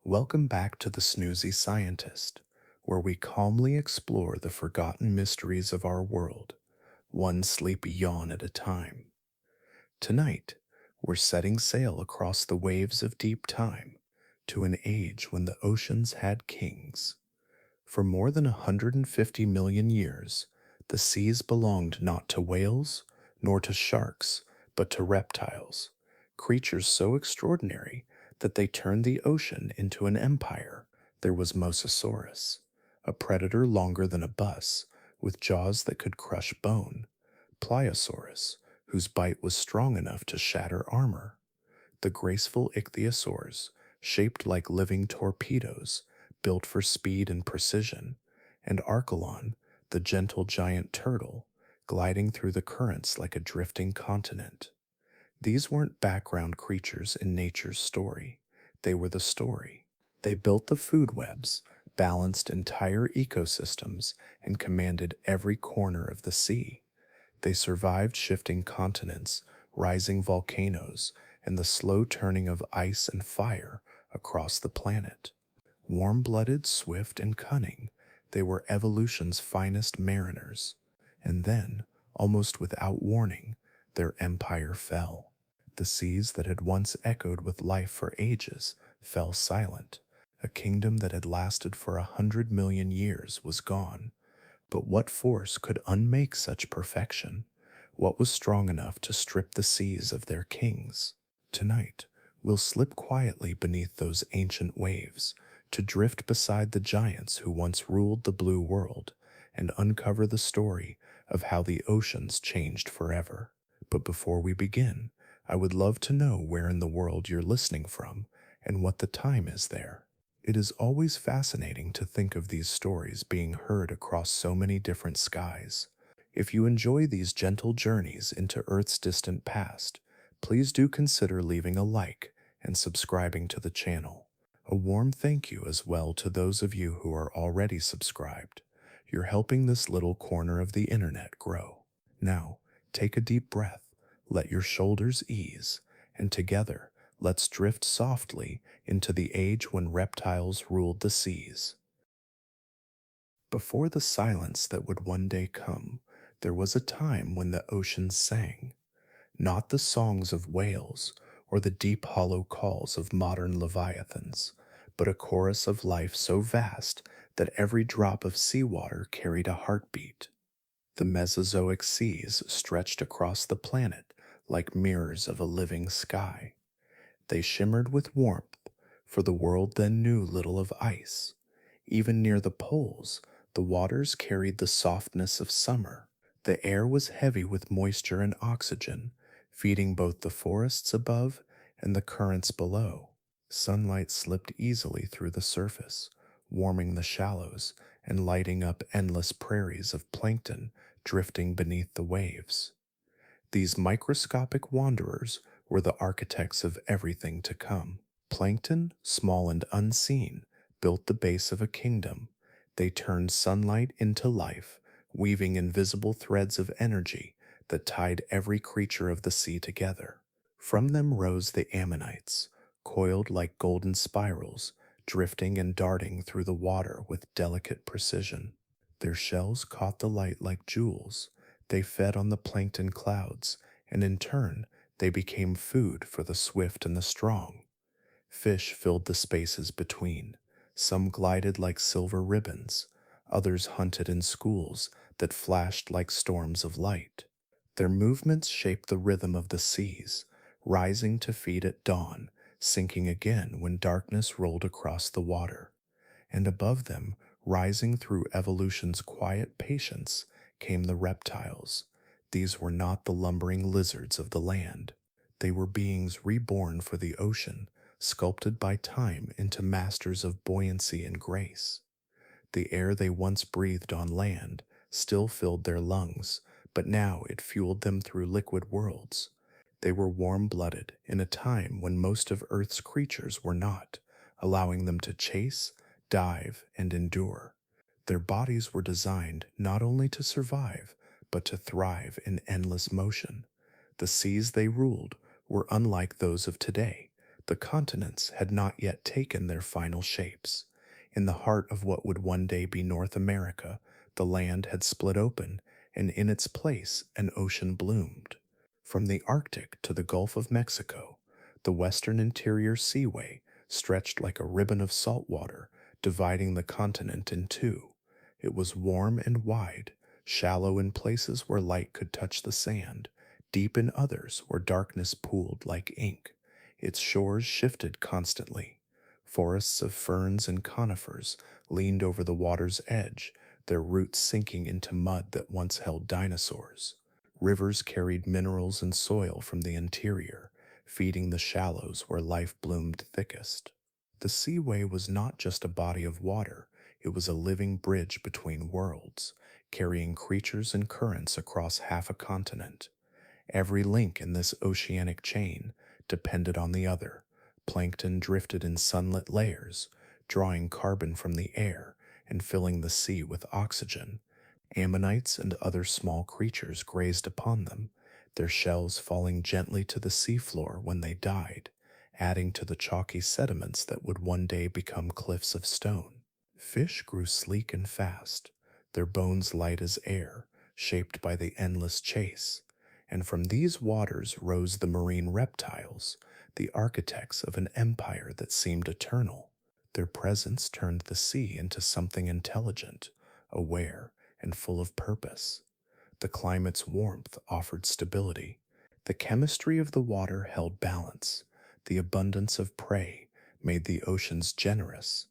Welcome back to the Snoozy Scientist, where we calmly explore the forgotten mysteries of our world, one sleepy yawn at a time. Tonight, we're setting sail across the waves of deep time to an age when the oceans had kings. For more than 150 million years, the seas belonged not to whales nor to sharks, but to reptiles, creatures so extraordinary that they turned the ocean into an empire. There was Mosasaurus, a predator longer than a bus, with jaws that could crush bone; Pliosaurus, whose bite was strong enough to shatter armor; the graceful Ichthyosaurs, shaped like living torpedoes, built for speed and precision; and Archelon, the gentle giant turtle, gliding through the currents like a drifting continent. These weren't background creatures in nature's story. They were the story. They built the food webs, balanced entire ecosystems, and commanded every corner of the sea. They survived shifting continents, rising volcanoes, and the slow turning of ice and fire across the planet. Warm-blooded, swift, and cunning, they were evolution's finest mariners. And then, almost without warning, their empire fell. The seas that had once echoed with life for ages fell silent. A kingdom that had lasted for 100 million years was gone. But what force could unmake such perfection? What was strong enough to strip the seas of their kings? Tonight, we'll slip quietly beneath those ancient waves, to drift beside the giants who once ruled the blue world, and uncover the story of how the oceans changed forever. But before we begin, I would love to know where in the world you're listening from and what the time is there. It is always fascinating to think of these stories being heard across so many different skies. If you enjoy these gentle journeys into Earth's distant past, please do consider leaving a like and subscribing to the channel. A warm thank you as well to those of you who are already subscribed. You're helping this little corner of the internet grow. Now, take a deep breath, let your shoulders ease, and together, let's drift softly into the age when reptiles ruled the seas. Before the silence that would one day come, there was a time when the oceans sang. Not the songs of whales or the deep hollow calls of modern leviathans, but a chorus of life so vast that every drop of seawater carried a heartbeat. The Mesozoic seas stretched across the planet like mirrors of a living sky. They shimmered with warmth, for the world then knew little of ice. Even near the poles, the waters carried the softness of summer. The air was heavy with moisture and oxygen, feeding both the forests above and the currents below. Sunlight slipped easily through the surface, warming the shallows and lighting up endless prairies of plankton drifting beneath the waves. These microscopic wanderers were the architects of everything to come. Plankton, small and unseen, built the base of a kingdom. They turned sunlight into life, weaving invisible threads of energy that tied every creature of the sea together. From them rose the ammonites, coiled like golden spirals, drifting and darting through the water with delicate precision. Their shells caught the light like jewels. They fed on the plankton clouds, and in turn, they became food for the swift and the strong. Fish filled the spaces between. Some glided like silver ribbons. Others hunted in schools that flashed like storms of light. Their movements shaped the rhythm of the seas, rising to feed at dawn, sinking again when darkness rolled across the water. And above them, rising through evolution's quiet patience, came the reptiles. These were not the lumbering lizards of the land. They were beings reborn for the ocean, sculpted by time into masters of buoyancy and grace. The air they once breathed on land still filled their lungs, but now it fueled them through liquid worlds. They were warm-blooded in a time when most of Earth's creatures were not, allowing them to chase, dive, and endure. Their bodies were designed not only to survive, but to thrive in endless motion. The seas they ruled were unlike those of today. The continents had not yet taken their final shapes. In the heart of what would one day be North America, the land had split open, and in its place an ocean bloomed. From the Arctic to the Gulf of Mexico, the western interior seaway stretched like a ribbon of salt water, dividing the continent in two. It was warm and wide, shallow in places where light could touch the sand, deep in others where darkness pooled like ink. Its shores shifted constantly. Forests of ferns and conifers leaned over the water's edge, their roots sinking into mud that once held dinosaurs. Rivers carried minerals and soil from the interior, feeding the shallows where life bloomed thickest. The seaway was not just a body of water, it was a living bridge between worlds, carrying creatures and currents across half a continent. Every link in this oceanic chain depended on the other. Plankton drifted in sunlit layers, drawing carbon from the air and filling the sea with oxygen. Ammonites and other small creatures grazed upon them, their shells falling gently to the seafloor when they died, adding to the chalky sediments that would one day become cliffs of stone. Fish grew sleek and fast, their bones light as air, shaped by the endless chase. And from these waters rose the marine reptiles, the architects of an empire that seemed eternal. Their presence turned the sea into something intelligent, aware, and full of purpose. The climate's warmth offered stability. The chemistry of the water held balance. The abundance of prey made the oceans generous.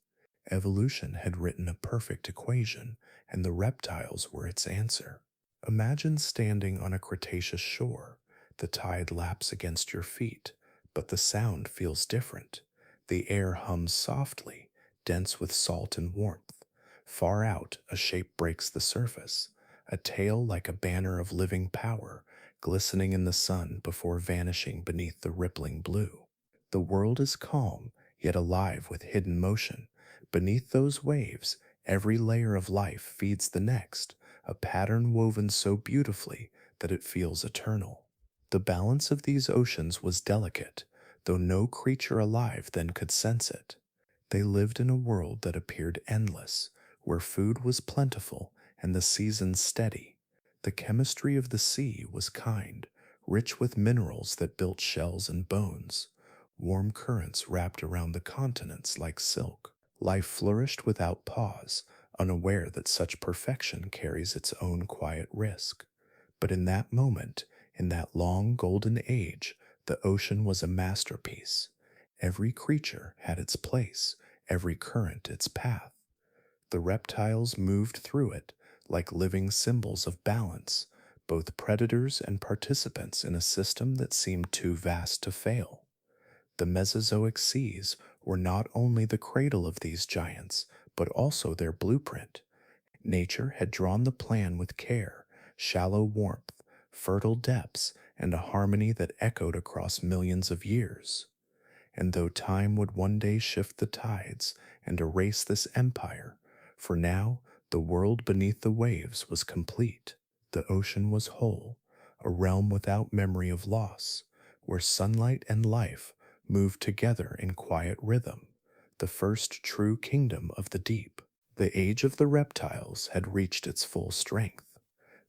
Evolution had written a perfect equation, and the reptiles were its answer. Imagine standing on a Cretaceous shore. The tide laps against your feet, but the sound feels different. The air hums softly, dense with salt and warmth. Far out, a shape breaks the surface, a tail like a banner of living power, glistening in the sun before vanishing beneath the rippling blue. The world is calm, yet alive with hidden motion. Beneath those waves, every layer of life feeds the next, a pattern woven so beautifully that it feels eternal. The balance of these oceans was delicate, though no creature alive then could sense it. They lived in a world that appeared endless, where food was plentiful and the seasons steady. The chemistry of the sea was kind, rich with minerals that built shells and bones. Warm currents wrapped around the continents like silk. Life flourished without pause, unaware that such perfection carries its own quiet risk. But in that moment, in that long golden age, the ocean was a masterpiece. Every creature had its place, every current its path. The reptiles moved through it like living symbols of balance, both predators and participants in a system that seemed too vast to fail. The Mesozoic seas were not only the cradle of these giants, but also their blueprint. Nature had drawn the plan with care, shallow warmth, fertile depths, and a harmony that echoed across millions of years. And though time would one day shift the tides and erase this empire, for now the world beneath the waves was complete. The ocean was whole, a realm without memory of loss, where sunlight and life moved together in quiet rhythm, the first true kingdom of the deep. The age of the reptiles had reached its full strength.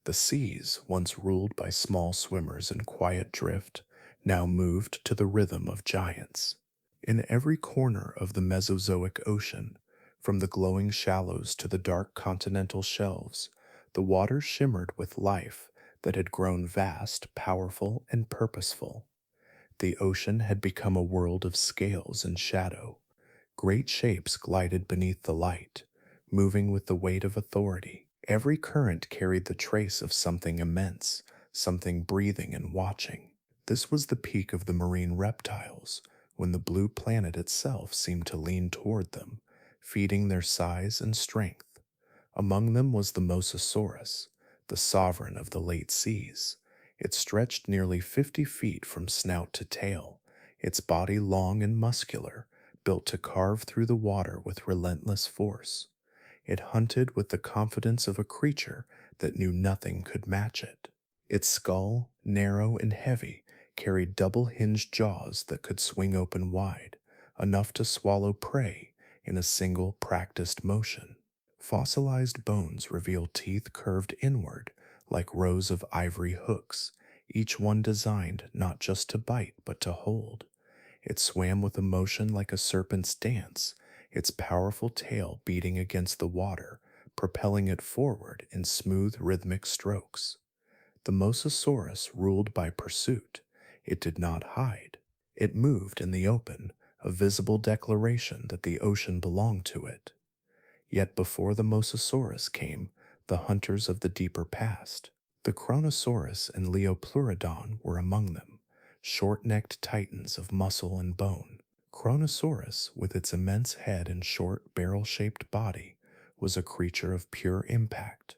The seas, once ruled by small swimmers and quiet drift, now moved to the rhythm of giants. In every corner of the Mesozoic ocean, from the glowing shallows to the dark continental shelves, the water shimmered with life that had grown vast, powerful, and purposeful. The ocean had become a world of scales and shadow. Great shapes glided beneath the light, moving with the weight of authority. Every current carried the trace of something immense, something breathing and watching. This was the peak of the marine reptiles, when the blue planet itself seemed to lean toward them, feeding their size and strength. Among them was the Mosasaurus, the sovereign of the late seas. It stretched nearly 50 feet from snout to tail, its body long and muscular, built to carve through the water with relentless force. It hunted with the confidence of a creature that knew nothing could match it. Its skull, narrow and heavy, carried double-hinged jaws that could swing open wide, enough to swallow prey in a single practiced motion. Fossilized bones reveal teeth curved inward like rows of ivory hooks, each one designed not just to bite but to hold. It swam with a motion like a serpent's dance, its powerful tail beating against the water, propelling it forward in smooth rhythmic strokes. The Mosasaurus ruled by pursuit. It did not hide. It moved in the open, a visible declaration that the ocean belonged to it. Yet before the Mosasaurus came, the hunters of the deeper past. The Chronosaurus and Leopleurodon were among them, short-necked titans of muscle and bone. Chronosaurus, with its immense head and short barrel-shaped body, was a creature of pure impact.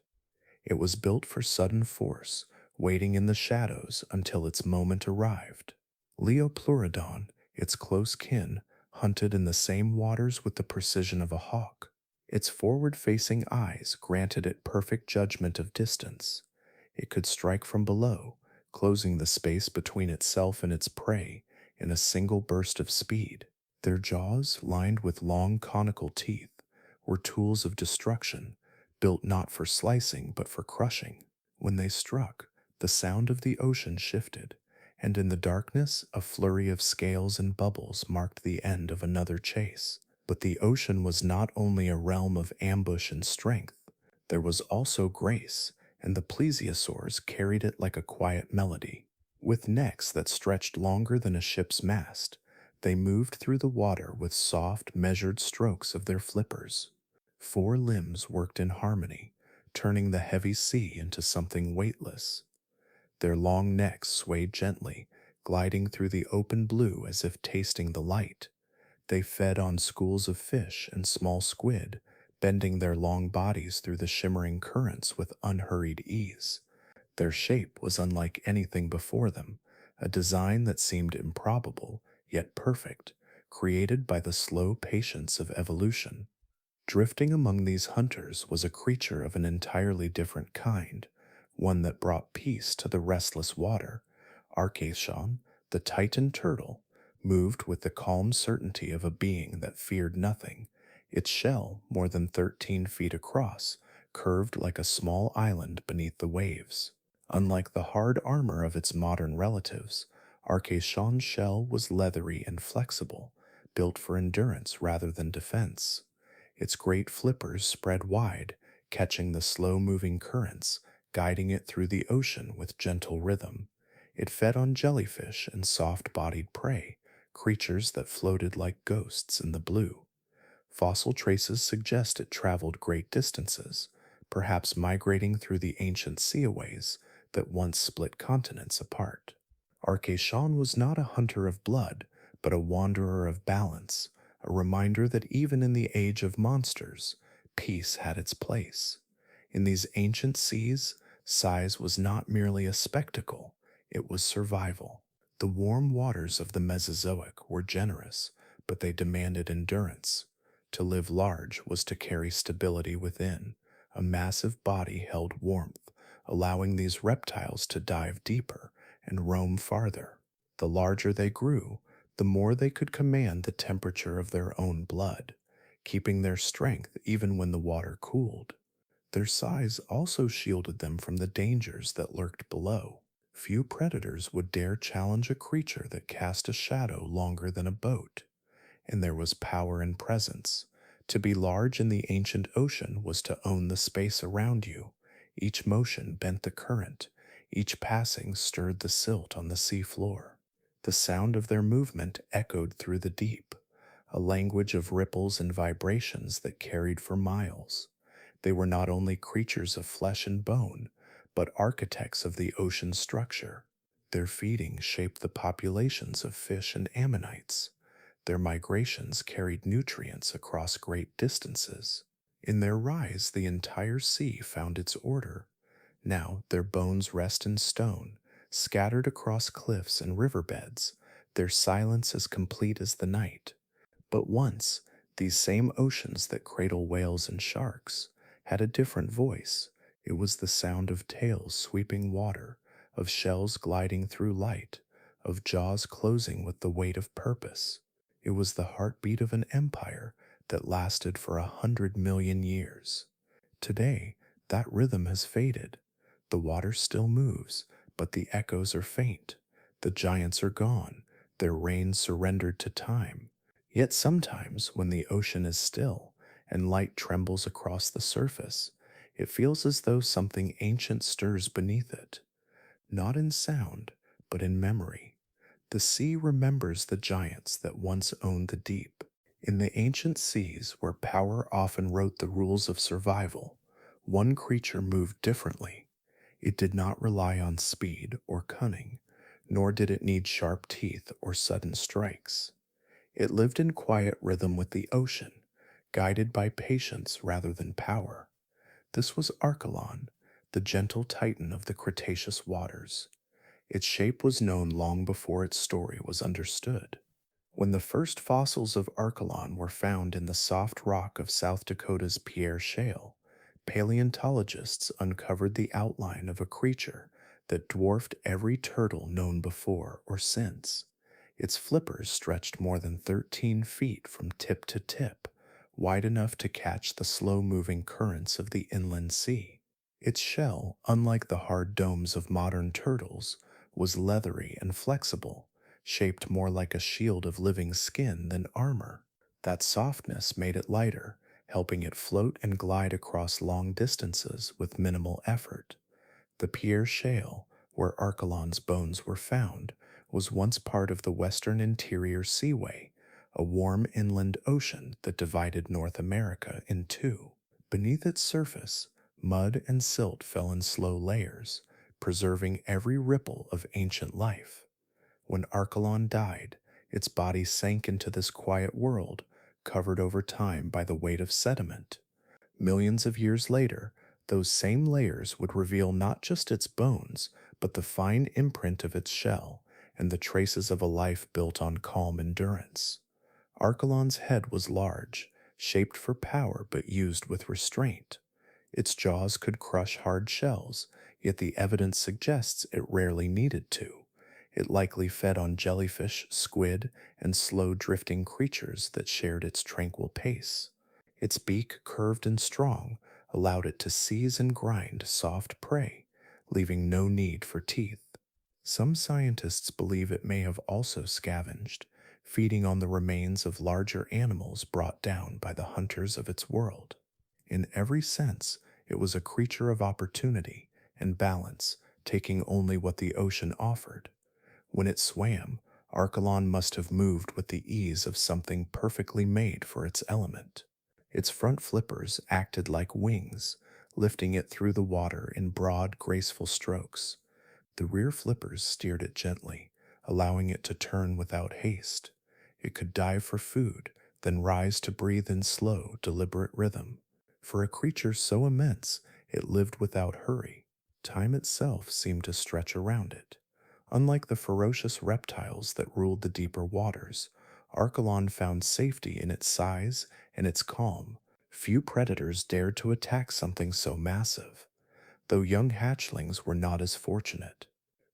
It was built for sudden force, waiting in the shadows until its moment arrived. Leopleurodon, its close kin, hunted in the same waters with the precision of a hawk. Its forward-facing eyes granted it perfect judgment of distance. It could strike from below, closing the space between itself and its prey in a single burst of speed. Their jaws, lined with long conical teeth, were tools of destruction, built not for slicing but for crushing. When they struck, the sound of the ocean shifted, and in the darkness a flurry of scales and bubbles marked the end of another chase. But the ocean was not only a realm of ambush and strength, there was also grace, and the Pliosaurus carried it like a quiet melody. With necks that stretched longer than a ship's mast, they moved through the water with soft, measured strokes of their flippers. Four limbs worked in harmony, turning the heavy sea into something weightless. Their long necks swayed gently, gliding through the open blue as if tasting the light. They fed on schools of fish and small squid, bending their long bodies through the shimmering currents with unhurried ease. Their shape was unlike anything before them, a design that seemed improbable, yet perfect, created by the slow patience of evolution. Drifting among these hunters was a creature of an entirely different kind, one that brought peace to the restless water. Archelon, the Titan turtle, moved with the calm certainty of a being that feared nothing. Its shell, more than 13 feet across, curved like a small island beneath the waves. Unlike the hard armor of its modern relatives, Archelon's shell was leathery and flexible, built for endurance rather than defense. Its great flippers spread wide, catching the slow-moving currents, guiding it through the ocean with gentle rhythm. It fed on jellyfish and soft-bodied prey, creatures that floated like ghosts in the blue. Fossil traces suggest it traveled great distances, perhaps migrating through the ancient seaways that once split continents apart. Archelon was not a hunter of blood, but a wanderer of balance, a reminder that even in the age of monsters, peace had its place. In these ancient seas, size was not merely a spectacle, it was survival. The warm waters of the Mesozoic were generous, but they demanded endurance. To live large was to carry stability within. A massive body held warmth, allowing these reptiles to dive deeper and roam farther. The larger they grew, the more they could command the temperature of their own blood, keeping their strength even when the water cooled. Their size also shielded them from the dangers that lurked below. Few predators would dare challenge a creature that cast a shadow longer than a boat, and there was power in presence. To be large in the ancient ocean was to own the space around you. Each motion bent the current, each passing stirred the silt on the sea floor. The sound of their movement echoed through the deep, a language of ripples and vibrations that carried for miles. They were not only creatures of flesh and bone, but architects of the ocean's structure. Their feeding shaped the populations of fish and ammonites. Their migrations carried nutrients across great distances. In their rise, the entire sea found its order. Now their bones rest in stone, scattered across cliffs and riverbeds, their silence as complete as the night. But once, these same oceans that cradle whales and sharks had a different voice. It was the sound of tails sweeping water, of shells gliding through light, of jaws closing with the weight of purpose. It was the heartbeat of an empire that lasted for 100 million years. Today, that rhythm has faded. The water still moves, but the echoes are faint. The giants are gone, their reign surrendered to time. Yet sometimes, when the ocean is still and light trembles across the surface, it feels as though something ancient stirs beneath it. Not in sound, but in memory. The sea remembers the giants that once owned the deep. In the ancient seas, where power often wrote the rules of survival, one creature moved differently. It did not rely on speed or cunning, nor did it need sharp teeth or sudden strikes. It lived in quiet rhythm with the ocean, guided by patience rather than power. This was Archelon, the gentle titan of the Cretaceous waters. Its shape was known long before its story was understood. When the first fossils of Archelon were found in the soft rock of South Dakota's Pierre Shale, paleontologists uncovered the outline of a creature that dwarfed every turtle known before or since. Its flippers stretched more than 13 feet from tip to tip, wide enough to catch the slow-moving currents of the inland sea. Its shell, unlike the hard domes of modern turtles, was leathery and flexible, shaped more like a shield of living skin than armor. That softness made it lighter, helping it float and glide across long distances with minimal effort. The Pierre Shale, where Archelon's bones were found, was once part of the Western Interior Seaway, a warm inland ocean that divided North America in two. Beneath its surface, mud and silt fell in slow layers, preserving every ripple of ancient life. When Archelon died, its body sank into this quiet world, covered over time by the weight of sediment. Millions of years later, those same layers would reveal not just its bones, but the fine imprint of its shell and the traces of a life built on calm endurance. Archelon's head was large, shaped for power but used with restraint. Its jaws could crush hard shells, yet the evidence suggests it rarely needed to. It likely fed on jellyfish, squid, and slow-drifting creatures that shared its tranquil pace. Its beak, curved and strong, allowed it to seize and grind soft prey, leaving no need for teeth. Some scientists believe it may have also scavenged, feeding on the remains of larger animals brought down by the hunters of its world. In every sense, it was a creature of opportunity and balance, taking only what the ocean offered. When it swam, Archelon must have moved with the ease of something perfectly made for its element. Its front flippers acted like wings, lifting it through the water in broad, graceful strokes. The rear flippers steered it gently, allowing it to turn without haste. It could dive for food, then rise to breathe in slow, deliberate rhythm. For a creature so immense, it lived without hurry. Time itself seemed to stretch around it. Unlike the ferocious reptiles that ruled the deeper waters, Archelon found safety in its size and its calm. Few predators dared to attack something so massive, though young hatchlings were not as fortunate.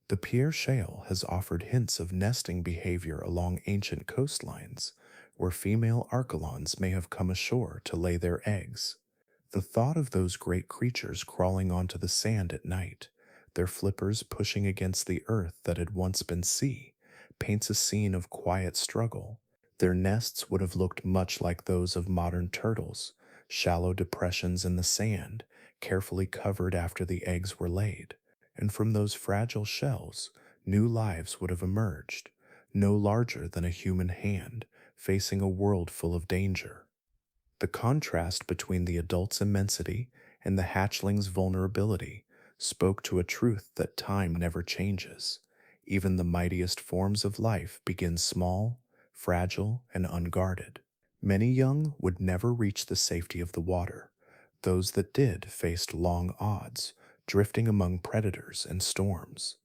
The Pierre Shale has offered hints of nesting behavior along ancient coastlines, where female Archelons may have come ashore to lay their eggs. The thought of those great creatures crawling onto the sand at night, their flippers pushing against the earth that had once been sea, paints a scene of quiet struggle. Their nests would have looked much like those of modern turtles, shallow depressions in the sand, carefully covered after the eggs were laid. And from those fragile shells, new lives would have emerged, no larger than a human hand, facing a world full of danger. The contrast between the adult's immensity and the hatchling's vulnerability spoke to a truth that time never changes. Even the mightiest forms of life begin small, fragile, and unguarded. Many young would never reach the safety of the water. Those that did faced long odds, drifting among predators and storms.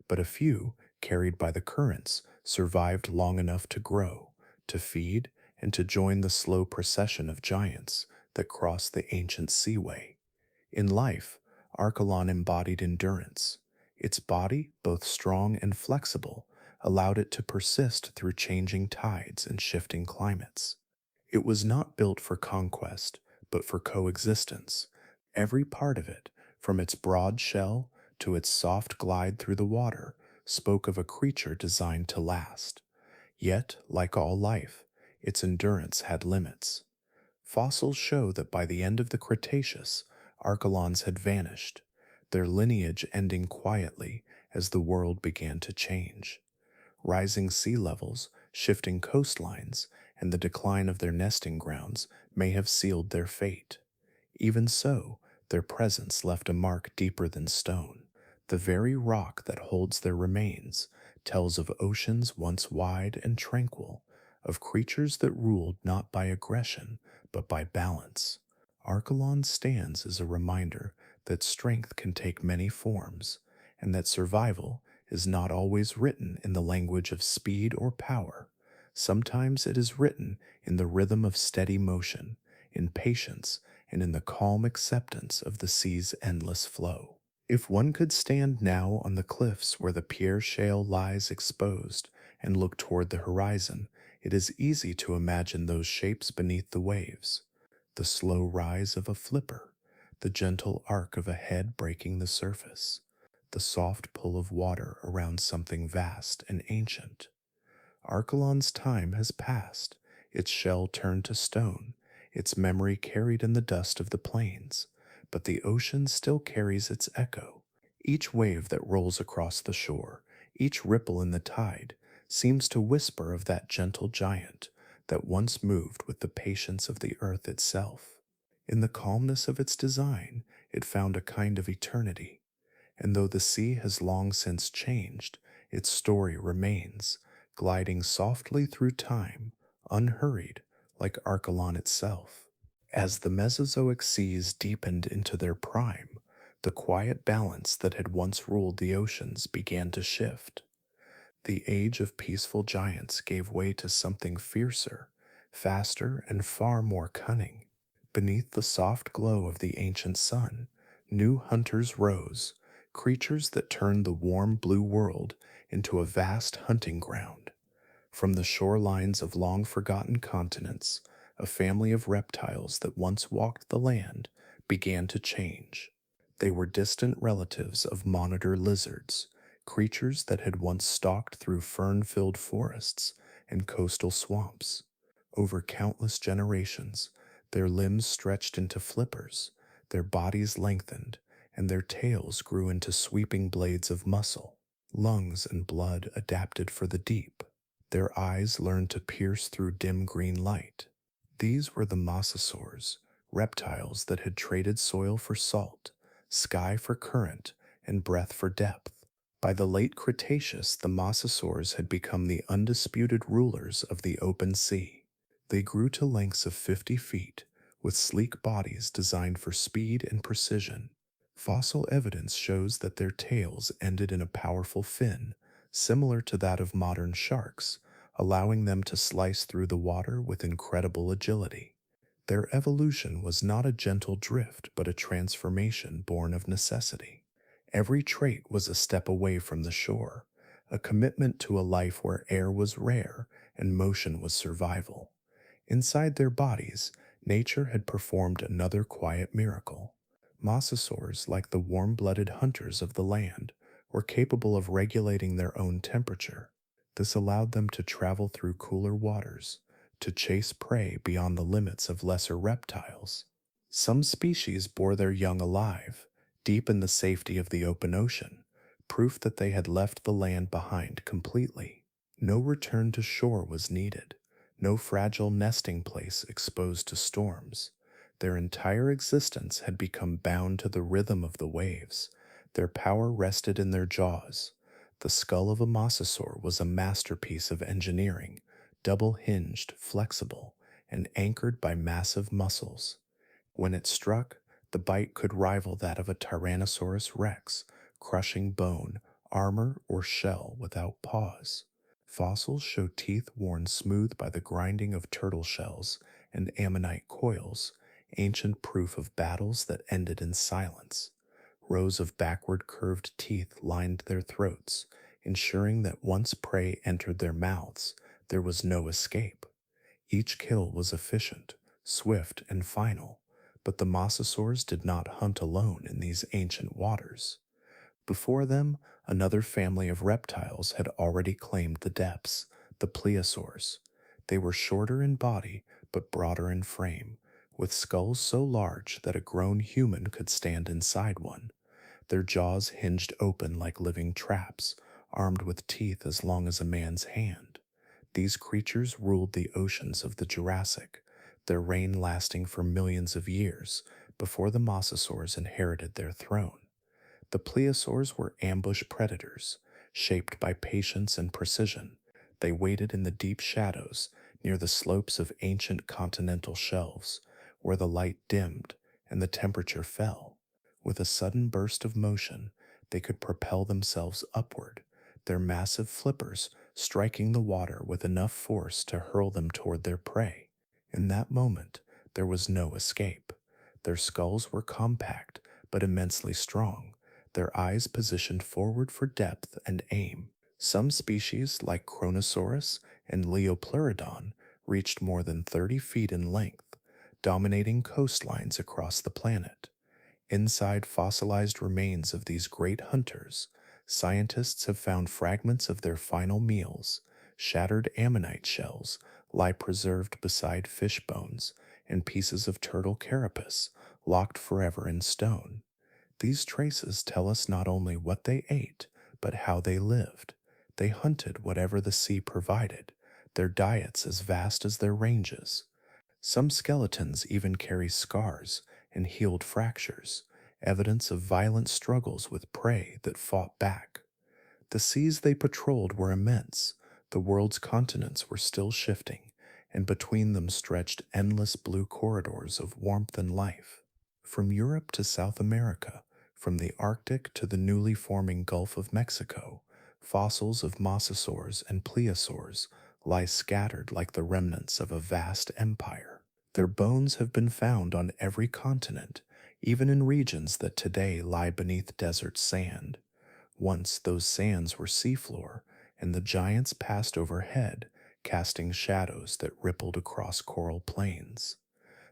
But a few, carried by the currents, survived long enough to grow, to feed, and to join the slow procession of giants that crossed the ancient seaway. In life, Archelon embodied endurance. Its body, both strong and flexible, allowed it to persist through changing tides and shifting climates. It was not built for conquest, but for coexistence. Every part of it, from its broad shell to its soft glide through the water, spoke of a creature designed to last. Yet, like all life, its endurance had limits. Fossils show that by the end of the Cretaceous, Archelons had vanished, their lineage ending quietly as the world began to change. Rising sea levels, shifting coastlines, and the decline of their nesting grounds may have sealed their fate. Even so, their presence left a mark deeper than stone. The very rock that holds their remains tells of oceans once wide and tranquil, of creatures that ruled not by aggression, but by balance. Archelon stands as a reminder that strength can take many forms, and that survival is not always written in the language of speed or power. Sometimes it is written in the rhythm of steady motion, in patience, and in the calm acceptance of the sea's endless flow. If one could stand now on the cliffs where the Pierre Shale lies exposed and look toward the horizon, it is easy to imagine those shapes beneath the waves. The slow rise of a flipper, the gentle arc of a head breaking the surface, the soft pull of water around something vast and ancient. Archelon's time has passed, its shell turned to stone, its memory carried in the dust of the plains, but the ocean still carries its echo. Each wave that rolls across the shore, each ripple in the tide, seems to whisper of that gentle giant that once moved with the patience of the earth itself. In the calmness of its design, it found a kind of eternity, and though the sea has long since changed, its story remains, gliding softly through time, unhurried, like Archelon itself. As the Mesozoic seas deepened into their prime, the quiet balance that had once ruled the oceans began to shift. The age of peaceful giants gave way to something fiercer, faster, and far more cunning. Beneath the soft glow of the ancient sun, new hunters rose, creatures that turned the warm blue world into a vast hunting ground. From the shorelines of long forgotten continents, a family of reptiles that once walked the land began to change. They were distant relatives of monitor lizards, creatures that had once stalked through fern filled forests and coastal swamps. Over countless generations, their limbs stretched into flippers, their bodies lengthened, and their tails grew into sweeping blades of muscle. Lungs and blood adapted for the deep. Their eyes learned to pierce through dim green light. These were the Mosasaurs, reptiles that had traded soil for salt, sky for current, and breath for depth. By the late Cretaceous, the Mosasaurs had become the undisputed rulers of the open sea. They grew to lengths of 50 feet, with sleek bodies designed for speed and precision. Fossil evidence shows that their tails ended in a powerful fin, similar to that of modern sharks, allowing them to slice through the water with incredible agility. Their evolution was not a gentle drift, but a transformation born of necessity. Every trait was a step away from the shore, a commitment to a life where air was rare and motion was survival. Inside their bodies, nature had performed another quiet miracle. Mosasaurs, like the warm-blooded hunters of the land, were capable of regulating their own temperature. This allowed them to travel through cooler waters, to chase prey beyond the limits of lesser reptiles. Some species bore their young alive, deep in the safety of the open ocean, proof that they had left the land behind completely. No return to shore was needed, no fragile nesting place exposed to storms. Their entire existence had become bound to the rhythm of the waves. Their power rested in their jaws. The skull of a mosasaur was a masterpiece of engineering, double-hinged, flexible, and anchored by massive muscles. When it struck, the bite could rival that of a Tyrannosaurus rex, crushing bone, armor, or shell without pause. Fossils show teeth worn smooth by the grinding of turtle shells and ammonite coils, ancient proof of battles that ended in silence. Rows of backward curved teeth lined their throats, ensuring that once prey entered their mouths, there was no escape. Each kill was efficient, swift, and final, but the mosasaurs did not hunt alone in these ancient waters. Before them, another family of reptiles had already claimed the depths, the pliosaurs. They were shorter in body but broader in frame, with skulls so large that a grown human could stand inside one. Their jaws hinged open like living traps, armed with teeth as long as a man's hand. These creatures ruled the oceans of the Jurassic, their reign lasting for millions of years before the mosasaurs inherited their throne. The pliosaurs were ambush predators, shaped by patience and precision. They waited in the deep shadows near the slopes of ancient continental shelves, where the light dimmed and the temperature fell. With a sudden burst of motion, they could propel themselves upward, their massive flippers striking the water with enough force to hurl them toward their prey. In that moment, there was no escape. Their skulls were compact but immensely strong, their eyes positioned forward for depth and aim. Some species, like Kronosaurus and Leopleurodon, reached more than 30 feet in length, dominating coastlines across the planet. Inside fossilized remains of these great hunters, scientists have found fragments of their final meals. Shattered ammonite shells lie preserved beside fish bones, and pieces of turtle carapace locked forever in stone. These traces tell us not only what they ate, but how they lived. They hunted whatever the sea provided, their diets as vast as their ranges. Some skeletons even carry scars and healed fractures, evidence of violent struggles with prey that fought back. The seas they patrolled were immense, the world's continents were still shifting, and between them stretched endless blue corridors of warmth and life. From Europe to South America, from the Arctic to the newly forming Gulf of Mexico, fossils of mosasaurs and pliosaurs lie scattered like the remnants of a vast empire. Their bones have been found on every continent, even in regions that today lie beneath desert sand. Once those sands were seafloor, and the giants passed overhead, casting shadows that rippled across coral plains.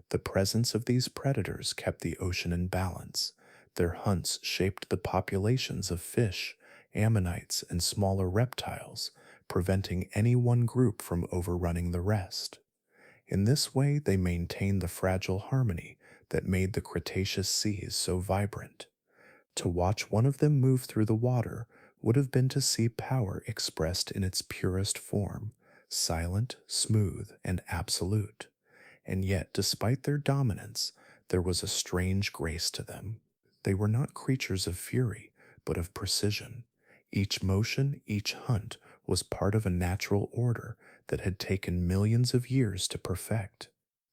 The presence of these predators kept the ocean in balance. Their hunts shaped the populations of fish, ammonites, and smaller reptiles, preventing any one group from overrunning the rest. In this way, they maintained the fragile harmony that made the Cretaceous seas so vibrant. To watch one of them move through the water would have been to see power expressed in its purest form, silent, smooth, and absolute. And yet, despite their dominance, there was a strange grace to them. They were not creatures of fury, but of precision. Each motion, each hunt, was part of a natural order that had taken millions of years to perfect.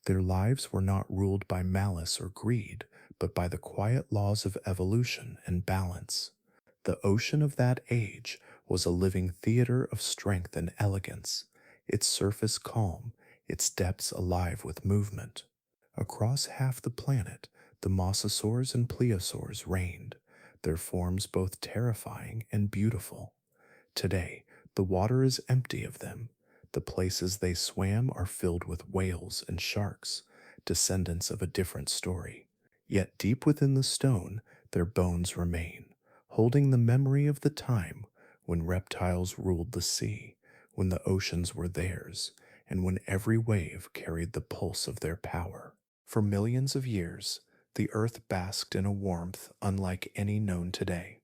Their lives were not ruled by malice or greed, but by the quiet laws of evolution and balance. The ocean of that age was a living theater of strength and elegance, its surface calm, its depths alive with movement. Across half the planet, the mosasaurs and pliosaurs reigned, their forms both terrifying and beautiful. Today, the water is empty of them. The places they swam are filled with whales and sharks, descendants of a different story. Yet deep within the stone, their bones remain, holding the memory of the time when reptiles ruled the sea, when the oceans were theirs, and when every wave carried the pulse of their power. For millions of years, the earth basked in a warmth unlike any known today.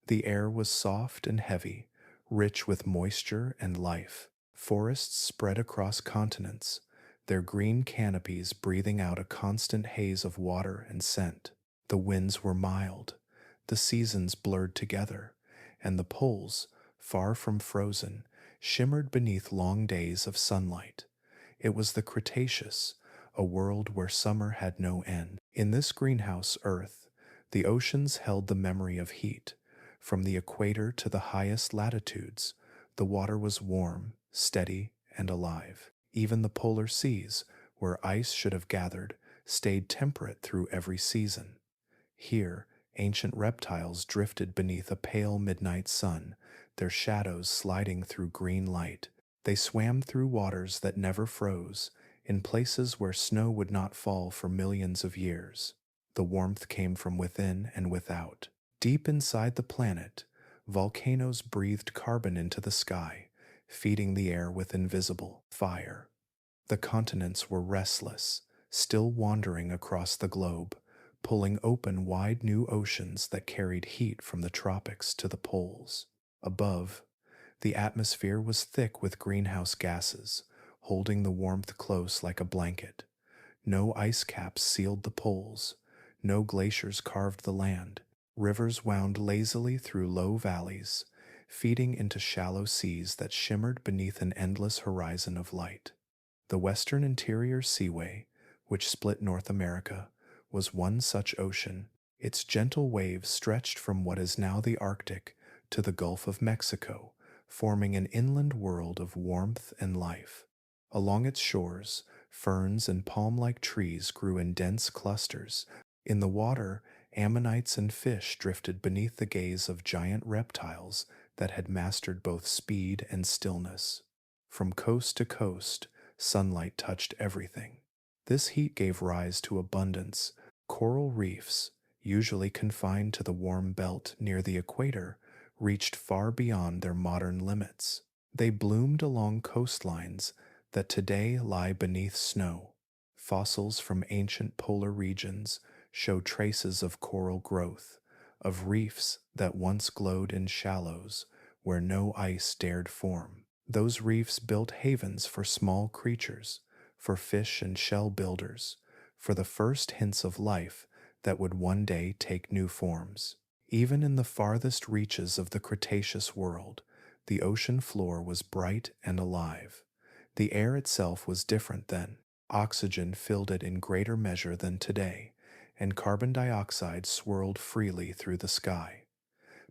The air was soft and heavy, rich with moisture and life. Forests spread across continents, their green canopies breathing out a constant haze of water and scent. The winds were mild, the seasons blurred together, and the poles, far from frozen, shimmered beneath long days of sunlight. It was the Cretaceous, a world where summer had no end. In this greenhouse Earth, the oceans held the memory of heat. From the equator to the highest latitudes, the water was warm, steady, and alive. Even the polar seas, where ice should have gathered, stayed temperate through every season. Here, ancient reptiles drifted beneath a pale midnight sun, their shadows sliding through green light. They swam through waters that never froze, in places where snow would not fall for millions of years. The warmth came from within and without. Deep inside the planet, volcanoes breathed carbon into the sky, feeding the air with invisible fire. The continents were restless, still wandering across the globe, pulling open wide new oceans that carried heat from the tropics to the poles. Above, the atmosphere was thick with greenhouse gases, holding the warmth close like a blanket. No ice caps sealed the poles, no glaciers carved the land. Rivers wound lazily through low valleys, feeding into shallow seas that shimmered beneath an endless horizon of light. The Western Interior Seaway, which split North America, was one such ocean. Its gentle waves stretched from what is now the Arctic to the Gulf of Mexico, forming an inland world of warmth and life. Along its shores, ferns and palm-like trees grew in dense clusters. In the water, ammonites and fish drifted beneath the gaze of giant reptiles that had mastered both speed and stillness. From coast to coast, sunlight touched everything. This heat gave rise to abundance. Coral reefs, usually confined to the warm belt near the equator, reached far beyond their modern limits. They bloomed along coastlines that today lie beneath snow. Fossils from ancient polar regions show traces of coral growth, of reefs that once glowed in shallows where no ice dared form. Those reefs built havens for small creatures, for fish and shell builders, for the first hints of life that would one day take new forms. Even in the farthest reaches of the Cretaceous world, the ocean floor was bright and alive. The air itself was different then. Oxygen filled it in greater measure than today, and carbon dioxide swirled freely through the sky.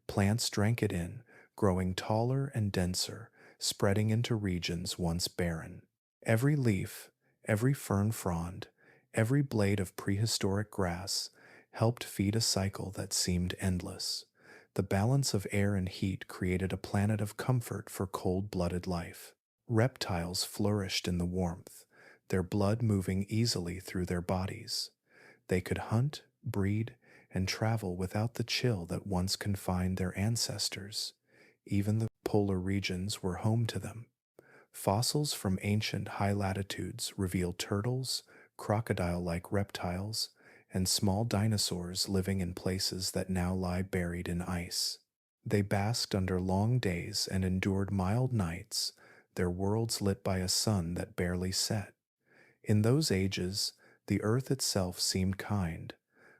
Plants drank it in, growing taller and denser, spreading into regions once barren. Every leaf, every fern frond, every blade of prehistoric grass helped feed a cycle that seemed endless. The balance of air and heat created a planet of comfort for cold-blooded life. Reptiles flourished in the warmth, their blood moving easily through their bodies. They could hunt, breed, and travel without the chill that once confined their ancestors. Even the polar regions were home to them. Fossils from ancient high latitudes reveal turtles, crocodile-like reptiles, and small dinosaurs living in places that now lie buried in ice. They basked under long days and endured mild nights, their worlds lit by a sun that barely set. In those ages, the earth itself seemed kind,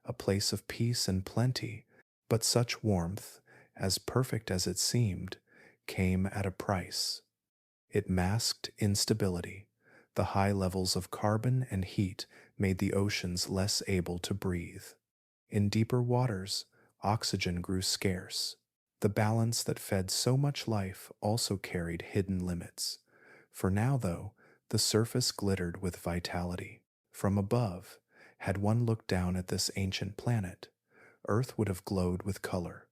a place of peace and plenty, but such warmth, as perfect as it seemed, came at a price. It masked instability. The high levels of carbon and heat made the oceans less able to breathe. In deeper waters, oxygen grew scarce. The balance that fed so much life also carried hidden limits. For now, though, the surface glittered with vitality. From above, had one looked down at this ancient planet, Earth would have glowed with color.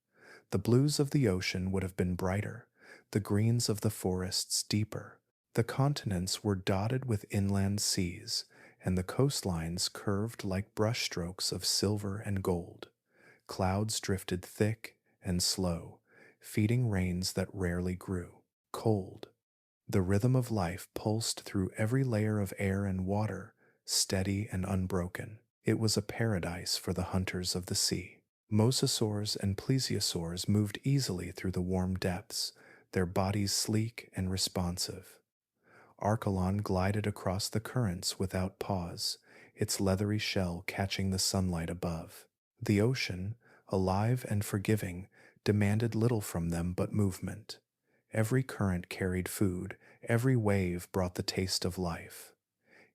The blues of the ocean would have been brighter, the greens of the forests deeper. The continents were dotted with inland seas, and the coastlines curved like brushstrokes of silver and gold. Clouds drifted thick and slow, feeding rains that rarely grew. Cold. The rhythm of life pulsed through every layer of air and water, steady and unbroken. It was a paradise for the hunters of the sea. Mosasaurs and Pliosaurus moved easily through the warm depths, their bodies sleek and responsive. Archelon glided across the currents without pause, its leathery shell catching the sunlight above. The ocean, alive and forgiving, demanded little from them but movement. Every current carried food, every wave brought the taste of life.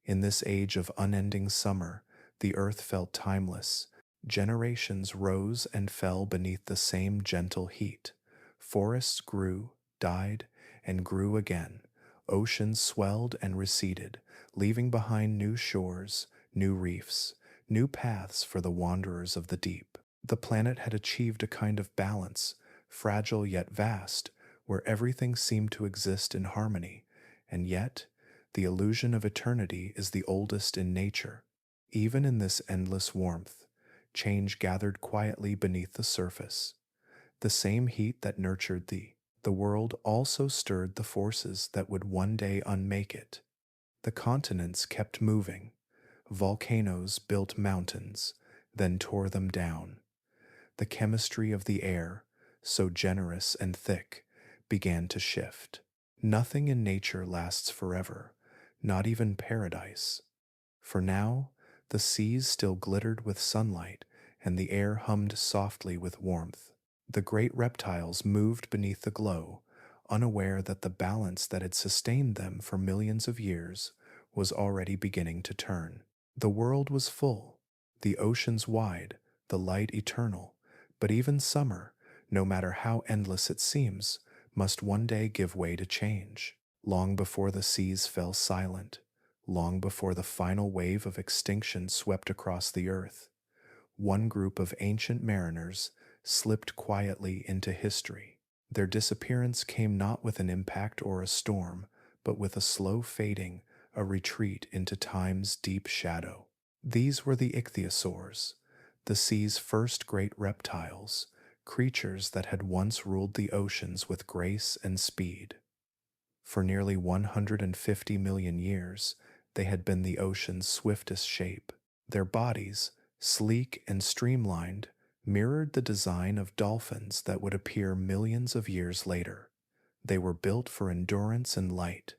In this age of unending summer, the earth felt timeless. Generations rose and fell beneath the same gentle heat. Forests grew, died, and grew again. Oceans swelled and receded, leaving behind new shores, new reefs, new paths for the wanderers of the deep. The planet had achieved a kind of balance, fragile yet vast, where everything seemed to exist in harmony, and yet, the illusion of eternity is the oldest in nature. Even in this endless warmth, change gathered quietly beneath the surface. The same heat that nurtured the world also stirred the forces that would one day unmake it. The continents kept moving. Volcanoes built mountains, then tore them down. The chemistry of the air, so generous and thick, began to shift. Nothing in nature lasts forever, not even paradise. For now, the seas still glittered with sunlight, and the air hummed softly with warmth. The great reptiles moved beneath the glow, unaware that the balance that had sustained them for millions of years was already beginning to turn. The world was full, the oceans wide, the light eternal, but even summer, no matter how endless it seems, must one day give way to change. Long before the seas fell silent, long before the final wave of extinction swept across the earth, one group of ancient mariners slipped quietly into history. Their disappearance came not with an impact or a storm, but with a slow fading, a retreat into time's deep shadow. These were the Ichthyosaurs, the sea's first great reptiles, creatures that had once ruled the oceans with grace and speed. For nearly 150 million years, they had been the ocean's swiftest shape. Their bodies, sleek and streamlined, mirrored the design of dolphins that would appear millions of years later. They were built for endurance and light,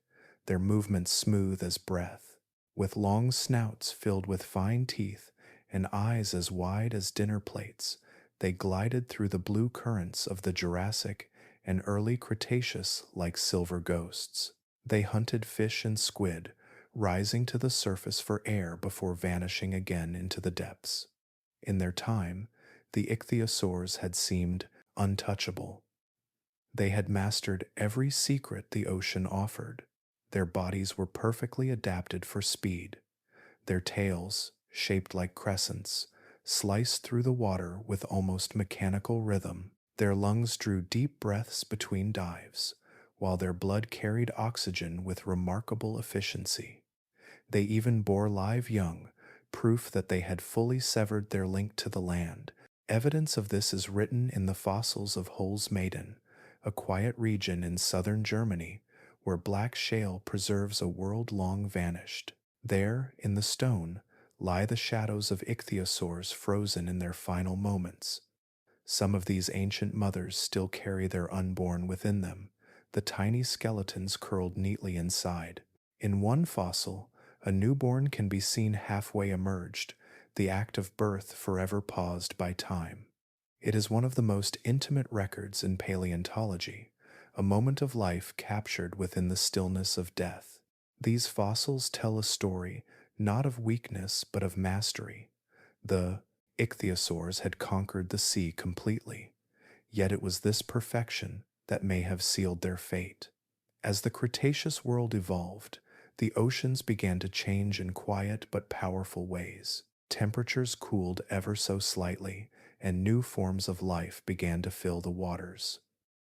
their movements smooth as breath. With long snouts filled with fine teeth and eyes as wide as dinner plates, they glided through the blue currents of the Jurassic and early Cretaceous like silver ghosts. They hunted fish and squid, rising to the surface for air before vanishing again into the depths. In their time, the Ichthyosaurs had seemed untouchable. They had mastered every secret the ocean offered. Their bodies were perfectly adapted for speed. Their tails, shaped like crescents, sliced through the water with almost mechanical rhythm. Their lungs drew deep breaths between dives, while their blood carried oxygen with remarkable efficiency. They even bore live young, proof that they had fully severed their link to the land. Evidence of this is written in the fossils of Holzmaden, a quiet region in southern Germany where black shale preserves a world long vanished. There, in the stone, lie the shadows of ichthyosaurs frozen in their final moments. Some of these ancient mothers still carry their unborn within them, the tiny skeletons curled neatly inside. In one fossil, a newborn can be seen halfway emerged, the act of birth forever paused by time. It is one of the most intimate records in paleontology, a moment of life captured within the stillness of death. These fossils tell a story not of weakness but of mastery. The ichthyosaurs had conquered the sea completely, yet it was this perfection that may have sealed their fate. As the Cretaceous world evolved, the oceans began to change in quiet but powerful ways. Temperatures cooled ever so slightly, and new forms of life began to fill the waters.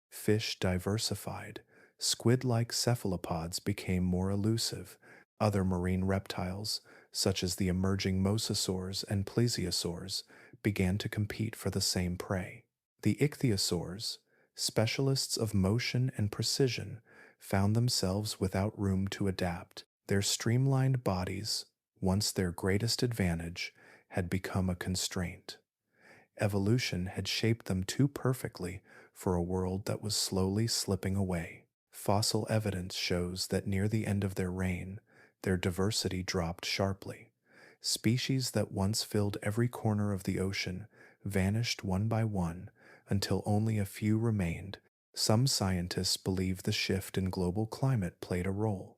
Fish diversified, squid-like cephalopods became more elusive, other marine reptiles, such as the emerging Mosasaurus and Pliosaurus, began to compete for the same prey. The Ichthyosaurs, specialists of motion and precision, found themselves without room to adapt. Their streamlined bodies, once their greatest advantage, had become a constraint. Evolution had shaped them too perfectly for a world that was slowly slipping away. Fossil evidence shows that near the end of their reign, their diversity dropped sharply. Species that once filled every corner of the ocean vanished one by one until only a few remained. Some scientists believe the shift in global climate played a role.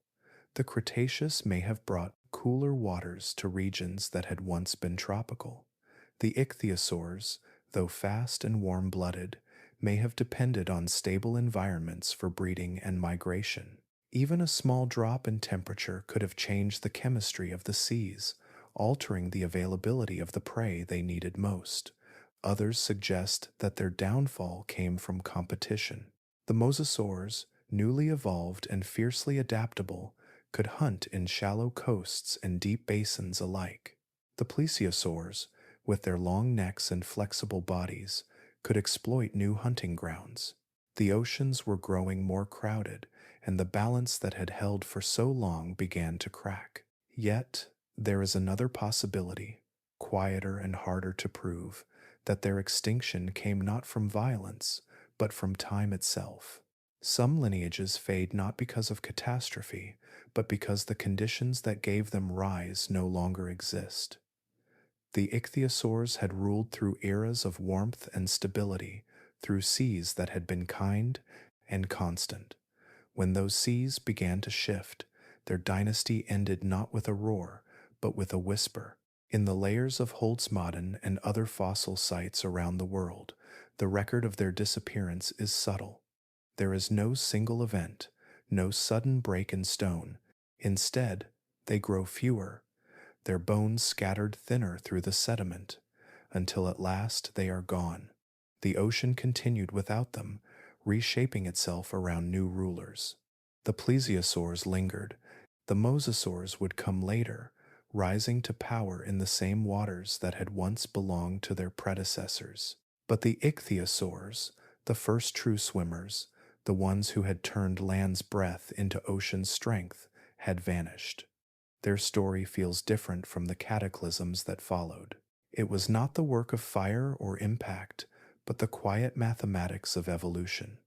The Cretaceous may have brought cooler waters to regions that had once been tropical. The ichthyosaurs, though fast and warm-blooded, may have depended on stable environments for breeding and migration. Even a small drop in temperature could have changed the chemistry of the seas, altering the availability of the prey they needed most. Others suggest that their downfall came from competition. The Mosasaurs, newly evolved and fiercely adaptable, could hunt in shallow coasts and deep basins alike. The Plesiosaurs, with their long necks and flexible bodies, could exploit new hunting grounds. The oceans were growing more crowded, and the balance that had held for so long began to crack. Yet, there is another possibility, quieter and harder to prove, that their extinction came not from violence, but from time itself. Some lineages fade not because of catastrophe, but because the conditions that gave them rise no longer exist. The Ichthyosaurs had ruled through eras of warmth and stability, through seas that had been kind and constant. When those seas began to shift, their dynasty ended not with a roar, but with a whisper. In the layers of Holzmaden and other fossil sites around the world, the record of their disappearance is subtle. There is no single event, no sudden break in stone. Instead, they grow fewer, their bones scattered thinner through the sediment, until at last they are gone. The ocean continued without them, reshaping itself around new rulers. The Plesiosaurs lingered. The Mosasaurs would come later, rising to power in the same waters that had once belonged to their predecessors. But the Ichthyosaurs, the first true swimmers, the ones who had turned land's breath into ocean's strength, had vanished. Their story feels different from the cataclysms that followed. It was not the work of fire or impact, but the quiet mathematics of evolution.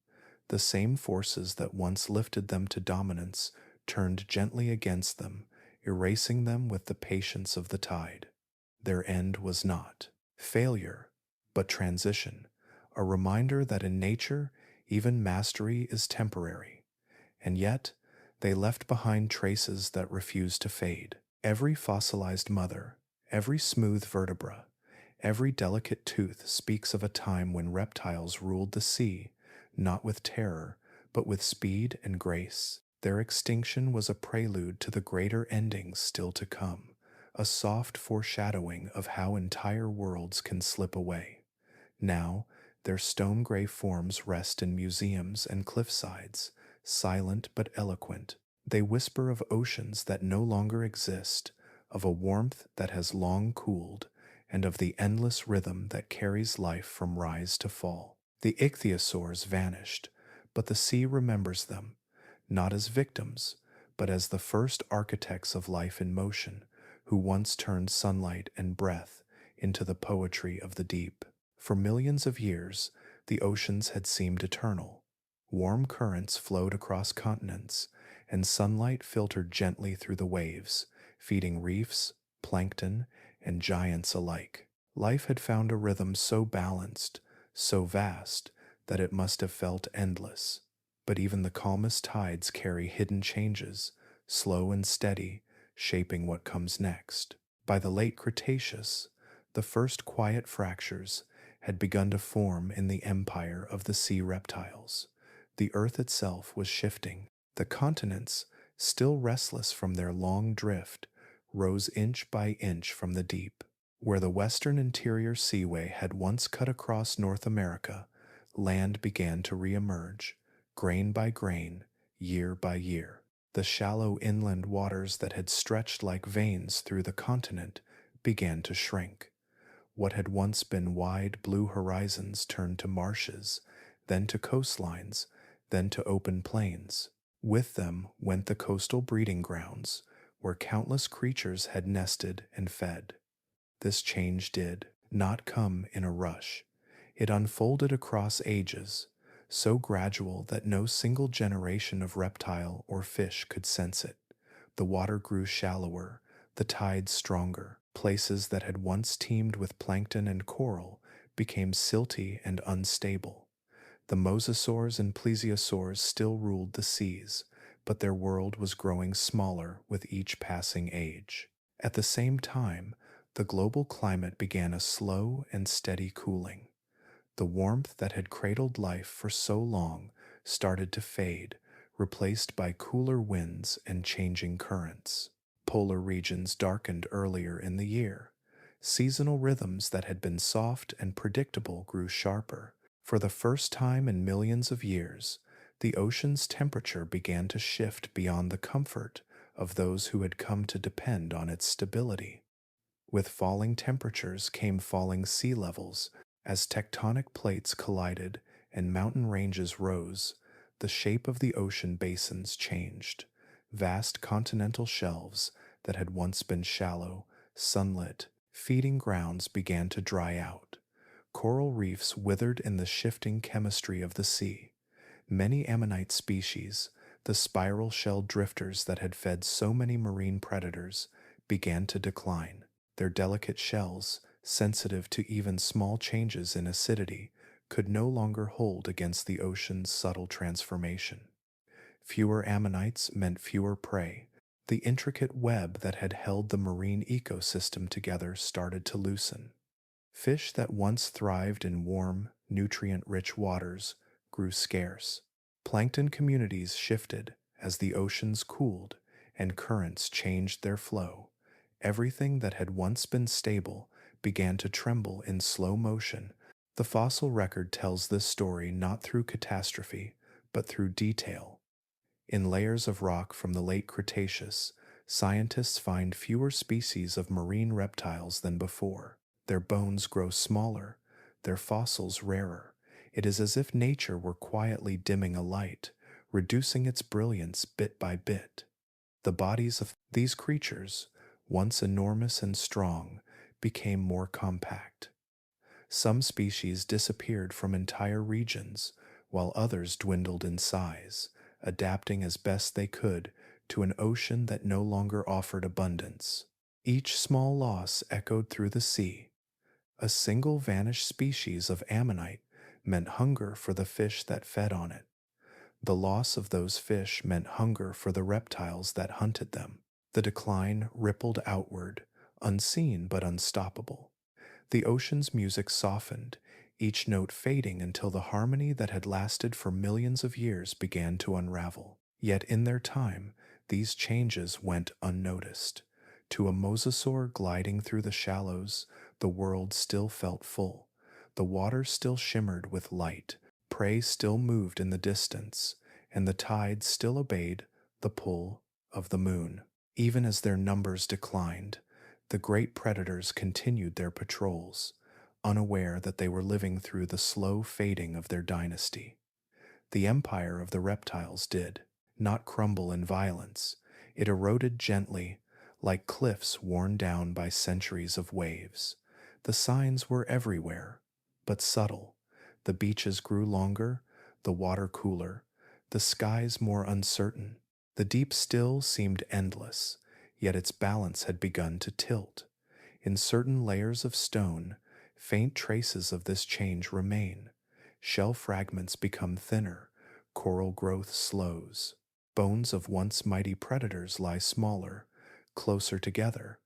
The same forces that once lifted them to dominance turned gently against them, erasing them with the patience of the tide. Their end was not failure, but transition, a reminder that in nature, even mastery is temporary. And yet, they left behind traces that refuse to fade. Every fossilized mother, every smooth vertebra, every delicate tooth speaks of a time when reptiles ruled the sea, not with terror, but with speed and grace. Their extinction was a prelude to the greater endings still to come, a soft foreshadowing of how entire worlds can slip away. Now, their stone-gray forms rest in museums and cliffsides, silent but eloquent. They whisper of oceans that no longer exist, of a warmth that has long cooled, and of the endless rhythm that carries life from rise to fall. The Ichthyosaurs vanished, but the sea remembers them, not as victims, but as the first architects of life in motion, who once turned sunlight and breath into the poetry of the deep. For millions of years, the oceans had seemed eternal. Warm currents flowed across continents, and sunlight filtered gently through the waves, feeding reefs, plankton, and giants alike. Life had found a rhythm so balanced, so vast, that it must have felt endless. But even the calmest tides carry hidden changes, slow and steady, shaping what comes next. By the late Cretaceous, the first quiet fractures had begun to form in the empire of the sea reptiles. The earth itself was shifting. The continents, still restless from their long drift, rose inch by inch from the deep. Where the western interior seaway had once cut across North America, land began to reemerge, grain by grain, year by year. The shallow inland waters that had stretched like veins through the continent began to shrink. What had once been wide blue horizons turned to marshes, then to coastlines, then to open plains. With them went the coastal breeding grounds, where countless creatures had nested and fed. This change did not come in a rush. It unfolded across ages, so gradual that no single generation of reptile or fish could sense it. The water grew shallower, the tides stronger. Places that had once teemed with plankton and coral became silty and unstable. The Mosasaurs and Plesiosaurs still ruled the seas, but their world was growing smaller with each passing age. At the same time, the global climate began a slow and steady cooling. The warmth that had cradled life for so long started to fade, replaced by cooler winds and changing currents. Polar regions darkened earlier in the year. Seasonal rhythms that had been soft and predictable grew sharper. For the first time in millions of years, The ocean's temperature began to shift beyond the comfort of those who had come to depend on its stability. With falling temperatures came falling sea levels. As tectonic plates collided and mountain ranges rose, the shape of the ocean basins changed. Vast continental shelves that had once been shallow, sunlit, feeding grounds began to dry out. Coral reefs withered in the shifting chemistry of the sea. Many ammonite species, the spiral shelled drifters that had fed so many marine predators, began to decline. Their delicate shells, sensitive to even small changes in acidity, could no longer hold against the ocean's subtle transformation. Fewer ammonites meant fewer prey. The intricate web that had held the marine ecosystem together started to loosen. Fish that once thrived in warm, nutrient rich waters grew scarce. Plankton communities shifted as the oceans cooled and currents changed their flow. Everything that had once been stable began to tremble in slow motion. The fossil record tells this story not through catastrophe, but through detail. In layers of rock from the late Cretaceous, scientists find fewer species of marine reptiles than before. Their bones grow smaller, their fossils rarer. It is as if nature were quietly dimming a light, reducing its brilliance bit by bit. The bodies of these creatures, once enormous and strong, became more compact. Some species disappeared from entire regions, while others dwindled in size, adapting as best they could to an ocean that no longer offered abundance. Each small loss echoed through the sea. A single vanished species of ammonite meant hunger for the fish that fed on it. The loss of those fish meant hunger for the reptiles that hunted them. The decline rippled outward, unseen but unstoppable. The ocean's music softened, each note fading until the harmony that had lasted for millions of years began to unravel. Yet in their time, these changes went unnoticed. To a mosasaur gliding through the shallows, the world still felt full. The water still shimmered with light, prey still moved in the distance, and the tide still obeyed the pull of the moon. Even as their numbers declined, the great predators continued their patrols, unaware that they were living through the slow fading of their dynasty. The empire of the reptiles did not crumble in violence. It eroded gently, like cliffs worn down by centuries of waves. The signs were everywhere, but subtle. The beaches grew longer, the water cooler, the skies more uncertain. The deep still seemed endless, yet its balance had begun to tilt. In certain layers of stone, faint traces of this change remain. Shell fragments become thinner, coral growth slows. Bones of once mighty predators lie smaller, closer together,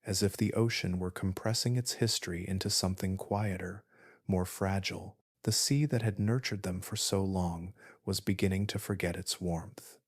as if the ocean were compressing its history into something quieter, more fragile. The sea that had nurtured them for so long was beginning to forget its warmth.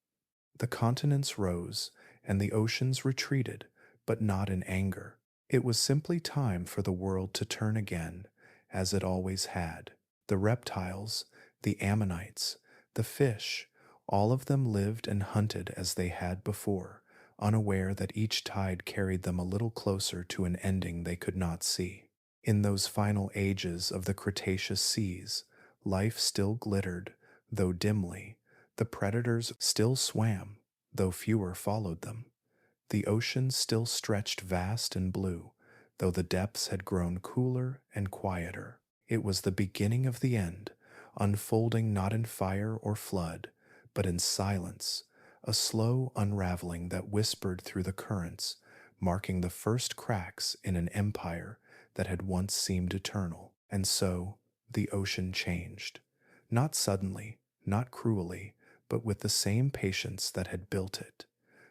The continents rose, and the oceans retreated, but not in anger. It was simply time for the world to turn again, as it always had. The reptiles, the ammonites, the fish, all of them lived and hunted as they had before, unaware that each tide carried them a little closer to an ending they could not see. In those final ages of the Cretaceous seas, life still glittered, though dimly. The predators still swam, though fewer followed them. The ocean still stretched vast and blue, though the depths had grown cooler and quieter. It was the beginning of the end, unfolding not in fire or flood, but in silence, a slow unraveling that whispered through the currents, marking the first cracks in an empire that had once seemed eternal. And so, the ocean changed. Not suddenly, not cruelly, but with the same patience that had built it.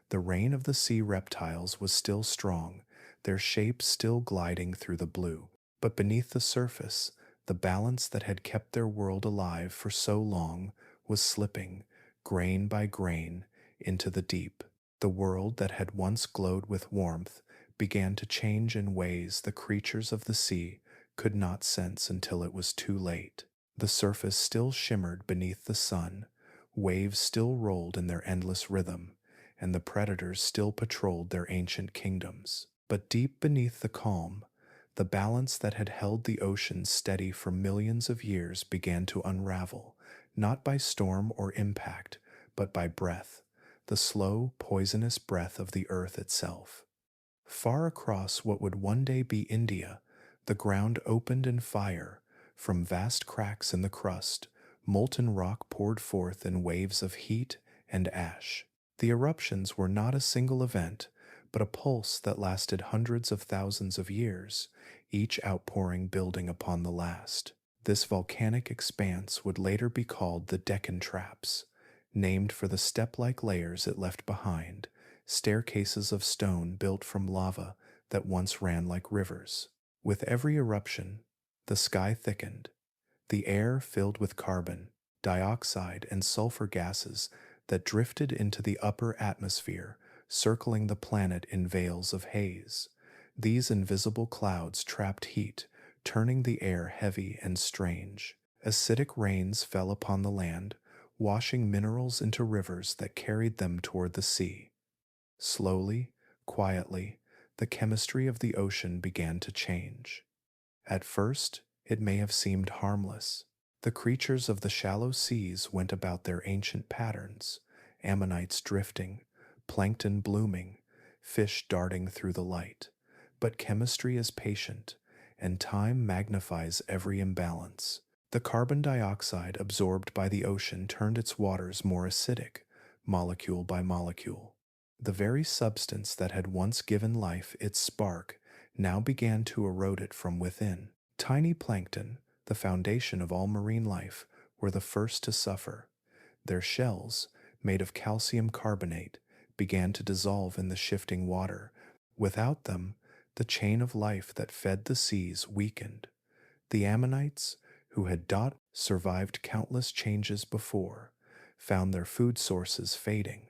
The reign of the sea reptiles was still strong, their shapes still gliding through the blue. But beneath the surface, the balance that had kept their world alive for so long was slipping, grain by grain, into the deep. The world that had once glowed with warmth began to change in ways the creatures of the sea could not sense until it was too late. The surface still shimmered beneath the sun, Waves still rolled in their endless rhythm, and the predators still patrolled their ancient kingdoms. But deep beneath the calm, the balance that had held the ocean steady for millions of years began to unravel, not by storm or impact, but by breath, the slow, poisonous breath of the earth itself. Far across what would one day be India, the ground opened in fire. From vast cracks in the crust, molten rock poured forth in waves of heat and ash. The eruptions were not a single event, but a pulse that lasted hundreds of thousands of years, each outpouring building upon the last. This volcanic expanse would later be called the Deccan Traps, named for the step-like layers it left behind, staircases of stone built from lava that once ran like rivers. With every eruption, the sky thickened, the air filled with carbon dioxide and sulfur gases that drifted into the upper atmosphere, circling the planet in veils of haze. These invisible clouds trapped heat, turning the air heavy and strange. Acidic rains fell upon the land, washing minerals into rivers that carried them toward the sea. Slowly, quietly, the chemistry of the ocean began to change. At first, it may have seemed harmless. The creatures of the shallow seas went about their ancient patterns, ammonites drifting, plankton blooming, fish darting through the light. But chemistry is patient, and time magnifies every imbalance. The carbon dioxide absorbed by the ocean turned its waters more acidic, molecule by molecule. The very substance that had once given life its spark now began to erode it from within. Tiny plankton, the foundation of all marine life, were the first to suffer. Their shells, made of calcium carbonate, began to dissolve in the shifting water. Without them, the chain of life that fed the seas weakened. The ammonites, who had survived countless changes before, found their food sources fading.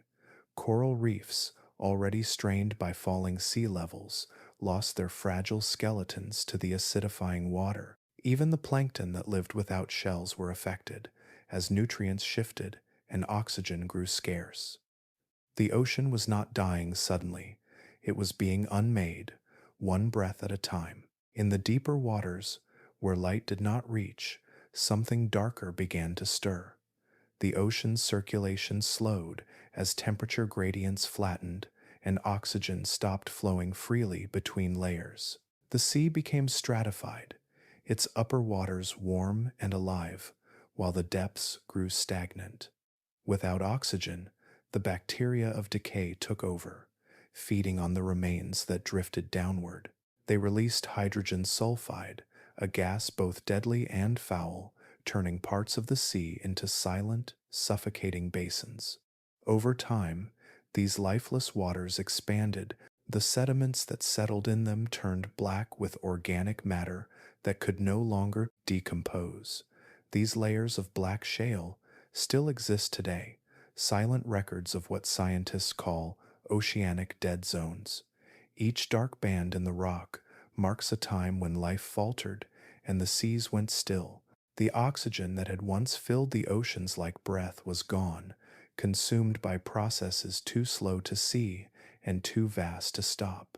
Coral reefs, already strained by falling sea levels, lost their fragile skeletons to the acidifying water. Even the plankton that lived without shells were affected, as nutrients shifted and oxygen grew scarce. The ocean was not dying suddenly, it was being unmade, one breath at a time. In the deeper waters, where light did not reach, something darker began to stir. The ocean's circulation slowed as temperature gradients flattened and oxygen stopped flowing freely between layers. The sea became stratified, its upper waters warm and alive, while the depths grew stagnant. Without oxygen, the bacteria of decay took over, feeding on the remains that drifted downward. They released hydrogen sulfide, a gas both deadly and foul, turning parts of the sea into silent, suffocating basins. Over time, these lifeless waters expanded. The sediments that settled in them turned black with organic matter that could no longer decompose. These layers of black shale still exist today, silent records of what scientists call oceanic dead zones. Each dark band in the rock marks a time when life faltered and the seas went still. The oxygen that had once filled the oceans like breath was gone, consumed by processes too slow to see and too vast to stop.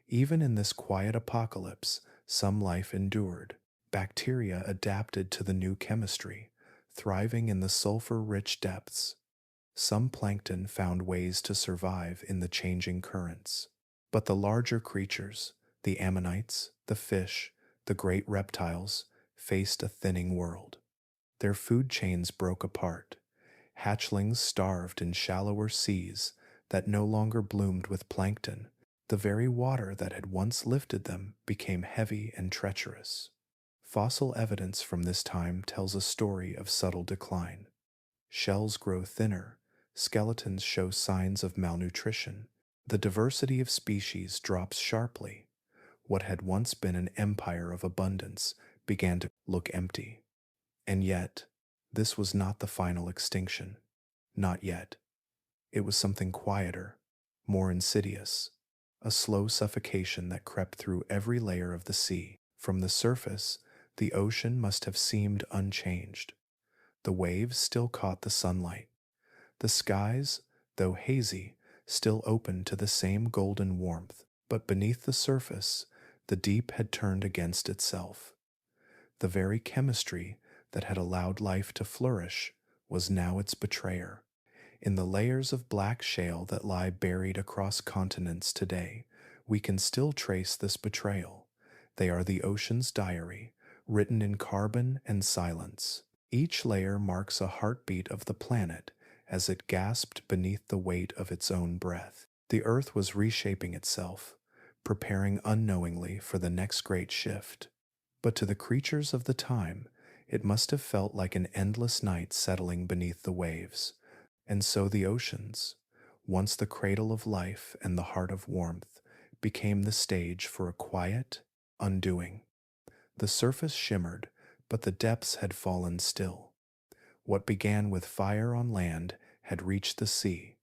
Even in this quiet apocalypse, some life endured. Bacteria adapted to the new chemistry, thriving in the sulfur-rich depths. Some plankton found ways to survive in the changing currents. But the larger creatures, the ammonites, the fish, the great reptiles, faced a thinning world. Their food chains broke apart. Hatchlings starved in shallower seas that no longer bloomed with plankton. The very water that had once lifted them became heavy and treacherous. Fossil evidence from this time tells a story of subtle decline. Shells grow thinner, skeletons show signs of malnutrition. The diversity of species drops sharply. What had once been an empire of abundance began to look empty. And yet, this was not the final extinction. Not yet. It was something quieter, more insidious, a slow suffocation that crept through every layer of the sea. From the surface, the ocean must have seemed unchanged. The waves still caught the sunlight, The skies, though hazy, still open to the same golden warmth, but beneath the surface, the deep had turned against itself. The very chemistry that had allowed life to flourish was now its betrayer. In the layers of black shale that lie buried across continents today, we can still trace this betrayal. They are the ocean's diary, written in carbon and silence. Each layer marks a heartbeat of the planet as it gasped beneath the weight of its own breath. The Earth was reshaping itself, preparing unknowingly for the next great shift. But to the creatures of the time, it must have felt like an endless night settling beneath the waves. And so the oceans, once the cradle of life and the heart of warmth, became the stage for a quiet undoing. The surface shimmered, but the depths had fallen still. What began with fire on land had reached the sea,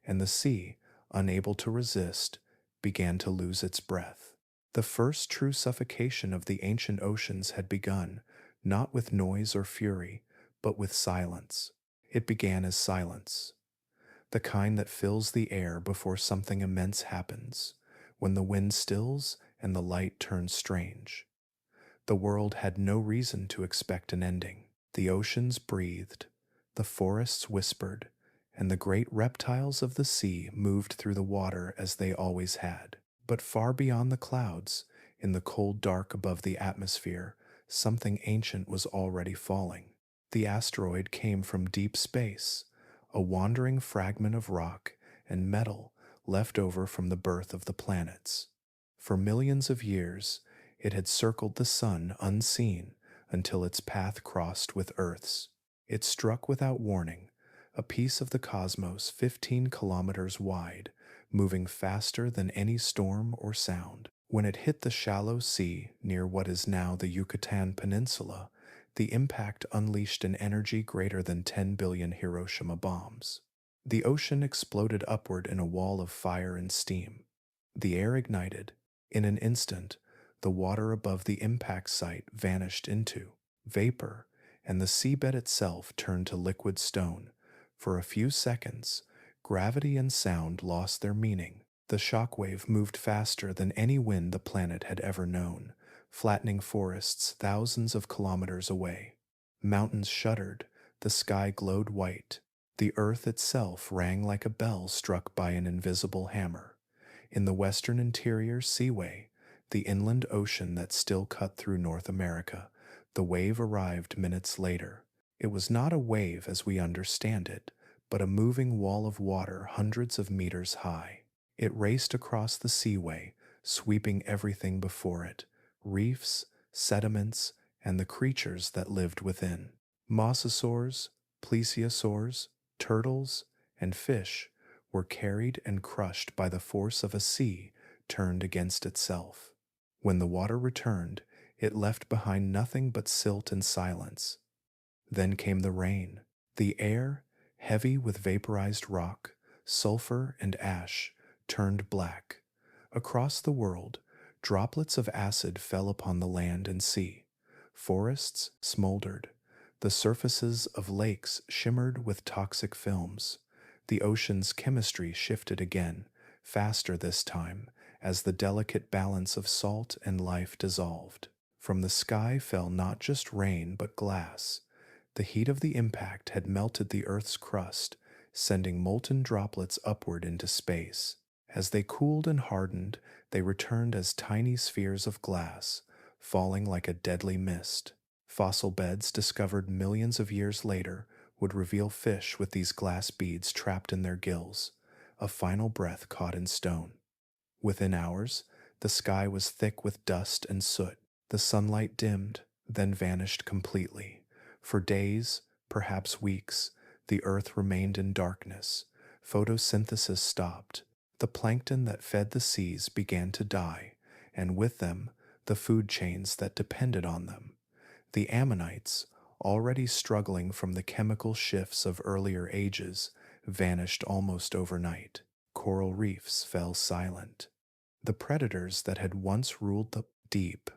and the sea, unable to resist, began to lose its breath. The first true suffocation of the ancient oceans had begun, not with noise or fury, but with silence. It began as silence, the kind that fills the air before something immense happens, when the wind stills and the light turns strange. The world had no reason to expect an ending. The oceans breathed, the forests whispered, and the great reptiles of the sea moved through the water as they always had. But far beyond the clouds, in the cold dark above the atmosphere, something ancient was already falling. The asteroid came from deep space, a wandering fragment of rock and metal left over from the birth of the planets. For millions of years, it had circled the sun unseen until its path crossed with Earth's. It struck without warning, a piece of the cosmos 15 kilometers wide, moving faster than any storm or sound. When it hit the shallow sea near what is now the Yucatan Peninsula, the impact unleashed an energy greater than 10 billion Hiroshima bombs. The ocean exploded upward in a wall of fire and steam. The air ignited. In an instant, the water above the impact site vanished into vapor, and the seabed itself turned to liquid stone. For a few seconds, gravity and sound lost their meaning. The shockwave moved faster than any wind the planet had ever known, flattening forests thousands of kilometers away. Mountains shuddered, the sky glowed white. The earth itself rang like a bell struck by an invisible hammer. In the western interior seaway, the inland ocean that still cut through North America, the wave arrived minutes later. It was not a wave as we understand it, but a moving wall of water hundreds of meters high. It raced across the seaway, sweeping everything before it, reefs, sediments, and the creatures that lived within. Mosasaurs, Pliosaurs, turtles, and fish were carried and crushed by the force of a sea turned against itself. When the water returned, it left behind nothing but silt and silence. Then came the rain. The air, heavy with vaporized rock, sulfur, and ash, turned black. Across the world, droplets of acid fell upon the land and sea. Forests smoldered. The surfaces of lakes shimmered with toxic films. The ocean's chemistry shifted again, faster this time, as the delicate balance of salt and life dissolved. From the sky fell not just rain but glass. The heat of the impact had melted the Earth's crust, sending molten droplets upward into space. As they cooled and hardened, they returned as tiny spheres of glass, falling like a deadly mist. Fossil beds discovered millions of years later would reveal fish with these glass beads trapped in their gills, a final breath caught in stone. Within hours, the sky was thick with dust and soot. The sunlight dimmed, then vanished completely. For days, perhaps weeks, the earth remained in darkness. Photosynthesis stopped. The plankton that fed the seas began to die, and with them, the food chains that depended on them. The ammonites, already struggling from the chemical shifts of earlier ages, vanished almost overnight. Coral reefs fell silent. The predators that had once ruled the deep,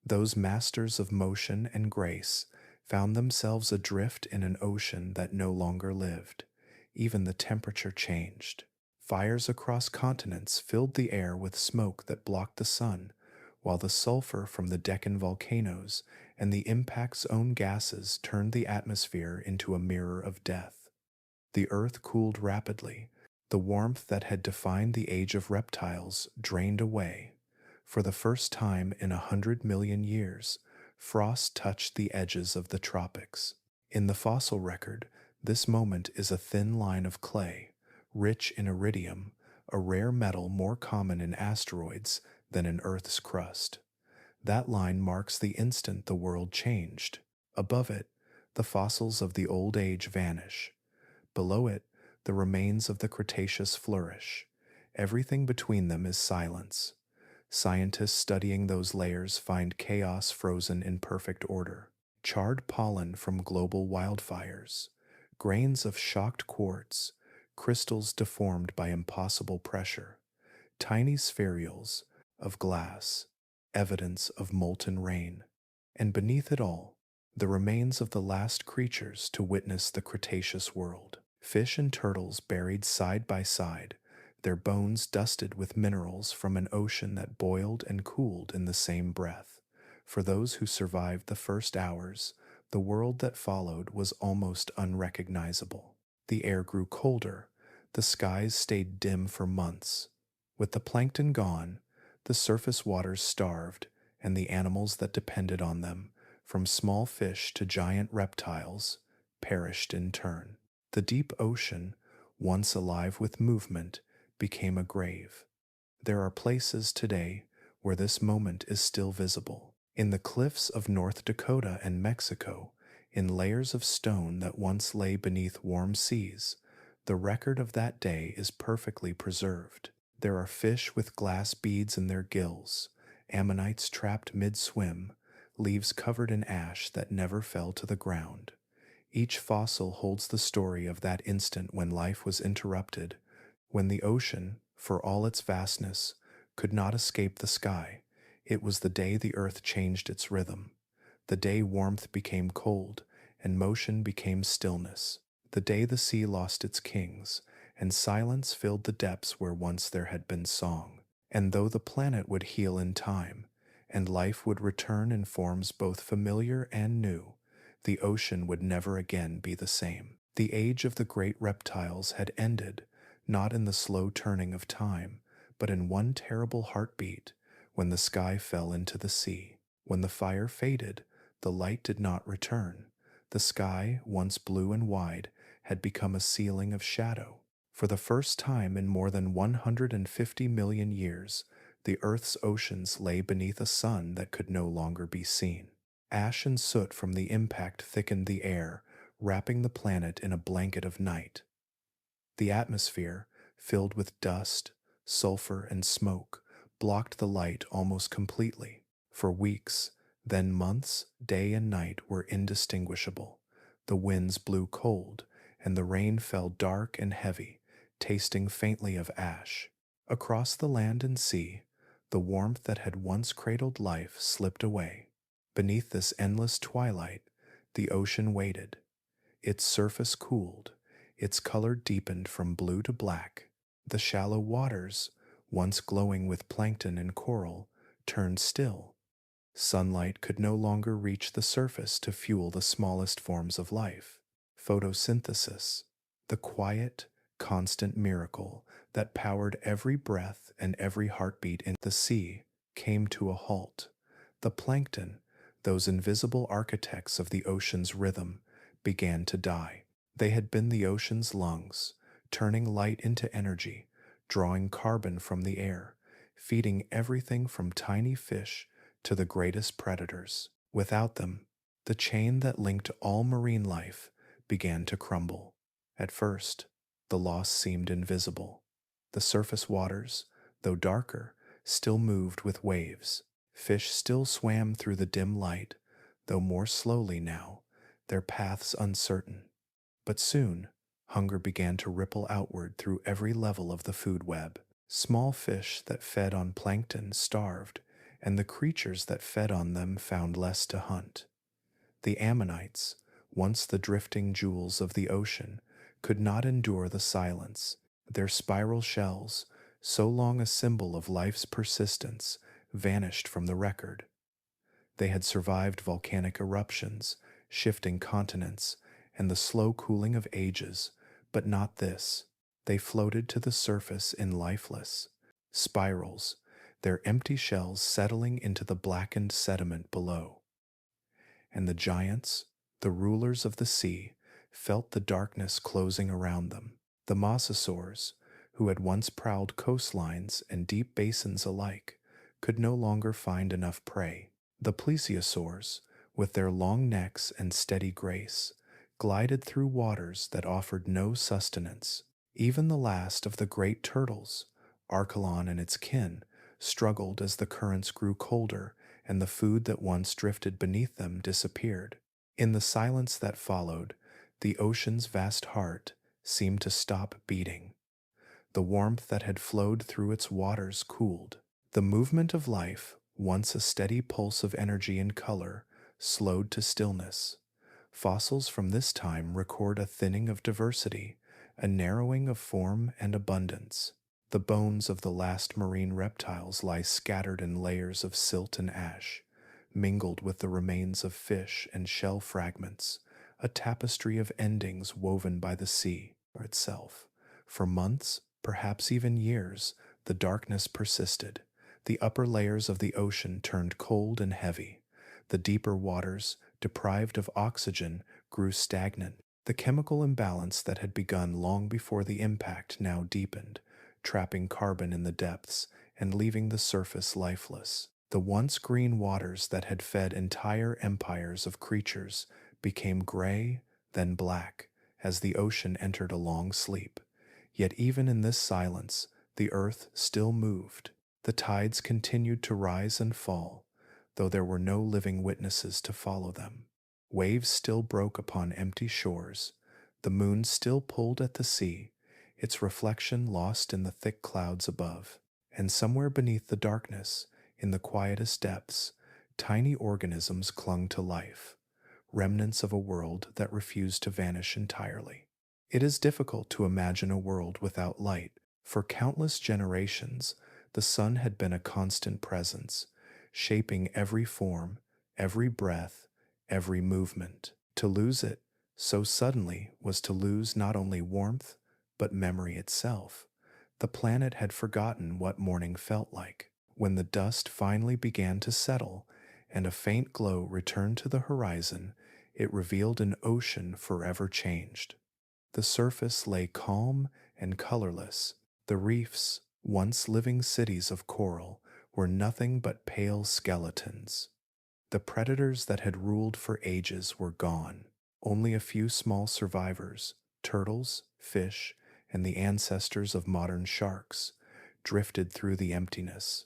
those masters of motion and grace, found themselves adrift in an ocean that no longer lived. Even the temperature changed. Fires across continents filled the air with smoke that blocked the sun, while the sulfur from the Deccan volcanoes and the impact's own gases turned the atmosphere into a mirror of death. The earth cooled rapidly. The warmth that had defined the age of reptiles drained away. For the first time in 100 million years, frost touched the edges of the tropics. In the fossil record, this moment is a thin line of clay, rich in iridium, a rare metal more common in asteroids than in Earth's crust. That line marks the instant the world changed. Above it, the fossils of the Old Age vanish. Below it, the remains of the Cretaceous flourish. Everything between them is silence. Scientists studying those layers find chaos frozen in perfect order. Charred pollen from global wildfires, grains of shocked quartz, crystals deformed by impossible pressure, tiny spherules of glass, evidence of molten rain. And beneath it all, the remains of the last creatures to witness the Cretaceous world. Fish and turtles buried side by side, their bones dusted with minerals from an ocean that boiled and cooled in the same breath. For those who survived the first hours, the world that followed was almost unrecognizable. The air grew colder, the skies stayed dim for months. With the plankton gone, the surface waters starved, and the animals that depended on them, from small fish to giant reptiles, perished in turn. The deep ocean, once alive with movement, became a grave. There are places today where this moment is still visible. In the cliffs of North Dakota and Mexico, in layers of stone that once lay beneath warm seas, the record of that day is perfectly preserved. There are fish with glass beads in their gills, ammonites trapped mid-swim, leaves covered in ash that never fell to the ground. Each fossil holds the story of that instant when life was interrupted, when the ocean, for all its vastness, could not escape the sky. It was the day the earth changed its rhythm, the day warmth became cold and motion became stillness, the day the sea lost its kings and silence filled the depths where once there had been song. And though the planet would heal in time, and life would return in forms both familiar and new, the ocean would never again be the same. The age of the great reptiles had ended, not in the slow turning of time, but in one terrible heartbeat, when the sky fell into the sea. When the fire faded, the light did not return. The sky, once blue and wide, had become a ceiling of shadow. For the first time in more than 150 million years, the Earth's oceans lay beneath a sun that could no longer be seen. Ash and soot from the impact thickened the air, wrapping the planet in a blanket of night. The atmosphere, filled with dust, sulfur, and smoke, blocked the light almost completely. For weeks, then months, day and night were indistinguishable. The winds blew cold, and the rain fell dark and heavy, tasting faintly of ash. Across the land and sea, the warmth that had once cradled life slipped away. Beneath this endless twilight, the ocean waited. Its surface cooled, its color deepened from blue to black. The shallow waters, once glowing with plankton and coral, turned still. Sunlight could no longer reach the surface to fuel the smallest forms of life. Photosynthesis, the quiet, constant miracle that powered every breath and every heartbeat in the sea, came to a halt. The plankton, those invisible architects of the ocean's rhythm, began to die. They had been the ocean's lungs, turning light into energy, drawing carbon from the air, feeding everything from tiny fish to the greatest predators. Without them, the chain that linked all marine life began to crumble. At first, the loss seemed invisible. The surface waters, though darker, still moved with waves. Fish still swam through the dim light, though more slowly now, their paths uncertain. But soon, hunger began to ripple outward through every level of the food web. Small fish that fed on plankton starved, and the creatures that fed on them found less to hunt. The ammonites, once the drifting jewels of the ocean, could not endure the silence. Their spiral shells, so long a symbol of life's persistence, vanished from the record. They had survived volcanic eruptions, shifting continents, and the slow cooling of ages, but not this. They floated to the surface in lifeless spirals, their empty shells settling into the blackened sediment below. And the giants, the rulers of the sea, felt the darkness closing around them. The Mosasaurs, who had once prowled coastlines and deep basins alike, could no longer find enough prey. The Pliosaurus, with their long necks and steady grace, glided through waters that offered no sustenance. Even the last of the great turtles, Archelon and its kin, struggled as the currents grew colder and the food that once drifted beneath them disappeared. In the silence that followed, the ocean's vast heart seemed to stop beating. The warmth that had flowed through its waters cooled. The movement of life, once a steady pulse of energy and color, slowed to stillness. Fossils from this time record a thinning of diversity, a narrowing of form and abundance. The bones of the last marine reptiles lie scattered in layers of silt and ash, mingled with the remains of fish and shell fragments, a tapestry of endings woven by the sea itself. For months, perhaps even years, the darkness persisted. The upper layers of the ocean turned cold and heavy. The deeper waters, deprived of oxygen, grew stagnant. The chemical imbalance that had begun long before the impact now deepened, trapping carbon in the depths and leaving the surface lifeless. The once green waters that had fed entire empires of creatures became gray, then black, as the ocean entered a long sleep. Yet even in this silence, the earth still moved. The tides continued to rise and fall, though there were no living witnesses to follow them. Waves still broke upon empty shores. The moon still pulled at the sea, its reflection lost in the thick clouds above. And somewhere beneath the darkness, in the quietest depths, tiny organisms clung to life, remnants of a world that refused to vanish entirely. It is difficult to imagine a world without light. For countless generations, the sun had been a constant presence, shaping every form, every breath, every movement. To lose it so suddenly was to lose not only warmth, but memory itself. The planet had forgotten what morning felt like. When the dust finally began to settle and a faint glow returned to the horizon, it revealed an ocean forever changed. The surface lay calm and colorless. The reefs, once living cities of coral, were nothing but pale skeletons. The predators that had ruled for ages were gone. Only a few small survivors, turtles, fish, and the ancestors of modern sharks, drifted through the emptiness.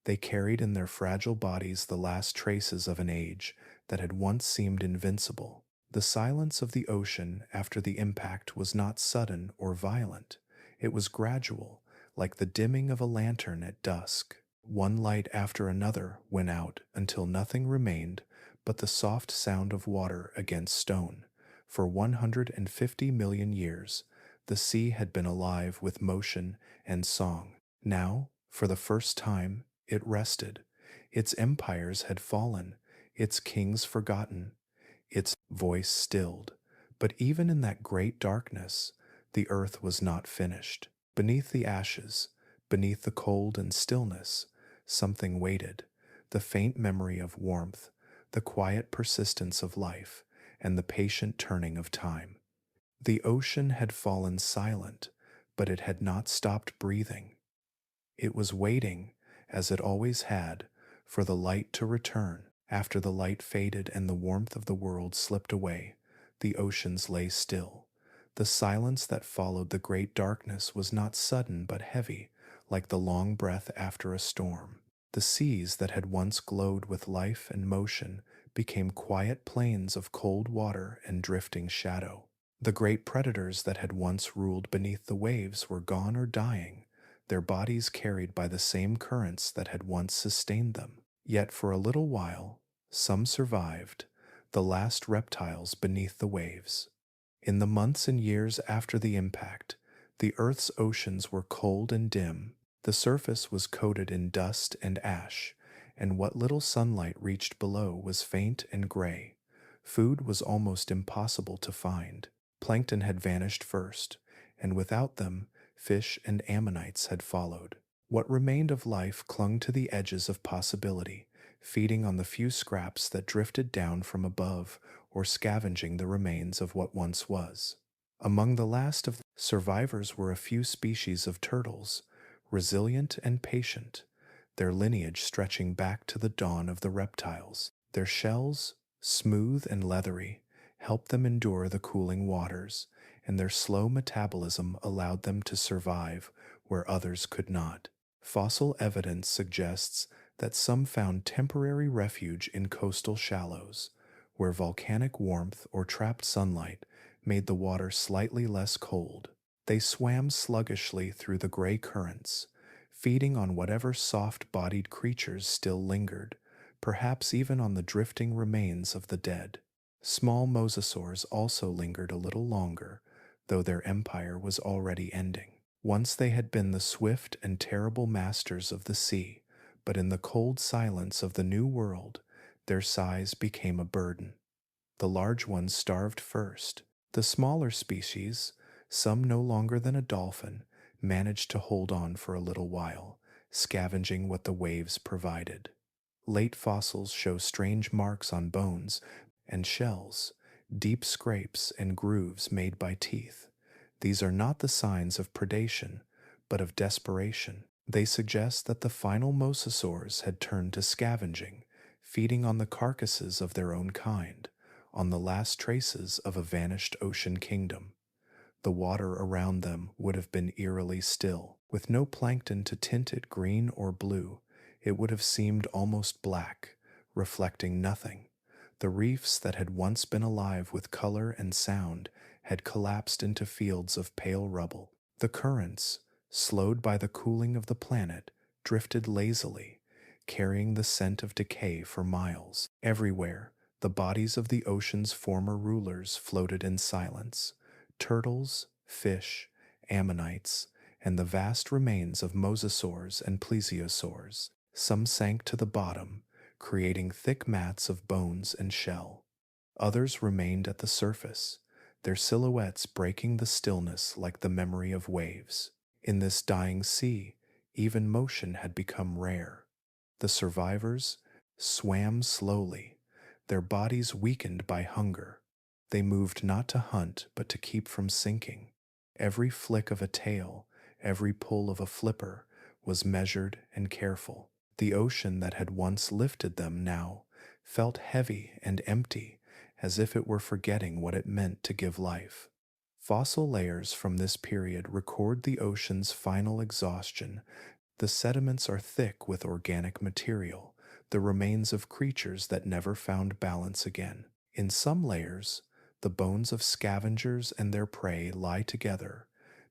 They carried in their fragile bodies the last traces of an age that had once seemed invincible. The silence of the ocean after the impact was not sudden or violent. It was gradual, like the dimming of a lantern at dusk. One light after another went out until nothing remained but the soft sound of water against stone. For 150 million years, the sea had been alive with motion and song. Now, for the first time, it rested. Its empires had fallen, its kings forgotten, its voice stilled. But even in that great darkness, the earth was not finished. Beneath the ashes, beneath the cold and stillness, something waited, the faint memory of warmth, the quiet persistence of life, and the patient turning of time. The ocean had fallen silent, but it had not stopped breathing. It was waiting, as it always had, for the light to return. After the light faded and the warmth of the world slipped away, the oceans lay still. The silence that followed the great darkness was not sudden but heavy, like the long breath after a storm. The seas that had once glowed with life and motion became quiet plains of cold water and drifting shadow. The great predators that had once ruled beneath the waves were gone or dying, their bodies carried by the same currents that had once sustained them. Yet for a little while, some survived, the last reptiles beneath the waves. In the months and years after the impact, the Earth's oceans were cold and dim. The surface was coated in dust and ash, and what little sunlight reached below was faint and gray. Food was almost impossible to find. Plankton had vanished first, and without them, fish and ammonites had followed. What remained of life clung to the edges of possibility, feeding on the few scraps that drifted down from above or scavenging the remains of what once was. Among the last of the survivors were a few species of turtles, resilient and patient, their lineage stretching back to the dawn of the reptiles. Their shells, smooth and leathery, helped them endure the cooling waters, and their slow metabolism allowed them to survive where others could not. Fossil evidence suggests that some found temporary refuge in coastal shallows, where volcanic warmth or trapped sunlight made the water slightly less cold. They swam sluggishly through the gray currents, feeding on whatever soft-bodied creatures still lingered, perhaps even on the drifting remains of the dead. Small mosasaurs also lingered a little longer, though their empire was already ending. Once they had been the swift and terrible masters of the sea, but in the cold silence of the New World, their size became a burden. The large ones starved first. The smaller species, some no longer than a dolphin, managed to hold on for a little while, scavenging what the waves provided. Late fossils show strange marks on bones and shells, deep scrapes and grooves made by teeth. These are not the signs of predation, but of desperation. They suggest that the final mosasaurs had turned to scavenging, feeding on the carcasses of their own kind, on the last traces of a vanished ocean kingdom. The water around them would have been eerily still. With no plankton to tint it green or blue, it would have seemed almost black, reflecting nothing. The reefs that had once been alive with color and sound had collapsed into fields of pale rubble. The currents, slowed by the cooling of the planet, drifted lazily, carrying the scent of decay for miles. Everywhere, the bodies of the ocean's former rulers floated in silence. Turtles, fish, ammonites, and the vast remains of mosasaurs and plesiosaurs. Some sank to the bottom, creating thick mats of bones and shell. Others remained at the surface, their silhouettes breaking the stillness like the memory of waves. In this dying sea, even motion had become rare. The survivors swam slowly, their bodies weakened by hunger. They moved not to hunt, but to keep from sinking. Every flick of a tail, every pull of a flipper, was measured and careful. The ocean that had once lifted them now felt heavy and empty, as if it were forgetting what it meant to give life. Fossil layers from this period record the ocean's final exhaustion. The sediments are thick with organic material, the remains of creatures that never found balance again. In some layers, the bones of scavengers and their prey lie together,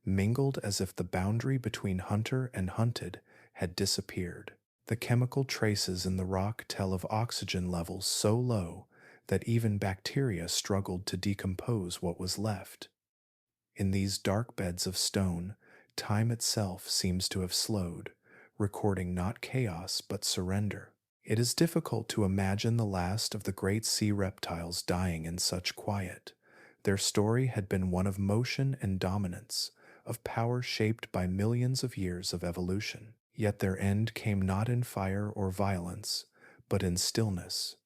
mingled as if the boundary between hunter and hunted had disappeared. The chemical traces in the rock tell of oxygen levels so low that even bacteria struggled to decompose what was left. In these dark beds of stone, time itself seems to have slowed, recording not chaos but surrender. It is difficult to imagine the last of the great sea reptiles dying in such quiet. Their story had been one of motion and dominance, of power shaped by millions of years of evolution. Yet their end came not in fire or violence, but in stillness.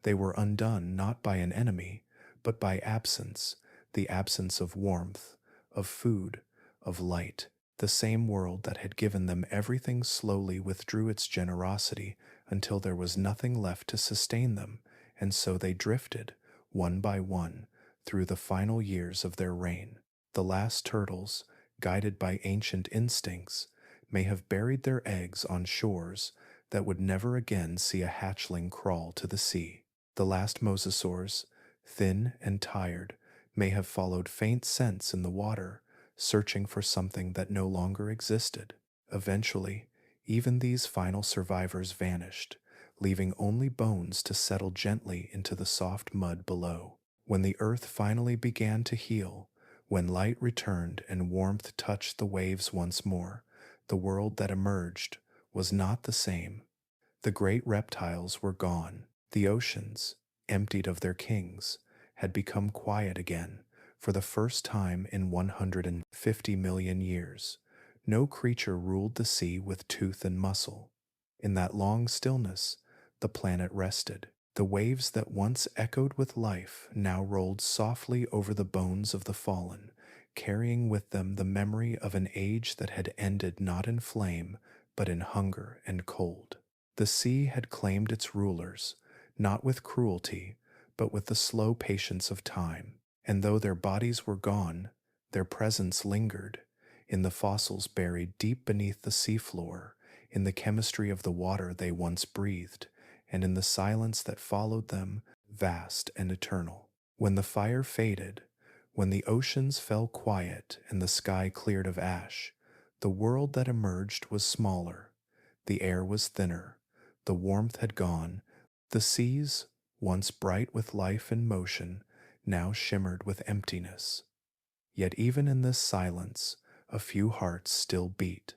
They were undone not by an enemy, but by absence, the absence of warmth, of food, of light. The same world that had given them everything slowly withdrew its generosity until there was nothing left to sustain them, and so they drifted, one by one, through the final years of their reign. The last turtles, guided by ancient instincts, may have buried their eggs on shores that would never again see a hatchling crawl to the sea. The last mosasaurs, thin and tired, may have followed faint scents in the water, searching for something that no longer existed. Eventually, even these final survivors vanished, leaving only bones to settle gently into the soft mud below. When the earth finally began to heal, when light returned and warmth touched the waves once more, the world that emerged was not the same. The great reptiles were gone. The oceans, emptied of their kings, had become quiet again for the first time in 150 million years. No creature ruled the sea with tooth and muscle. In that long stillness, the planet rested. The waves that once echoed with life now rolled softly over the bones of the fallen, carrying with them the memory of an age that had ended not in flame, but in hunger and cold. The sea had claimed its rulers, not with cruelty, but with the slow patience of time. And though their bodies were gone, their presence lingered, in the fossils buried deep beneath the seafloor, in the chemistry of the water they once breathed, and in the silence that followed them, vast and eternal. When the fire faded, when the oceans fell quiet and the sky cleared of ash, the world that emerged was smaller, the air was thinner, the warmth had gone, the seas, once bright with life and motion, now shimmered with emptiness. Yet even in this silence, a few hearts still beat.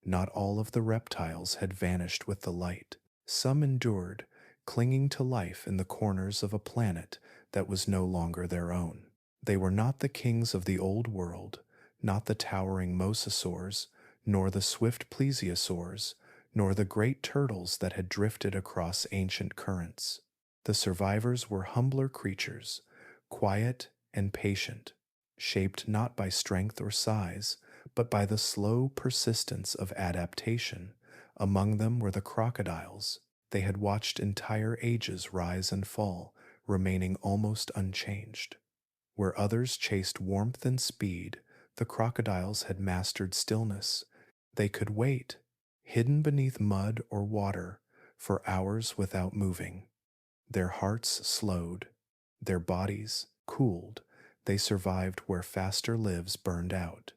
Not all of the reptiles had vanished with the light. Some endured, clinging to life in the corners of a planet that was no longer their own. They were not the kings of the old world, not the towering Mosasaurs, nor the swift Pliosaurs, nor the great turtles that had drifted across ancient currents. The survivors were humbler creatures, quiet and patient, shaped not by strength or size, but by the slow persistence of adaptation. Among them were the crocodiles. They had watched entire ages rise and fall, remaining almost unchanged. Where others chased warmth and speed, the crocodiles had mastered stillness. They could wait, hidden beneath mud or water, for hours without moving. Their hearts slowed, their bodies cooled. They survived where faster lives burned out.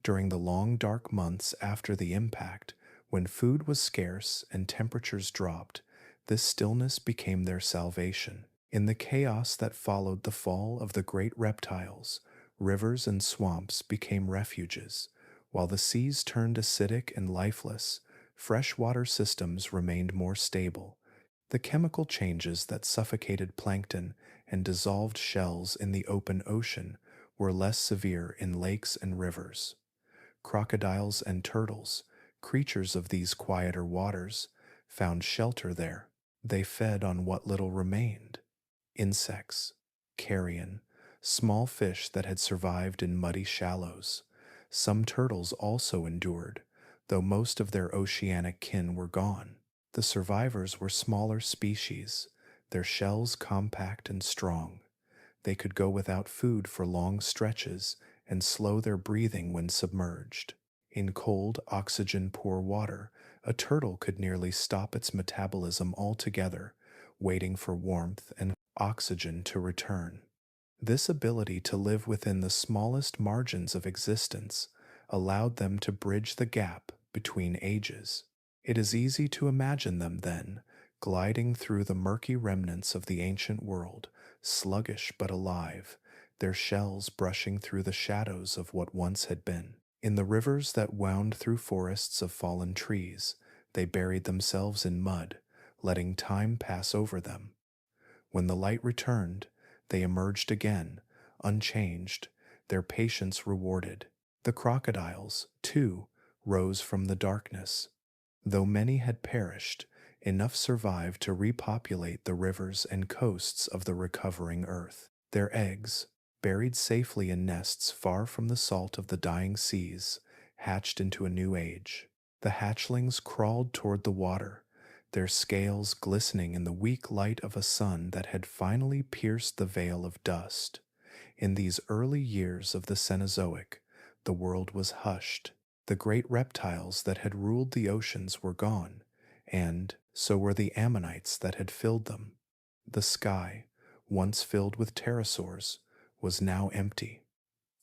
During the long dark months after the impact, when food was scarce and temperatures dropped, this stillness became their salvation. In the chaos that followed the fall of the great reptiles, rivers and swamps became refuges. While the seas turned acidic and lifeless, freshwater systems remained more stable. The chemical changes that suffocated plankton and dissolved shells in the open ocean were less severe in lakes and rivers. Crocodiles and turtles, creatures of these quieter waters, found shelter there. They fed on what little remained: insects, carrion, small fish that had survived in muddy shallows. Some turtles also endured, though most of their oceanic kin were gone. The survivors were smaller species, their shells compact and strong. They could go without food for long stretches and slow their breathing when submerged. In cold, oxygen-poor water, a turtle could nearly stop its metabolism altogether, waiting for warmth and oxygen to return. This ability to live within the smallest margins of existence allowed them to bridge the gap between ages. It is easy to imagine them, then, gliding through the murky remnants of the ancient world, sluggish but alive, their shells brushing through the shadows of what once had been. In the rivers that wound through forests of fallen trees, they buried themselves in mud, letting time pass over them. When the light returned, they emerged again, unchanged, their patience rewarded. The crocodiles, too, rose from the darkness. Though many had perished, enough survived to repopulate the rivers and coasts of the recovering earth. Their eggs, buried safely in nests far from the salt of the dying seas, hatched into a new age. The hatchlings crawled toward the water, their scales glistening in the weak light of a sun that had finally pierced the veil of dust. In these early years of the Cenozoic, the world was hushed. The great reptiles that had ruled the oceans were gone, and so were the ammonites that had filled them. The sky, once filled with pterosaurs, was now empty.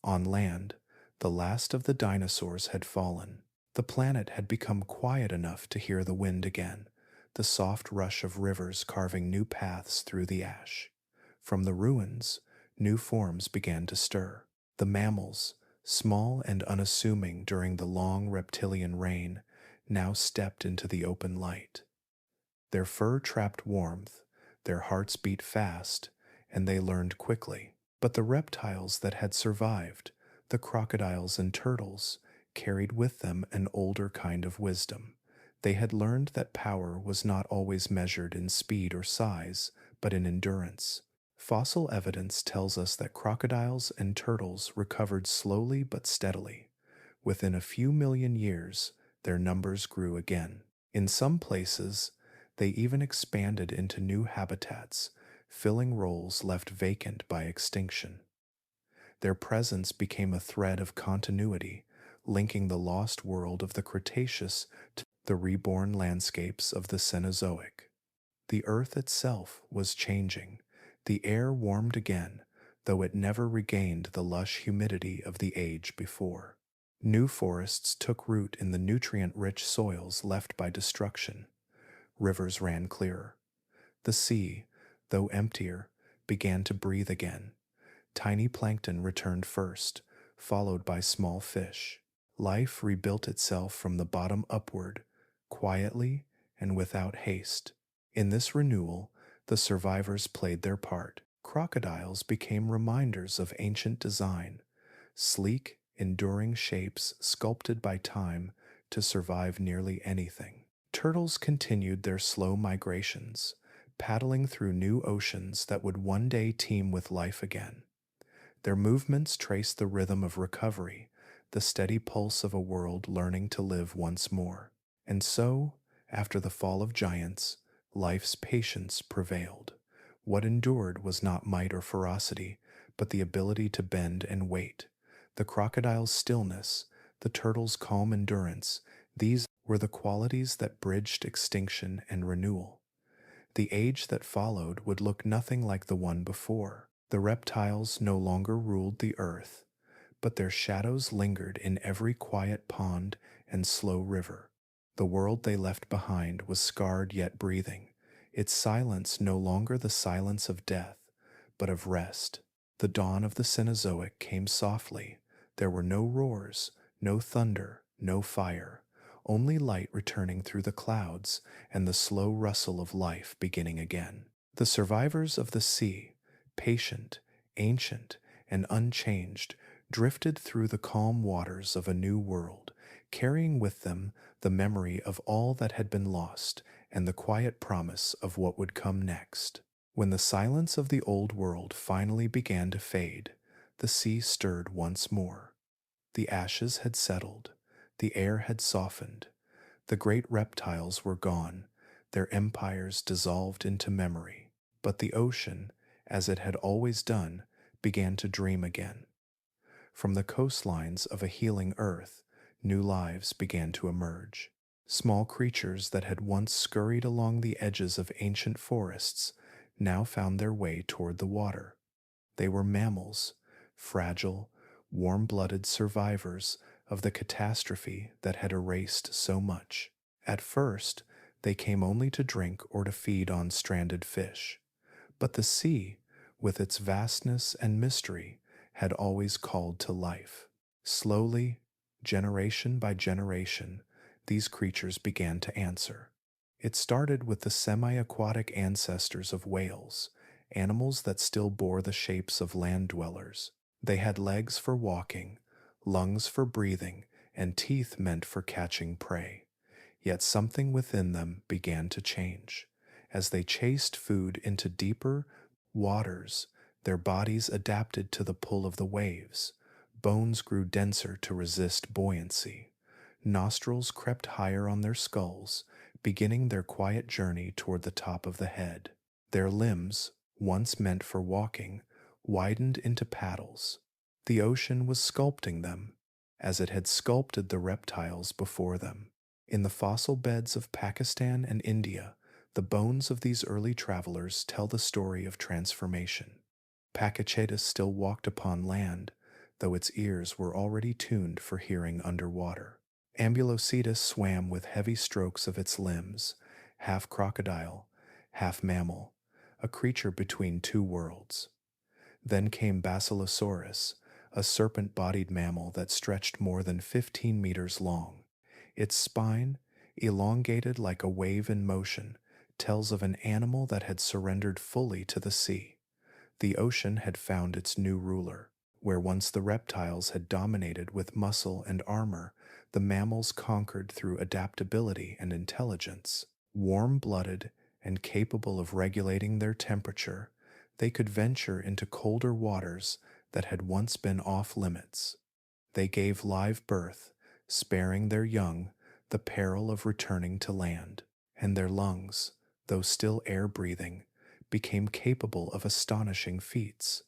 On land, the last of the dinosaurs had fallen. The planet had become quiet enough to hear the wind again, the soft rush of rivers carving new paths through the ash. From the ruins, new forms began to stir. The mammals, small and unassuming during the long reptilian reign, now stepped into the open light. Their fur trapped warmth, their hearts beat fast, and they learned quickly. But the reptiles that had survived, the crocodiles and turtles, carried with them an older kind of wisdom. They had learned that power was not always measured in speed or size, but in endurance. Fossil evidence tells us that crocodiles and turtles recovered slowly but steadily. Within a few million years, their numbers grew again. In some places, they even expanded into new habitats, filling roles left vacant by extinction. Their presence became a thread of continuity, linking the lost world of the Cretaceous to the reborn landscapes of the Cenozoic. The Earth itself was changing. The air warmed again, though it never regained the lush humidity of the age before. New forests took root in the nutrient-rich soils left by destruction. Rivers ran clearer. The sea, though emptier, began to breathe again. Tiny plankton returned first, followed by small fish. Life rebuilt itself from the bottom upward, quietly and without haste. In this renewal, the survivors played their part. Crocodiles became reminders of ancient design, sleek, enduring shapes sculpted by time to survive nearly anything. Turtles continued their slow migrations, paddling through new oceans that would one day teem with life again. Their movements traced the rhythm of recovery, the steady pulse of a world learning to live once more. And so, after the fall of giants, life's patience prevailed. What endured was not might or ferocity, but the ability to bend and wait. The crocodile's stillness, the turtle's calm endurance, these were the qualities that bridged extinction and renewal. The age that followed would look nothing like the one before. The reptiles no longer ruled the earth, but their shadows lingered in every quiet pond and slow river. The world they left behind was scarred yet breathing, its silence no longer the silence of death, but of rest. The dawn of the Cenozoic came softly. There were no roars, no thunder, no fire, only light returning through the clouds and the slow rustle of life beginning again. The survivors of the sea, patient, ancient, and unchanged, drifted through the calm waters of a new world, carrying with them the memory of all that had been lost and the quiet promise of what would come next. When the silence of the old world finally began to fade, the sea stirred once more. The ashes had settled, the air had softened, the great reptiles were gone, their empires dissolved into memory. But the ocean, as it had always done, began to dream again. From the coastlines of a healing earth, new lives began to emerge. Small creatures that had once scurried along the edges of ancient forests now found their way toward the water. They were mammals, fragile, warm-blooded survivors of the catastrophe that had erased so much. At first, they came only to drink or to feed on stranded fish. But the sea, with its vastness and mystery, had always called to life. Slowly, generation by generation, these creatures began to answer. It started with the semi-aquatic ancestors of whales, animals that still bore the shapes of land dwellers. They had legs for walking, lungs for breathing, and teeth meant for catching prey. Yet something within them began to change. As they chased food into deeper waters, their bodies adapted to the pull of the waves. Bones grew denser to resist buoyancy. Nostrils crept higher on their skulls, beginning their quiet journey toward the top of the head. Their limbs, once meant for walking, widened into paddles. The ocean was sculpting them, as it had sculpted the reptiles before them. In the fossil beds of Pakistan and India, the bones of these early travelers tell the story of transformation. Pakicetus still walked upon land, though its ears were already tuned for hearing underwater. Ambulocetus swam with heavy strokes of its limbs, half crocodile, half mammal, a creature between two worlds. Then came Basilosaurus, a serpent-bodied mammal that stretched more than 15 meters long. Its spine, elongated like a wave in motion, tells of an animal that had surrendered fully to the sea. The ocean had found its new ruler. Where once the reptiles had dominated with muscle and armor, the mammals conquered through adaptability and intelligence. Warm-blooded and capable of regulating their temperature, they could venture into colder waters that had once been off limits. They gave live birth, sparing their young the peril of returning to land, and their lungs, though still air-breathing, became capable of astonishing feats,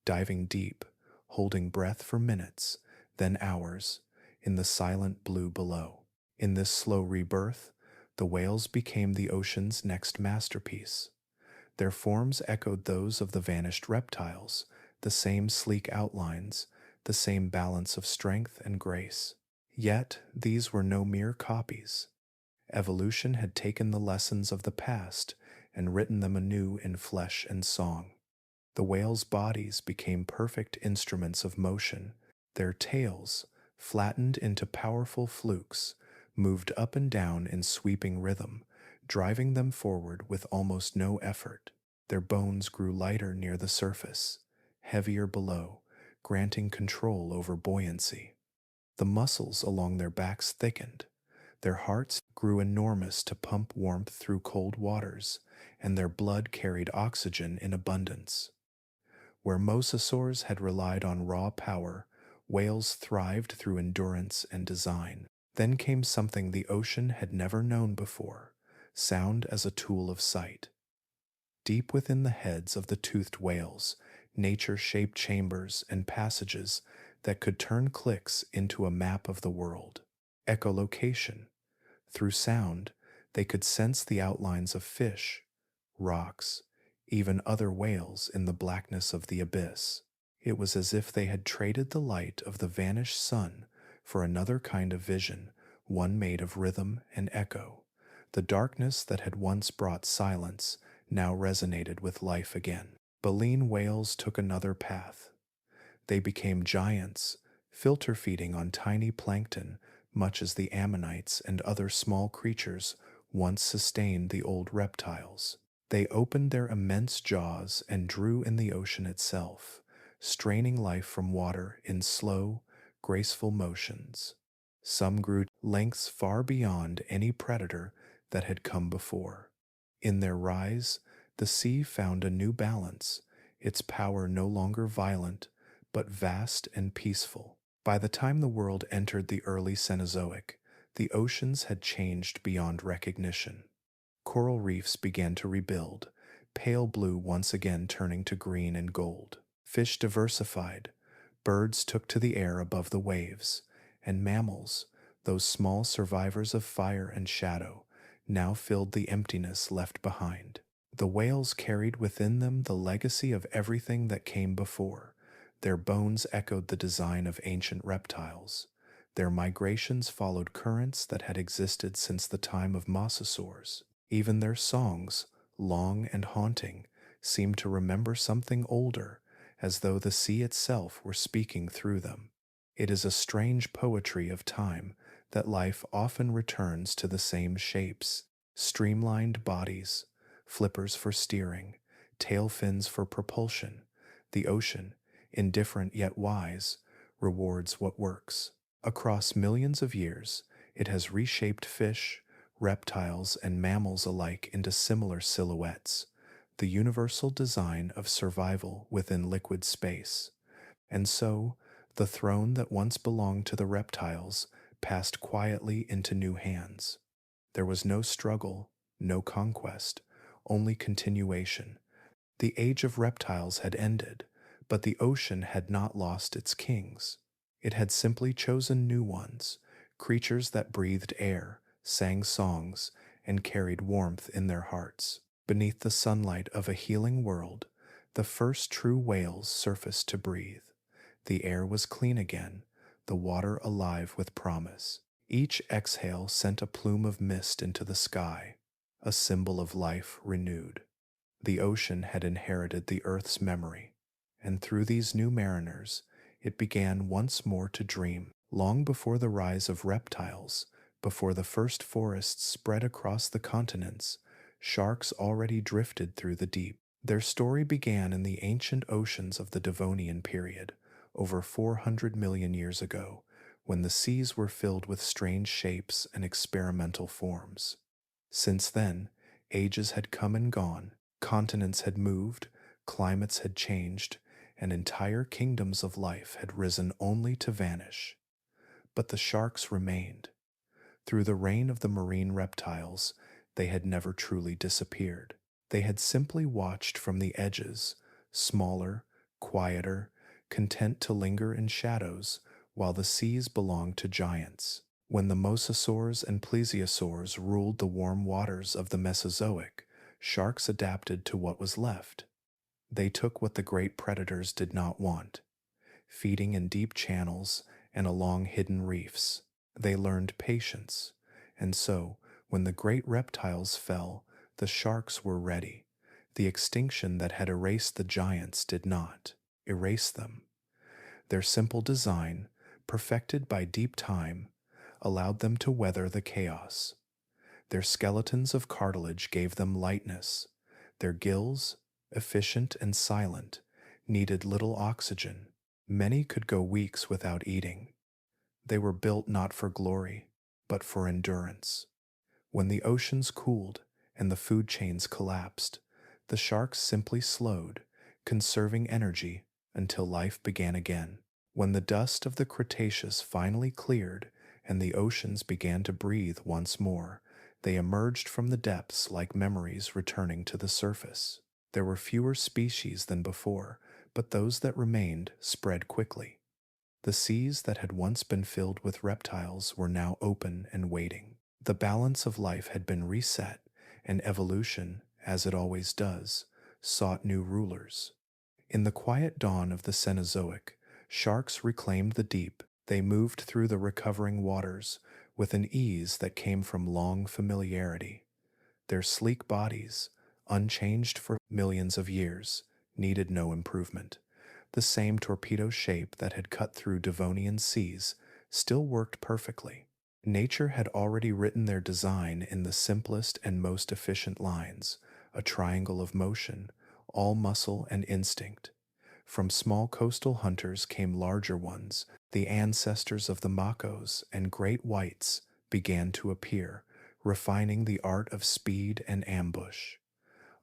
diving deep, holding breath for minutes, then hours, in the silent blue below. In this slow rebirth, the whales became the ocean's next masterpiece. Their forms echoed those of the vanished reptiles, the same sleek outlines, the same balance of strength and grace. Yet these were no mere copies. Evolution had taken the lessons of the past and written them anew in flesh and song. The whales' bodies became perfect instruments of motion. Their tails, flattened into powerful flukes, moved up and down in sweeping rhythm, driving them forward with almost no effort. Their bones grew lighter near the surface, heavier below, granting control over buoyancy. The muscles along their backs thickened. Their hearts grew enormous to pump warmth through cold waters, and their blood carried oxygen in abundance. Where mosasaurs had relied on raw power, whales thrived through endurance and design. Then came something the ocean had never known before, sound as a tool of sight. Deep within the heads of the toothed whales, nature shaped chambers and passages that could turn clicks into a map of the world. Echolocation. Through sound, they could sense the outlines of fish, rocks, even other whales in the blackness of the abyss. It was as if they had traded the light of the vanished sun for another kind of vision, one made of rhythm and echo. The darkness that had once brought silence now resonated with life again. Baleen whales took another path. They became giants, filter feeding on tiny plankton, much as the ammonites and other small creatures once sustained the old reptiles. They opened their immense jaws and drew in the ocean itself, straining life from water in slow, graceful motions. Some grew lengths far beyond any predator that had come before. In their rise, the sea found a new balance, its power no longer violent, but vast and peaceful. By the time the world entered the early Cenozoic, the oceans had changed beyond recognition. Coral reefs began to rebuild, pale blue once again turning to green and gold. Fish diversified, birds took to the air above the waves, and mammals, those small survivors of fire and shadow, now filled the emptiness left behind. The whales carried within them the legacy of everything that came before. Their bones echoed the design of ancient reptiles. Their migrations followed currents that had existed since the time of Mosasaurs. Even their songs, long and haunting, seemed to remember something older, as though the sea itself were speaking through them. It is a strange poetry of time that life often returns to the same shapes: streamlined bodies, flippers for steering, tail fins for propulsion. The ocean, indifferent yet wise, rewards what works. Across millions of years, it has reshaped fish, reptiles, and mammals alike into similar silhouettes, the universal design of survival within liquid space. And so, the throne that once belonged to the reptiles passed quietly into new hands. There was no struggle, no conquest, only continuation. The age of reptiles had ended, but the ocean had not lost its kings. It had simply chosen new ones, creatures that breathed air, sang songs, and carried warmth in their hearts. Beneath the sunlight of a healing world, the first true whales surfaced to breathe. The air was clean again, the water alive with promise. Each exhale sent a plume of mist into the sky, a symbol of life renewed. The ocean had inherited the Earth's memory, and through these new mariners, it began once more to dream. Long before the rise of reptiles, before the first forests spread across the continents, sharks already drifted through the deep. Their story began in the ancient oceans of the Devonian period, over 400 million years ago, when the seas were filled with strange shapes and experimental forms. Since then, ages had come and gone, continents had moved, climates had changed, and entire kingdoms of life had risen only to vanish. But the sharks remained. Through the reign of the marine reptiles, they had never truly disappeared. They had simply watched from the edges, smaller, quieter, content to linger in shadows, while the seas belonged to giants. When the Mosasaurs and Pliosaurus ruled the warm waters of the Mesozoic, sharks adapted to what was left. They took what the great predators did not want, feeding in deep channels and along hidden reefs. They learned patience, and so, when the great reptiles fell, the sharks were ready. The extinction that had erased the giants did not erase them. Their simple design, perfected by deep time, allowed them to weather the chaos. Their skeletons of cartilage gave them lightness. Their gills, efficient and silent, needed little oxygen. Many could go weeks without eating. They were built not for glory, but for endurance. When the oceans cooled and the food chains collapsed, the sharks simply slowed, conserving energy until life began again. When the dust of the Cretaceous finally cleared and the oceans began to breathe once more, they emerged from the depths like memories returning to the surface. There were fewer species than before, but those that remained spread quickly. The seas that had once been filled with reptiles were now open and waiting. The balance of life had been reset, and evolution, as it always does, sought new rulers. In the quiet dawn of the Cenozoic, sharks reclaimed the deep. They moved through the recovering waters with an ease that came from long familiarity. Their sleek bodies, unchanged for millions of years, needed no improvement. The same torpedo shape that had cut through Devonian seas still worked perfectly. Nature had already written their design in the simplest and most efficient lines, a triangle of motion, all muscle and instinct. From small coastal hunters came larger ones. The ancestors of the makos and great whites began to appear, refining the art of speed and ambush.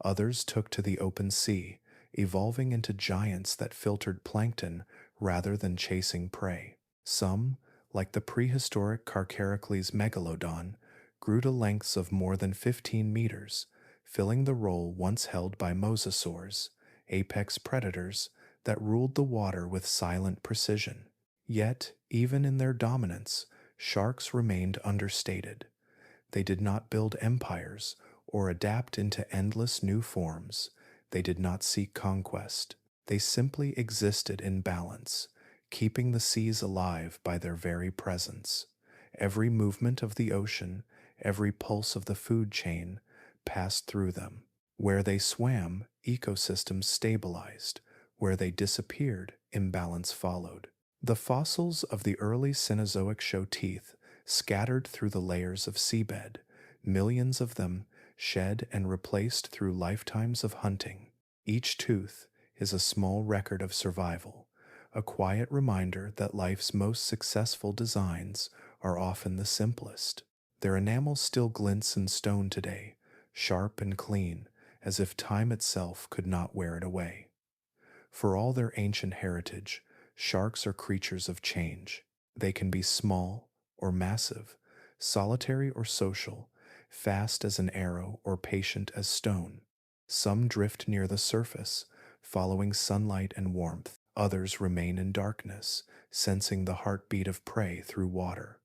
Others took to the open sea, evolving into giants that filtered plankton rather than chasing prey. Some, like the prehistoric Carcharocles megalodon, grew to lengths of more than 15 meters, filling the role once held by mosasaurs, apex predators that ruled the water with silent precision. Yet, even in their dominance, sharks remained understated. They did not build empires or adapt into endless new forms. They did not seek conquest. They simply existed in balance, keeping the seas alive by their very presence. Every movement of the ocean, every pulse of the food chain, passed through them. Where they swam, ecosystems stabilized. Where they disappeared, imbalance followed. The fossils of the early Cenozoic show teeth scattered through the layers of seabed, millions of them shed and replaced through lifetimes of hunting. Each tooth is a small record of survival, a quiet reminder that life's most successful designs are often the simplest. Their enamel still glints in stone today, sharp and clean, as if time itself could not wear it away. For all their ancient heritage, sharks are creatures of change. They can be small or massive, solitary or social, fast as an arrow or patient as stone. Some drift near the surface, following sunlight and warmth. Others remain in darkness, sensing the heartbeat of prey through water.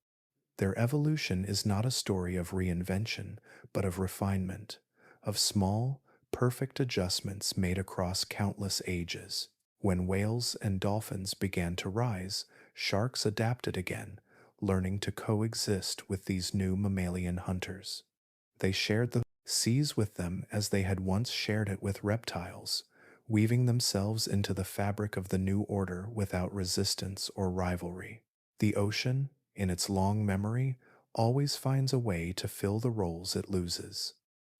Their evolution is not a story of reinvention, but of refinement, of small, perfect adjustments made across countless ages. When whales and dolphins began to rise, sharks adapted again, learning to coexist with these new mammalian hunters. They shared the seas with them as they had once shared it with reptiles, weaving themselves into the fabric of the new order without resistance or rivalry. The ocean, in its long memory, always finds a way to fill the roles it loses.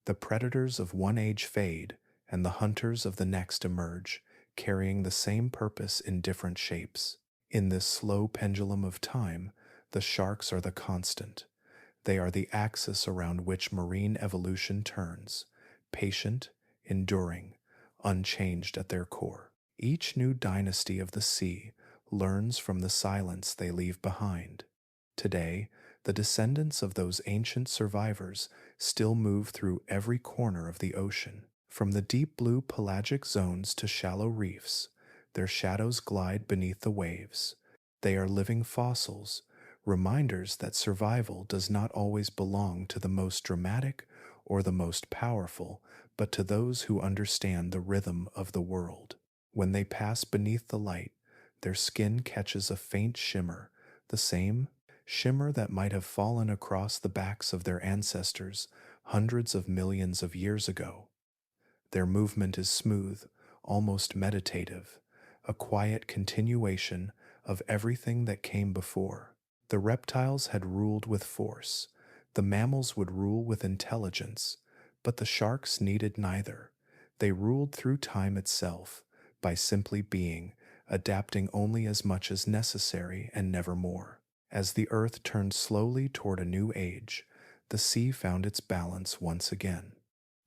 The predators of one age fade, and the hunters of the next emerge, carrying the same purpose in different shapes. In this slow pendulum of time, the sharks are the constant. They are the axis around which marine evolution turns, patient, enduring, unchanged at their core. Each new dynasty of the sea learns from the silence they leave behind. Today, the descendants of those ancient survivors still move through every corner of the ocean. From the deep blue pelagic zones to shallow reefs, their shadows glide beneath the waves. They are living fossils, reminders that survival does not always belong to the most dramatic or the most powerful, but to those who understand the rhythm of the world. When they pass beneath the light, their skin catches a faint shimmer, the same shimmer that might have fallen across the backs of their ancestors hundreds of millions of years ago. Their movement is smooth, almost meditative, a quiet continuation of everything that came before. The reptiles had ruled with force, the mammals would rule with intelligence, but the sharks needed neither. They ruled through time itself, by simply being, adapting only as much as necessary and never more. As the earth turned slowly toward a new age, the sea found its balance once again.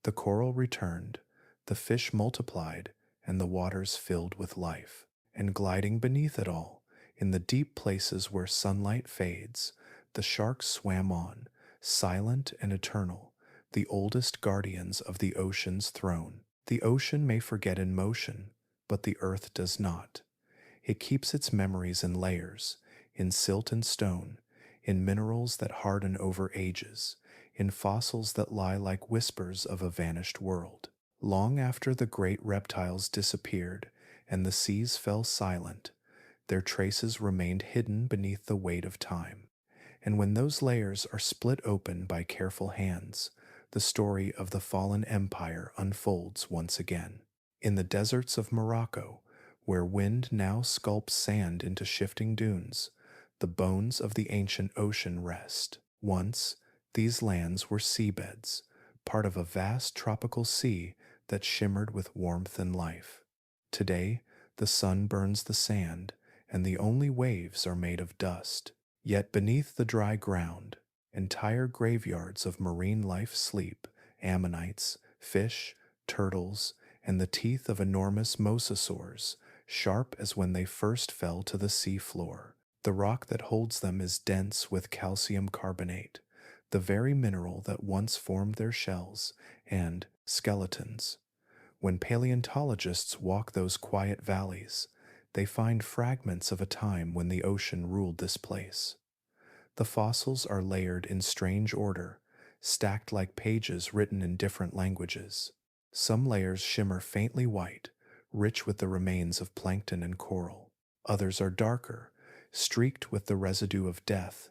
The coral returned, the fish multiplied, and the waters filled with life. And gliding beneath it all, in the deep places where sunlight fades, the sharks swam on, silent and eternal, the oldest guardians of the ocean's throne. The ocean may forget in motion, but the earth does not. It keeps its memories in layers, in silt and stone, in minerals that harden over ages, in fossils that lie like whispers of a vanished world. Long after the great reptiles disappeared and the seas fell silent, their traces remained hidden beneath the weight of time. And when those layers are split open by careful hands, the story of the fallen empire unfolds once again. In the deserts of Morocco, where wind now sculpts sand into shifting dunes, the bones of the ancient ocean rest. Once, these lands were seabeds, part of a vast tropical sea that shimmered with warmth and life. Today, the sun burns the sand, and the only waves are made of dust. Yet beneath the dry ground, entire graveyards of marine life sleep, ammonites, fish, turtles, and the teeth of enormous mosasaurs, sharp as when they first fell to the sea floor. The rock that holds them is dense with calcium carbonate, the very mineral that once formed their shells and skeletons. When paleontologists walk those quiet valleys, they find fragments of a time when the ocean ruled this place. The fossils are layered in strange order, stacked like pages written in different languages. Some layers shimmer faintly white, rich with the remains of plankton and coral. Others are darker, streaked with the residue of death,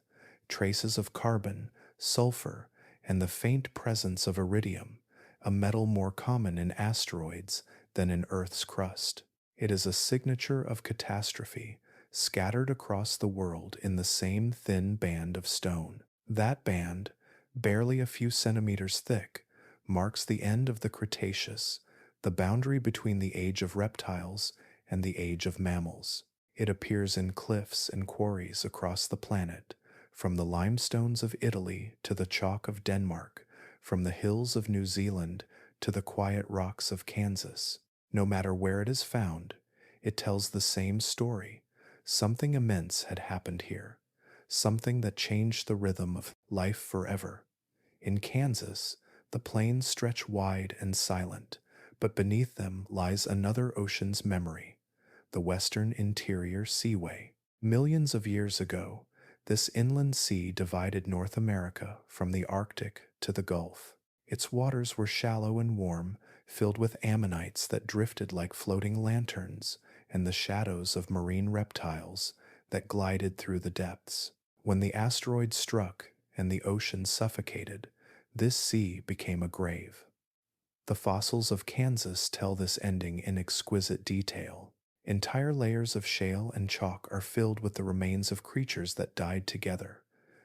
traces of carbon, sulfur, and the faint presence of iridium, a metal more common in asteroids than in Earth's crust. It is a signature of catastrophe, scattered across the world in the same thin band of stone. That band, barely a few centimeters thick, marks the end of the Cretaceous, the boundary between the age of reptiles and the age of mammals. It appears in cliffs and quarries across the planet, from the limestones of Italy to the chalk of Denmark, from the hills of New Zealand to the quiet rocks of Kansas. No matter where it is found, it tells the same story. Something immense had happened here, something that changed the rhythm of life forever. In Kansas, the plains stretch wide and silent, but beneath them lies another ocean's memory, the Western Interior Seaway. Millions of years ago, this inland sea divided North America from the Arctic to the Gulf. Its waters were shallow and warm, filled with ammonites that drifted like floating lanterns and the shadows of marine reptiles that glided through the depths. When the asteroid struck and the ocean suffocated, this sea became a grave. The fossils of Kansas tell this ending in exquisite detail. Entire layers of shale and chalk are filled with the remains of creatures that died together.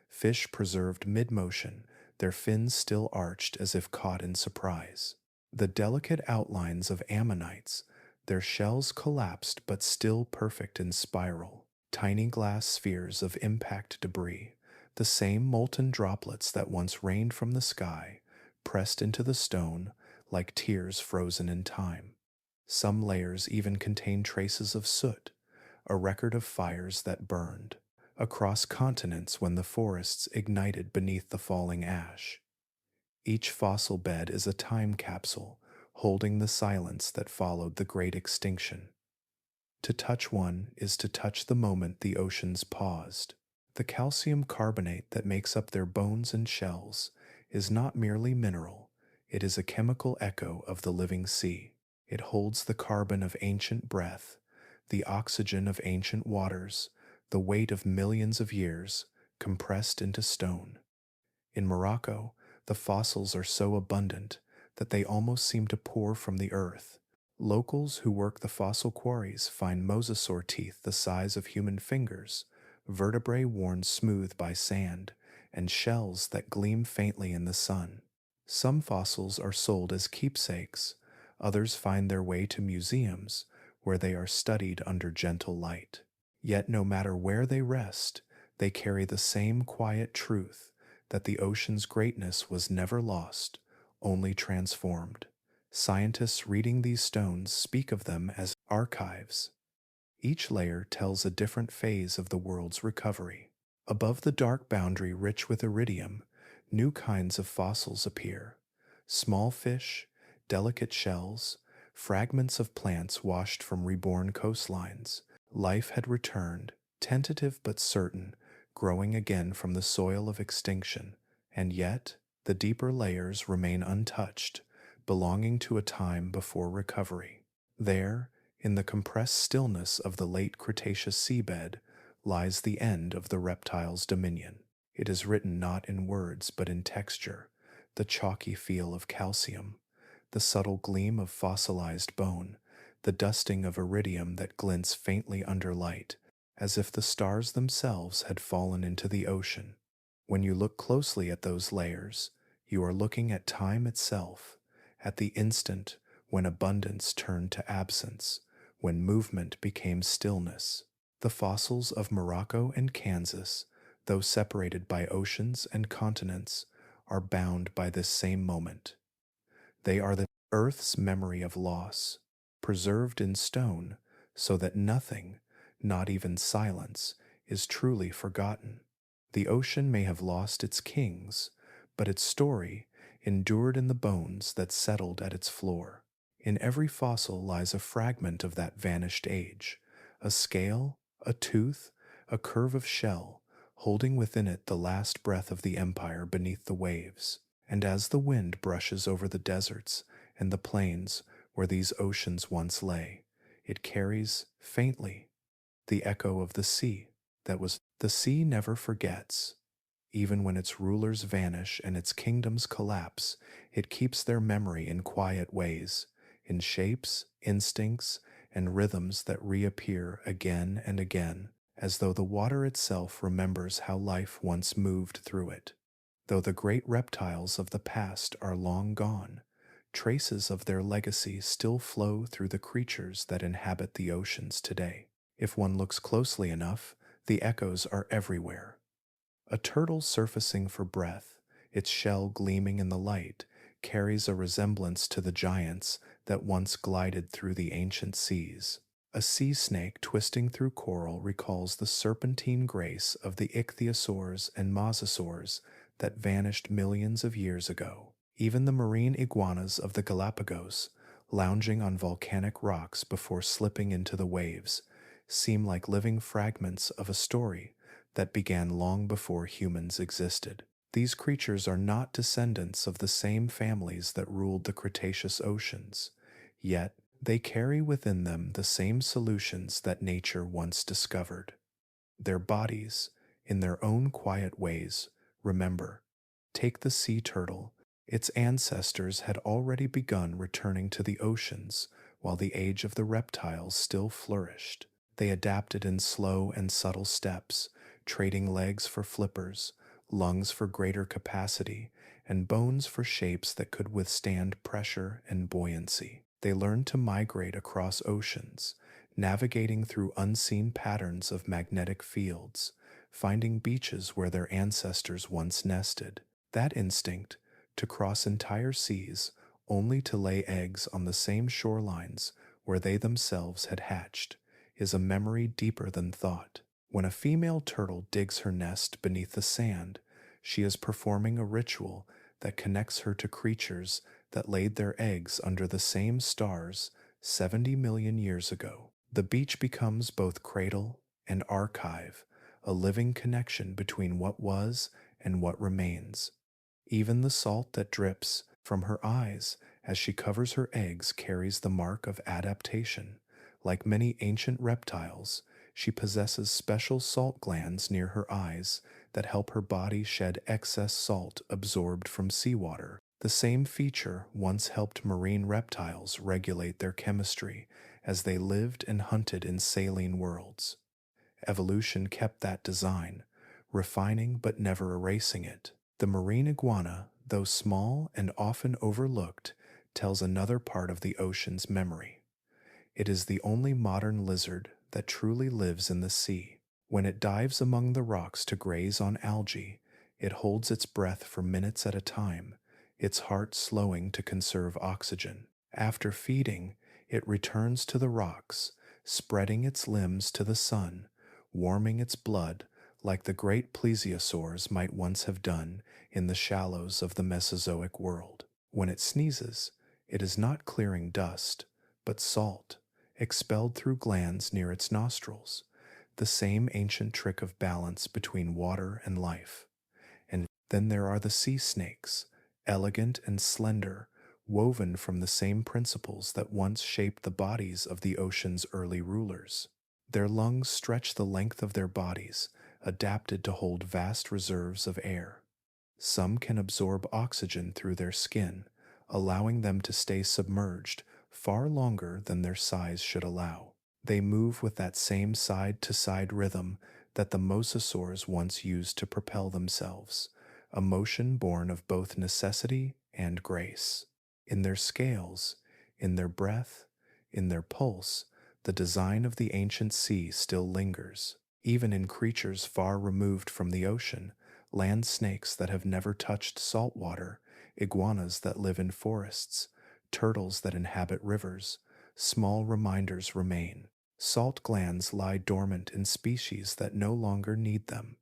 Fish preserved mid-motion, their fins still arched as if caught in surprise. The delicate outlines of ammonites, their shells collapsed but still perfect in spiral. Tiny glass spheres of impact debris, the same molten droplets that once rained from the sky, pressed into the stone like tears frozen in time. Some layers even contain traces of soot, a record of fires that burned across continents when the forests ignited beneath the falling ash. Each fossil bed is a time capsule, holding the silence that followed the great extinction. To touch one is to touch the moment the oceans paused. The calcium carbonate that makes up their bones and shells is not merely mineral, it is a chemical echo of the living sea. It holds the carbon of ancient breath, the oxygen of ancient waters, the weight of millions of years, compressed into stone. In Morocco, the fossils are so abundant that they almost seem to pour from the earth. Locals who work the fossil quarries find mosasaur teeth the size of human fingers, vertebrae worn smooth by sand, and shells that gleam faintly in the sun. Some fossils are sold as keepsakes, others find their way to museums where they are studied under gentle light. Yet no matter where they rest, they carry the same quiet truth that the ocean's greatness was never lost, only transformed. Scientists reading these stones speak of them as archives. Each layer tells a different phase of the world's recovery. Above the dark boundary rich with iridium, new kinds of fossils appear. Small fish, delicate shells, fragments of plants washed from reborn coastlines. Life had returned, tentative but certain, growing again from the soil of extinction. And yet, the deeper layers remain untouched, belonging to a time before recovery. There, in the compressed stillness of the late Cretaceous seabed, lies the end of the reptile's dominion. It is written not in words but in texture, the chalky feel of calcium, the subtle gleam of fossilized bone, the dusting of iridium that glints faintly under light, as if the stars themselves had fallen into the ocean. When you look closely at those layers, you are looking at time itself, at the instant when abundance turned to absence, when movement became stillness. The fossils of Morocco and Kansas, though separated by oceans and continents, are bound by this same moment. They are the Earth's memory of loss, preserved in stone so that nothing, not even silence, is truly forgotten. The ocean may have lost its kings, but its story endured in the bones that settled at its floor. In every fossil lies a fragment of that vanished age, a scale, a tooth, a curve of shell, holding within it the last breath of the empire beneath the waves. And as the wind brushes over the deserts and the plains where these oceans once lay, it carries, faintly, the echo of the sea that was. The sea never forgets. Even when its rulers vanish and its kingdoms collapse, it keeps their memory in quiet ways, in shapes, instincts, and rhythms that reappear again and again, as though the water itself remembers how life once moved through it. Though the great reptiles of the past are long gone, traces of their legacy still flow through the creatures that inhabit the oceans today. If one looks closely enough, the echoes are everywhere. A turtle surfacing for breath, its shell gleaming in the light, carries a resemblance to the giants that once glided through the ancient seas. A sea snake twisting through coral recalls the serpentine grace of the Ichthyosaurs and Mosasaurus that vanished millions of years ago. Even the marine iguanas of the Galapagos, lounging on volcanic rocks before slipping into the waves, seem like living fragments of a story that began long before humans existed. These creatures are not descendants of the same families that ruled the Cretaceous oceans, yet they carry within them the same solutions that nature once discovered. Their bodies, in their own quiet ways, remember. Take the sea turtle, Its ancestors had already begun returning to the oceans while the age of the reptiles still flourished. They adapted in slow and subtle steps, trading legs for flippers, lungs for greater capacity, and bones for shapes that could withstand pressure and buoyancy. They learned to migrate across oceans, navigating through unseen patterns of magnetic fields, finding beaches where their ancestors once nested. That instinct, to cross entire seas only to lay eggs on the same shorelines where they themselves had hatched, is a memory deeper than thought. When a female turtle digs her nest beneath the sand, she is performing a ritual that connects her to creatures that laid their eggs under the same stars 70 million years ago. The beach becomes both cradle and archive, a living connection between what was and what remains. Even the salt that drips from her eyes as she covers her eggs carries the mark of adaptation. Like many ancient reptiles, she possesses special salt glands near her eyes that help her body shed excess salt absorbed from seawater. The same feature once helped marine reptiles regulate their chemistry as they lived and hunted in saline worlds. Evolution kept that design, refining but never erasing it. The marine iguana, though small and often overlooked, tells another part of the ocean's memory. It is the only modern lizard that truly lives in the sea. When it dives among the rocks to graze on algae, it holds its breath for minutes at a time, its heart slowing to conserve oxygen. After feeding, it returns to the rocks, spreading its limbs to the sun, warming its blood like the great Pliosaurus might once have done in the shallows of the Mesozoic world. When it sneezes, it is not clearing dust, but salt, expelled through glands near its nostrils, the same ancient trick of balance between water and life. And then there are the sea snakes, elegant and slender, woven from the same principles that once shaped the bodies of the ocean's early rulers. Their lungs stretch the length of their bodies, adapted to hold vast reserves of air. Some can absorb oxygen through their skin, allowing them to stay submerged far longer than their size should allow. They move with that same side-to-side rhythm that the Mosasaurs once used to propel themselves, a motion born of both necessity and grace. In their scales, in their breath, in their pulse, the design of the ancient sea still lingers. Even in creatures far removed from the ocean, land snakes that have never touched salt water, iguanas that live in forests, turtles that inhabit rivers, small reminders remain. Salt glands lie dormant in species that no longer need them.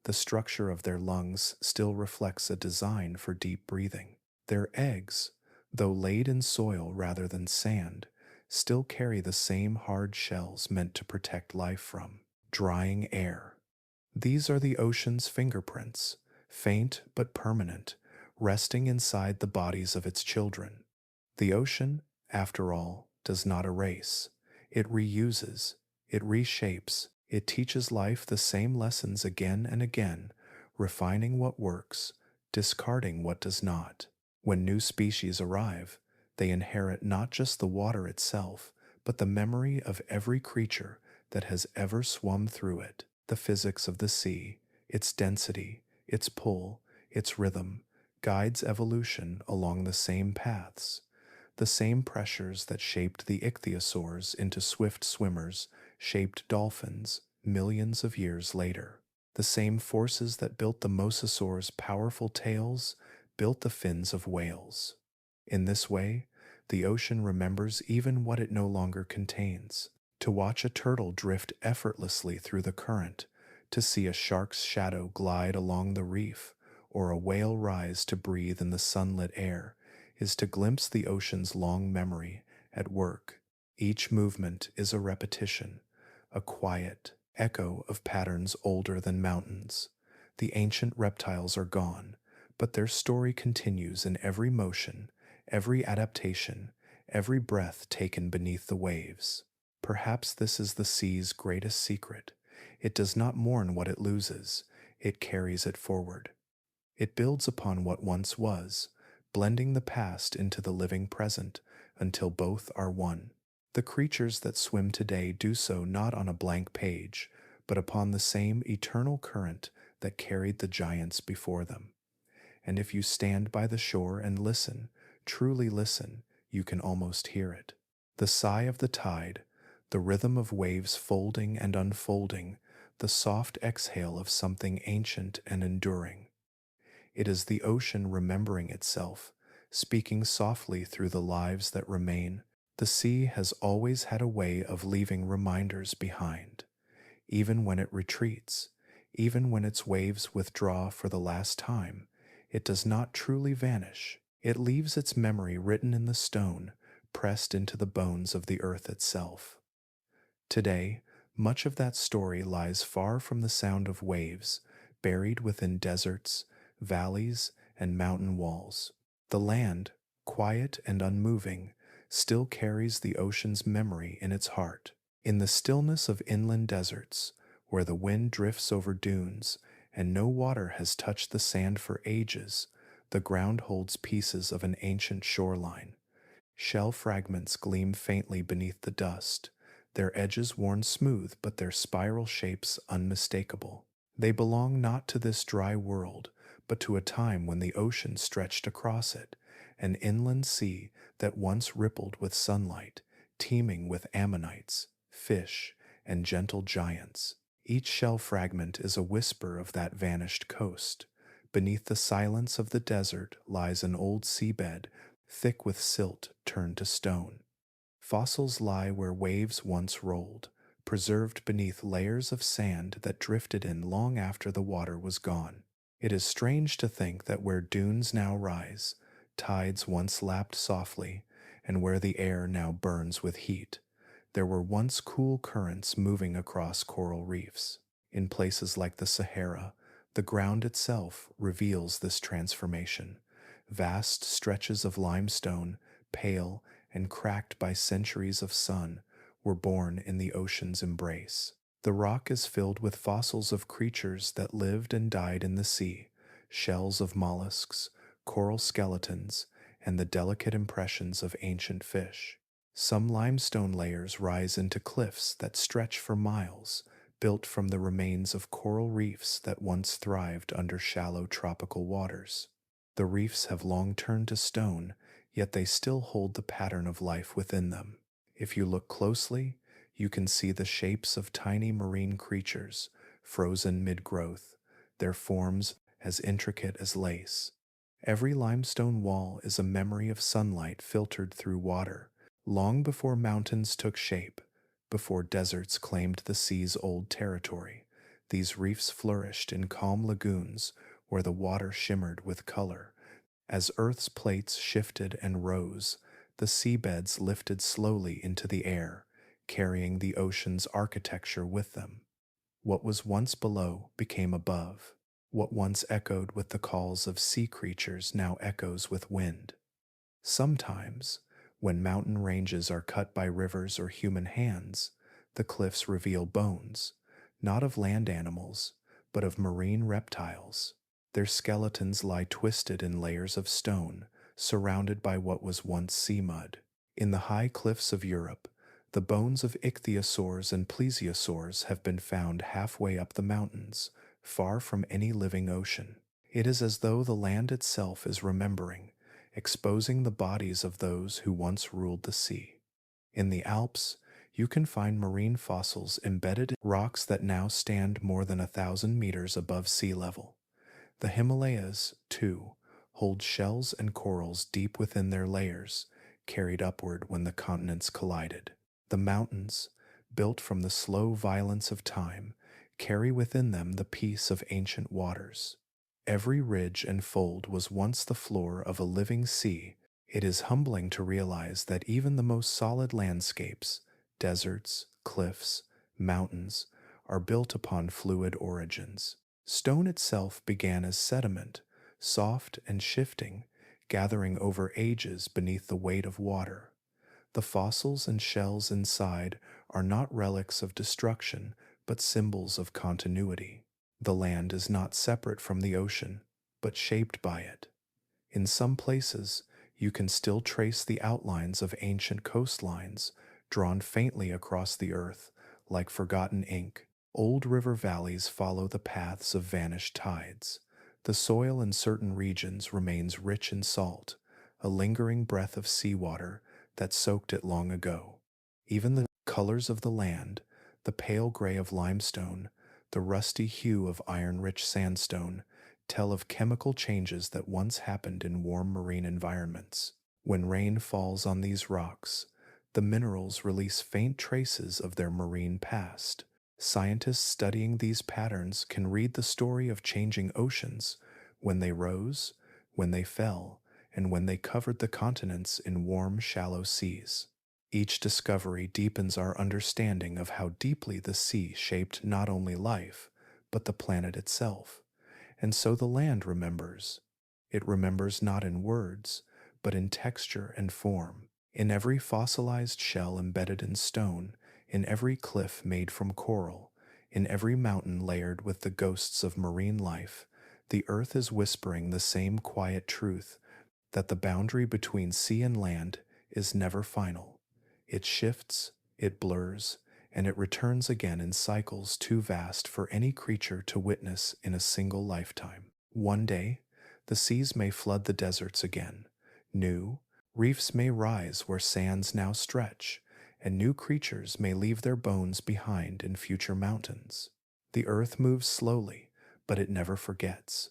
The structure of their lungs still reflects a design for deep breathing. Their eggs, though laid in soil rather than sand, still carry the same hard shells meant to protect life from drying air. These are the ocean's fingerprints, faint but permanent, resting inside the bodies of its children. The ocean, after all, does not erase. It reuses, it reshapes, it teaches life the same lessons again and again, refining what works, discarding what does not. When new species arrive, they inherit not just the water itself, but the memory of every creature that has ever swum through it. The physics of the sea, its density, its pull, its rhythm, guides evolution along the same paths. The same pressures that shaped the Ichthyosaurs into swift swimmers shaped dolphins millions of years later. The same forces that built the Mosasaur's powerful tails built the fins of whales. In this way, the ocean remembers even what it no longer contains. To watch a turtle drift effortlessly through the current, to see a shark's shadow glide along the reef, or a whale rise to breathe in the sunlit air, is to glimpse the ocean's long memory at work. Each movement is a repetition, a quiet echo of patterns older than mountains. The ancient reptiles are gone, but their story continues in every motion, every adaptation, every breath taken beneath the waves. Perhaps this is the sea's greatest secret. It does not mourn what it loses, it carries it forward. It builds upon what once was, blending the past into the living present until both are one. The creatures that swim today do so not on a blank page, but upon the same eternal current that carried the giants before them. And if you stand by the shore and listen, truly listen, you can almost hear it. The sigh of the tide, the rhythm of waves folding and unfolding, the soft exhale of something ancient and enduring. It is the ocean remembering itself, speaking softly through the lives that remain. The sea has always had a way of leaving reminders behind. Even when it retreats, even when its waves withdraw for the last time, it does not truly vanish. It leaves its memory written in the stone, pressed into the bones of the earth itself. Today, much of that story lies far from the sound of waves, buried within deserts, valleys, and mountain walls. The land, quiet and unmoving, still carries the ocean's memory in its heart. In the stillness of inland deserts, where the wind drifts over dunes and no water has touched the sand for ages, the ground holds pieces of an ancient shoreline. Shell fragments gleam faintly beneath the dust, their edges worn smooth but their spiral shapes unmistakable. They belong not to this dry world, but to a time when the ocean stretched across it, an inland sea that once rippled with sunlight, teeming with ammonites, fish, and gentle giants. Each shell fragment is a whisper of that vanished coast. Beneath the silence of the desert lies an old seabed, thick with silt turned to stone. Fossils lie where waves once rolled, preserved beneath layers of sand that drifted in long after the water was gone. It is strange to think that where dunes now rise, tides once lapped softly, and where the air now burns with heat, there were once cool currents moving across coral reefs. In places like the Sahara, the ground itself reveals this transformation. Vast stretches of limestone, pale and cracked by centuries of sun, were born in the ocean's embrace. The rock is filled with fossils of creatures that lived and died in the sea, shells of mollusks, coral skeletons, and the delicate impressions of ancient fish. Some limestone layers rise into cliffs that stretch for miles, built from the remains of coral reefs that once thrived under shallow tropical waters. The reefs have long turned to stone, yet they still hold the pattern of life within them. If you look closely, you can see the shapes of tiny marine creatures, frozen mid-growth, their forms as intricate as lace. Every limestone wall is a memory of sunlight filtered through water, long before mountains took shape, before deserts claimed the sea's old territory. These reefs flourished in calm lagoons where the water shimmered with color. As Earth's plates shifted and rose, the seabeds lifted slowly into the air, carrying the ocean's architecture with them. What was once below became above. What once echoed with the calls of sea creatures now echoes with wind. Sometimes, when mountain ranges are cut by rivers or human hands, the cliffs reveal bones, not of land animals, but of marine reptiles. Their skeletons lie twisted in layers of stone, surrounded by what was once sea mud. In the high cliffs of Europe, the bones of Ichthyosaurs and Pliosaurus have been found halfway up the mountains, far from any living ocean. It is as though the land itself is remembering, exposing the bodies of those who once ruled the sea. In the Alps, you can find marine fossils embedded in rocks that now stand more than 1,000 meters above sea level. The Himalayas, too, hold shells and corals deep within their layers, carried upward when the continents collided. The mountains, built from the slow violence of time, carry within them the peace of ancient waters. Every ridge and fold was once the floor of a living sea. It is humbling to realize that even the most solid landscapes, deserts, cliffs, mountains, are built upon fluid origins. Stone itself began as sediment, soft and shifting, gathering over ages beneath the weight of water. The fossils and shells inside are not relics of destruction, but symbols of continuity. The land is not separate from the ocean, but shaped by it. In some places, you can still trace the outlines of ancient coastlines drawn faintly across the earth like forgotten ink. Old river valleys follow the paths of vanished tides. The soil in certain regions remains rich in salt, a lingering breath of seawater that soaked it long ago. Even the colors of the land, the pale gray of limestone, the rusty hue of iron-rich sandstone, tell of chemical changes that once happened in warm marine environments. When rain falls on these rocks, the minerals release faint traces of their marine past. Scientists studying these patterns can read the story of changing oceans, when they rose, when they fell, and when they covered the continents in warm, shallow seas. Each discovery deepens our understanding of how deeply the sea shaped not only life, but the planet itself. And so the land remembers. It remembers not in words, but in texture and form. In every fossilized shell embedded in stone, in every cliff made from coral, in every mountain layered with the ghosts of marine life, the earth is whispering the same quiet truth that the boundary between sea and land is never final. It shifts, it blurs, and it returns again in cycles too vast for any creature to witness in a single lifetime. One day, the seas may flood the deserts again. New reefs may rise where sands now stretch, and new creatures may leave their bones behind in future mountains. The earth moves slowly, but it never forgets.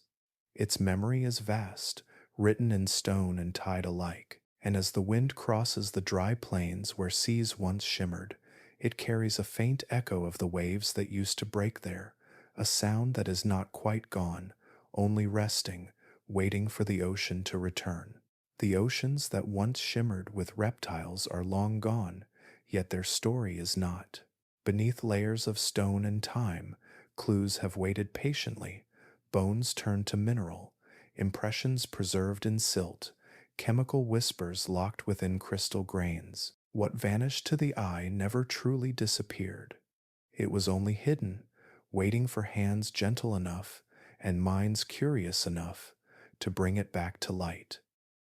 Its memory is vast, written in stone and tide alike, and as the wind crosses the dry plains where seas once shimmered, it carries a faint echo of the waves that used to break there, a sound that is not quite gone, only resting, waiting for the ocean to return. The oceans that once shimmered with reptiles are long gone, yet their story is not. Beneath layers of stone and time, clues have waited patiently, bones turned to mineral, impressions preserved in silt, chemical whispers locked within crystal grains. What vanished to the eye never truly disappeared. It was only hidden, waiting for hands gentle enough and minds curious enough to bring it back to light.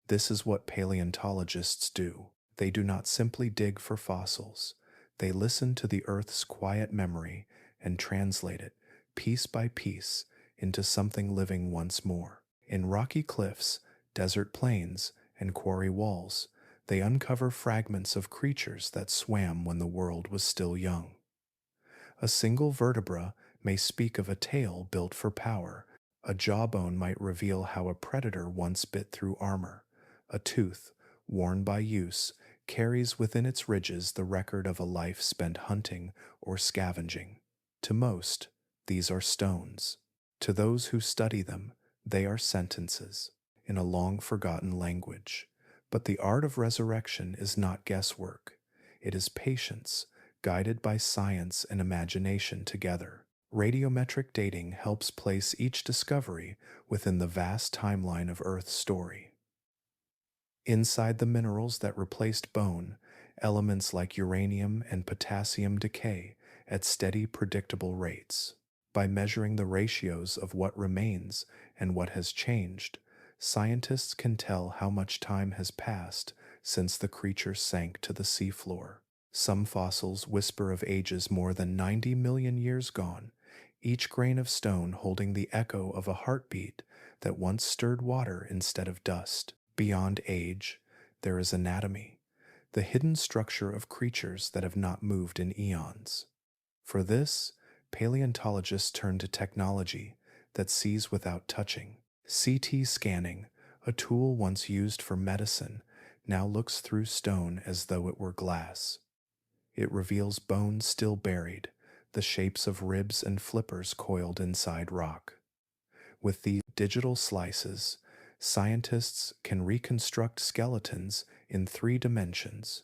This is what paleontologists do. They do not simply dig for fossils. They listen to the Earth's quiet memory and translate it, piece by piece, into something living once more. In rocky cliffs, desert plains, and quarry walls, they uncover fragments of creatures that swam when the world was still young. A single vertebra may speak of a tail built for power. A jawbone might reveal how a predator once bit through armor. A tooth, worn by use, carries within its ridges the record of a life spent hunting or scavenging. To most, these are stones. To those who study them, they are sentences in a long-forgotten language. But the art of resurrection is not guesswork. It is patience, guided by science and imagination together. Radiometric dating helps place each discovery within the vast timeline of Earth's story. Inside the minerals that replaced bone, elements like uranium and potassium decay at steady, predictable rates. By measuring the ratios of what remains and what has changed, scientists can tell how much time has passed since the creature sank to the seafloor. Some fossils whisper of ages more than 90 million years gone, each grain of stone holding the echo of a heartbeat that once stirred water instead of dust. Beyond age, there is anatomy, the hidden structure of creatures that have not moved in eons. For this, paleontologists turn to technology that sees without touching. CT scanning, a tool once used for medicine, now looks through stone as though it were glass. It reveals bones still buried, the shapes of ribs and flippers coiled inside rock. With these digital slices, scientists can reconstruct skeletons in 3 dimensions,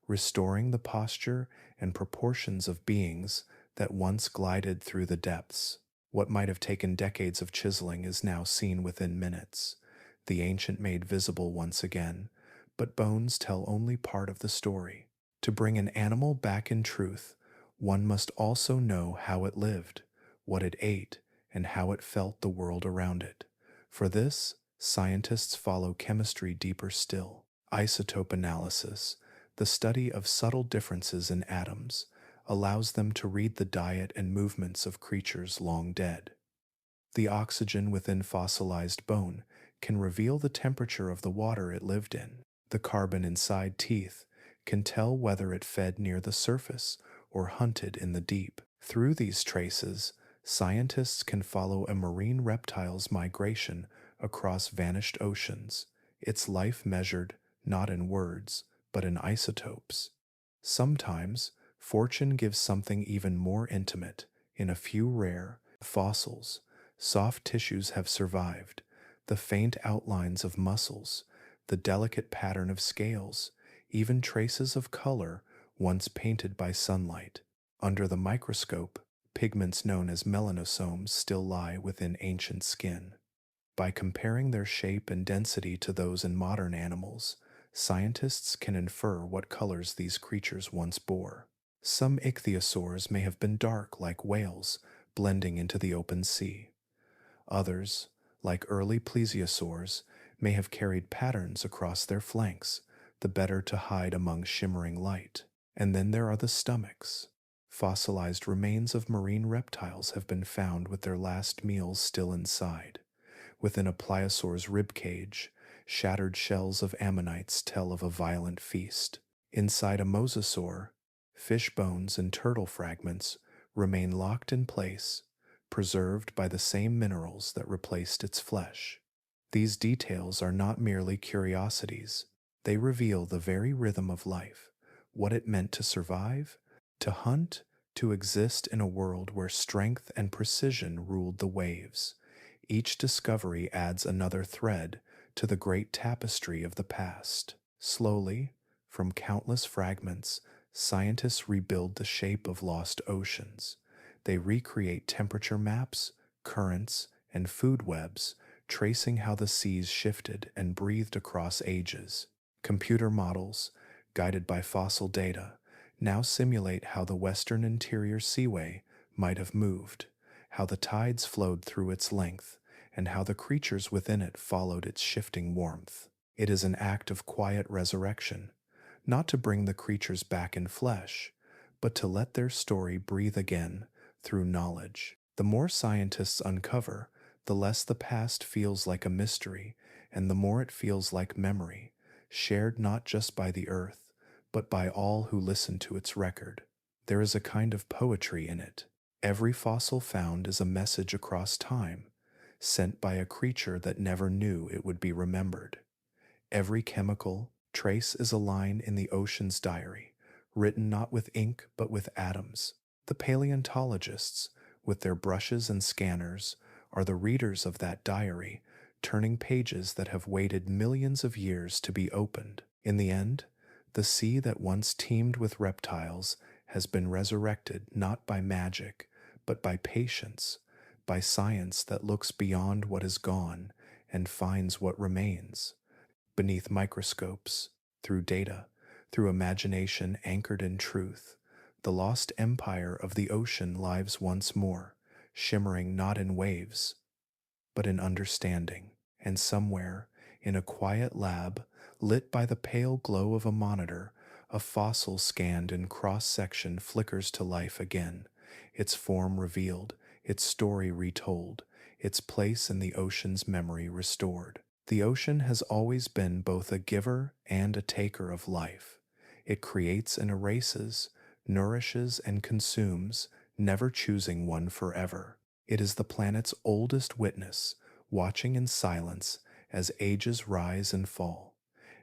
restoring the posture and proportions of beings that once glided through the depths. What might have taken decades of chiseling is now seen within minutes, the ancient made visible once again, but bones tell only part of the story. To bring an animal back in truth, one must also know how it lived, what it ate, and how it felt the world around it. For this, Scientists follow chemistry deeper still. Isotope analysis, the study of subtle differences in atoms, allows them to read the diet and movements of creatures long dead. The oxygen within fossilized bone can reveal the temperature of the water it lived in. The carbon inside teeth can tell whether it fed near the surface or hunted in the deep. Through these traces, scientists can follow a marine reptile's migration across vanished oceans, its life measured not in words, but in isotopes. Sometimes, fortune gives something even more intimate. In a few rare fossils, soft tissues have survived, the faint outlines of muscles, the delicate pattern of scales, even traces of color once painted by sunlight. Under the microscope, pigments known as melanosomes still lie within ancient skin. By comparing their shape and density to those in modern animals, scientists can infer what colors these creatures once bore. Some ichthyosaurs may have been dark like whales, blending into the open sea. Others, like early plesiosaurs, may have carried patterns across their flanks, the better to hide among shimmering light. And then there are the stomachs. Fossilized remains of marine reptiles have been found with their last meals still inside. Within a pliosaur's ribcage, shattered shells of ammonites tell of a violent feast. Inside a mosasaur, fish bones and turtle fragments remain locked in place, preserved by the same minerals that replaced its flesh. These details are not merely curiosities, they reveal the very rhythm of life, what it meant to survive, to hunt, to exist in a world where strength and precision ruled the waves. Each discovery adds another thread to the great tapestry of the past. Slowly, from countless fragments, scientists rebuild the shape of lost oceans. They recreate temperature maps, currents, and food webs, tracing how the seas shifted and breathed across ages. Computer models, guided by fossil data, now simulate how the western interior seaway might have moved, how the tides flowed through its length, and how the creatures within it followed its shifting warmth. It is an act of quiet resurrection, not to bring the creatures back in flesh, but to let their story breathe again through knowledge. The more scientists uncover, the less the past feels like a mystery, and the more it feels like memory, shared not just by the earth, but by all who listen to its record. There is a kind of poetry in it. Every fossil found is a message across time, sent by a creature that never knew it would be remembered. Every chemical trace is a line in the ocean's diary, written not with ink but with atoms. The paleontologists, with their brushes and scanners, are the readers of that diary, turning pages that have waited millions of years to be opened. In the end, the sea that once teemed with reptiles has been resurrected not by magic, but by patience, by science that looks beyond what is gone and finds what remains. Beneath microscopes, through data, through imagination anchored in truth, the lost empire of the ocean lives once more, shimmering not in waves, but in understanding. And somewhere, in a quiet lab, lit by the pale glow of a monitor, a fossil scanned in cross-section flickers to life again, its form revealed, its story retold, its place in the ocean's memory restored. The ocean has always been both a giver and a taker of life. It creates and erases, nourishes and consumes, never choosing one forever. It is the planet's oldest witness, watching in silence as ages rise and fall.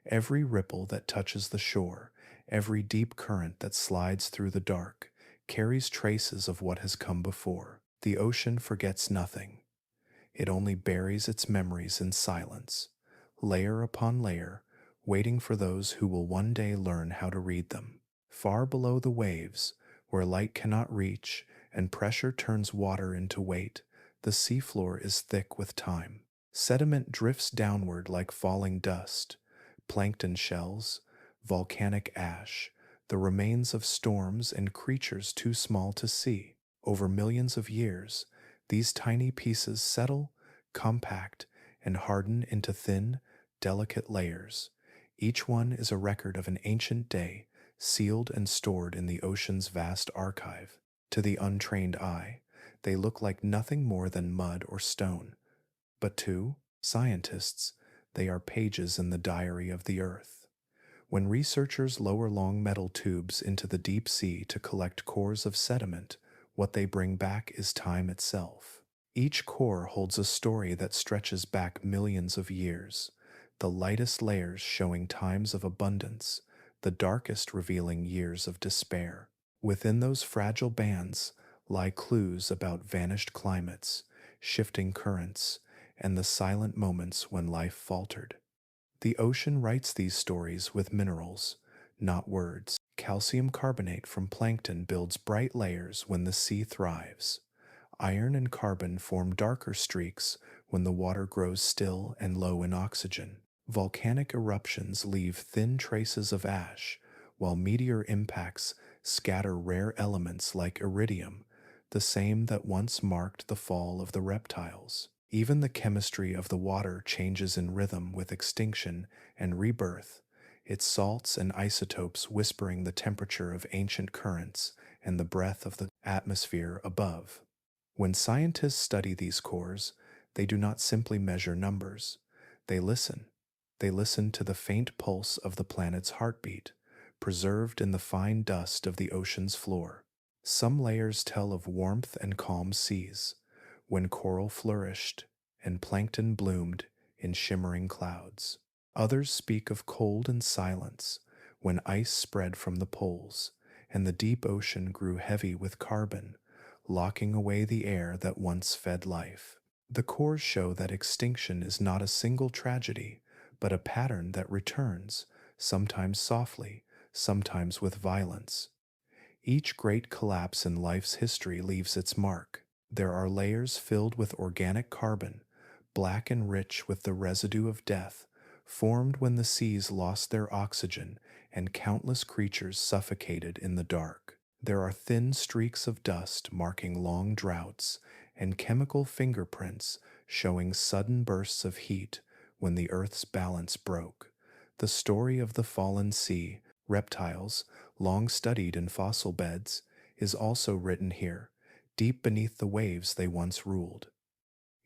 Every ripple that touches the shore, every deep current that slides through the dark, carries traces of what has come before. The ocean forgets nothing. It only buries its memories in silence, layer upon layer, waiting for those who will one day learn how to read them. Far below the waves, where light cannot reach and pressure turns water into weight, the seafloor is thick with time. Sediment drifts downward like falling dust, plankton shells, volcanic ash, the remains of storms and creatures too small to see. Over millions of years, these tiny pieces settle, compact, and harden into thin, delicate layers. Each one is a record of an ancient day, sealed and stored in the ocean's vast archive. To the untrained eye, they look like nothing more than mud or stone, but to scientists, they are pages in the diary of the Earth. When researchers lower long metal tubes into the deep sea to collect cores of sediment, what they bring back is time itself. Each core holds a story that stretches back millions of years, the lightest layers showing times of abundance, the darkest revealing years of despair. Within those fragile bands lie clues about vanished climates, shifting currents, and the silent moments when life faltered. The ocean writes these stories with minerals, not words. Calcium carbonate from plankton builds bright layers when the sea thrives. Iron and carbon form darker streaks when the water grows still and low in oxygen. Volcanic eruptions leave thin traces of ash, while meteor impacts scatter rare elements like iridium, the same that once marked the fall of the reptiles. Even the chemistry of the water changes in rhythm with extinction and rebirth, its salts and isotopes whispering the temperature of ancient currents and the breath of the atmosphere above. When scientists study these cores, they do not simply measure numbers. They listen. They listen to the faint pulse of the planet's heartbeat, preserved in the fine dust of the ocean's floor. Some layers tell of warmth and calm seas, when coral flourished and plankton bloomed in shimmering clouds. Others speak of cold and silence, when ice spread from the poles, and the deep ocean grew heavy with carbon, locking away the air that once fed life. The cores show that extinction is not a single tragedy, but a pattern that returns, sometimes softly, sometimes with violence. Each great collapse in life's history leaves its mark. There are layers filled with organic carbon, black and rich with the residue of death, formed when the seas lost their oxygen and countless creatures suffocated in the dark. There are thin streaks of dust marking long droughts and chemical fingerprints showing sudden bursts of heat when the Earth's balance broke. The story of the fallen sea, reptiles, long studied in fossil beds, is also written here, deep beneath the waves they once ruled.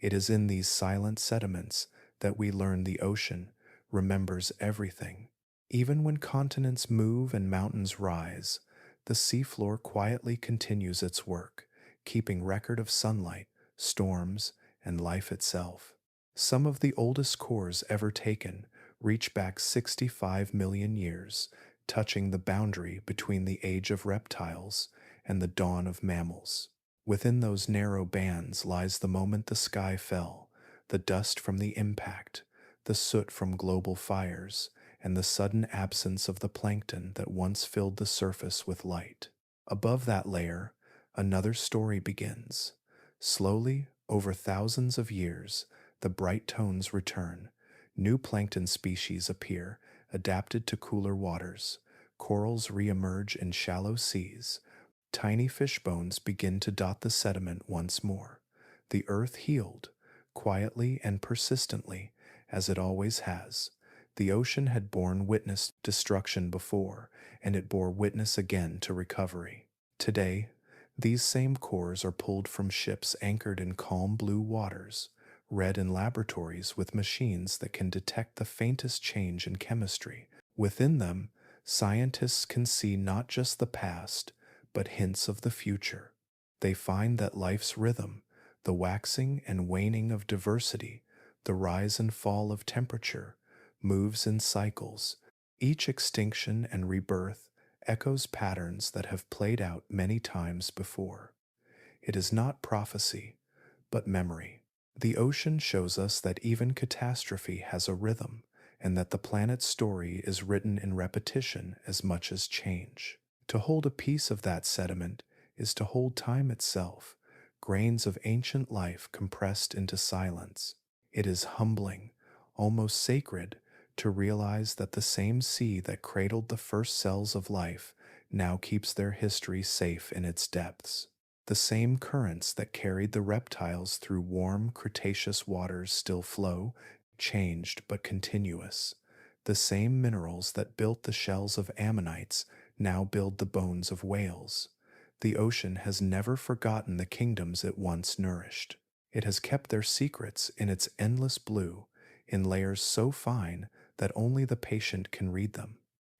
It is in these silent sediments that we learn the ocean remembers everything. Even when continents move and mountains rise, the seafloor quietly continues its work, keeping record of sunlight, storms, and life itself. Some of the oldest cores ever taken reach back 65 million years, touching the boundary between the age of reptiles and the dawn of mammals. Within those narrow bands lies the moment the sky fell, the dust from the impact, the soot from global fires, and the sudden absence of the plankton that once filled the surface with light. Above that layer, another story begins. Slowly, over thousands of years, the bright tones return. New plankton species appear, adapted to cooler waters. Corals re-emerge in shallow seas. Tiny fish bones begin to dot the sediment once more. The earth healed, quietly and persistently, as it always has. The ocean had borne witness to destruction before, and it bore witness again to recovery. Today, these same cores are pulled from ships anchored in calm blue waters, read in laboratories with machines that can detect the faintest change in chemistry. Within them, scientists can see not just the past, but hints of the future. They find that life's rhythm, the waxing and waning of diversity, the rise and fall of temperature, moves in cycles. Each extinction and rebirth echoes patterns that have played out many times before. It is not prophecy, but memory. The ocean shows us that even catastrophe has a rhythm, and that the planet's story is written in repetition as much as change. To hold a piece of that sediment is to hold time itself, grains of ancient life compressed into silence. It is humbling, almost sacred, to realize that the same sea that cradled the first cells of life now keeps their history safe in its depths. The same currents that carried the reptiles through warm Cretaceous waters still flow, changed but continuous. The same minerals that built the shells of ammonites now build the bones of whales. The ocean has never forgotten the kingdoms it once nourished. It has kept their secrets in its endless blue, in layers so fine that only the patient can read them.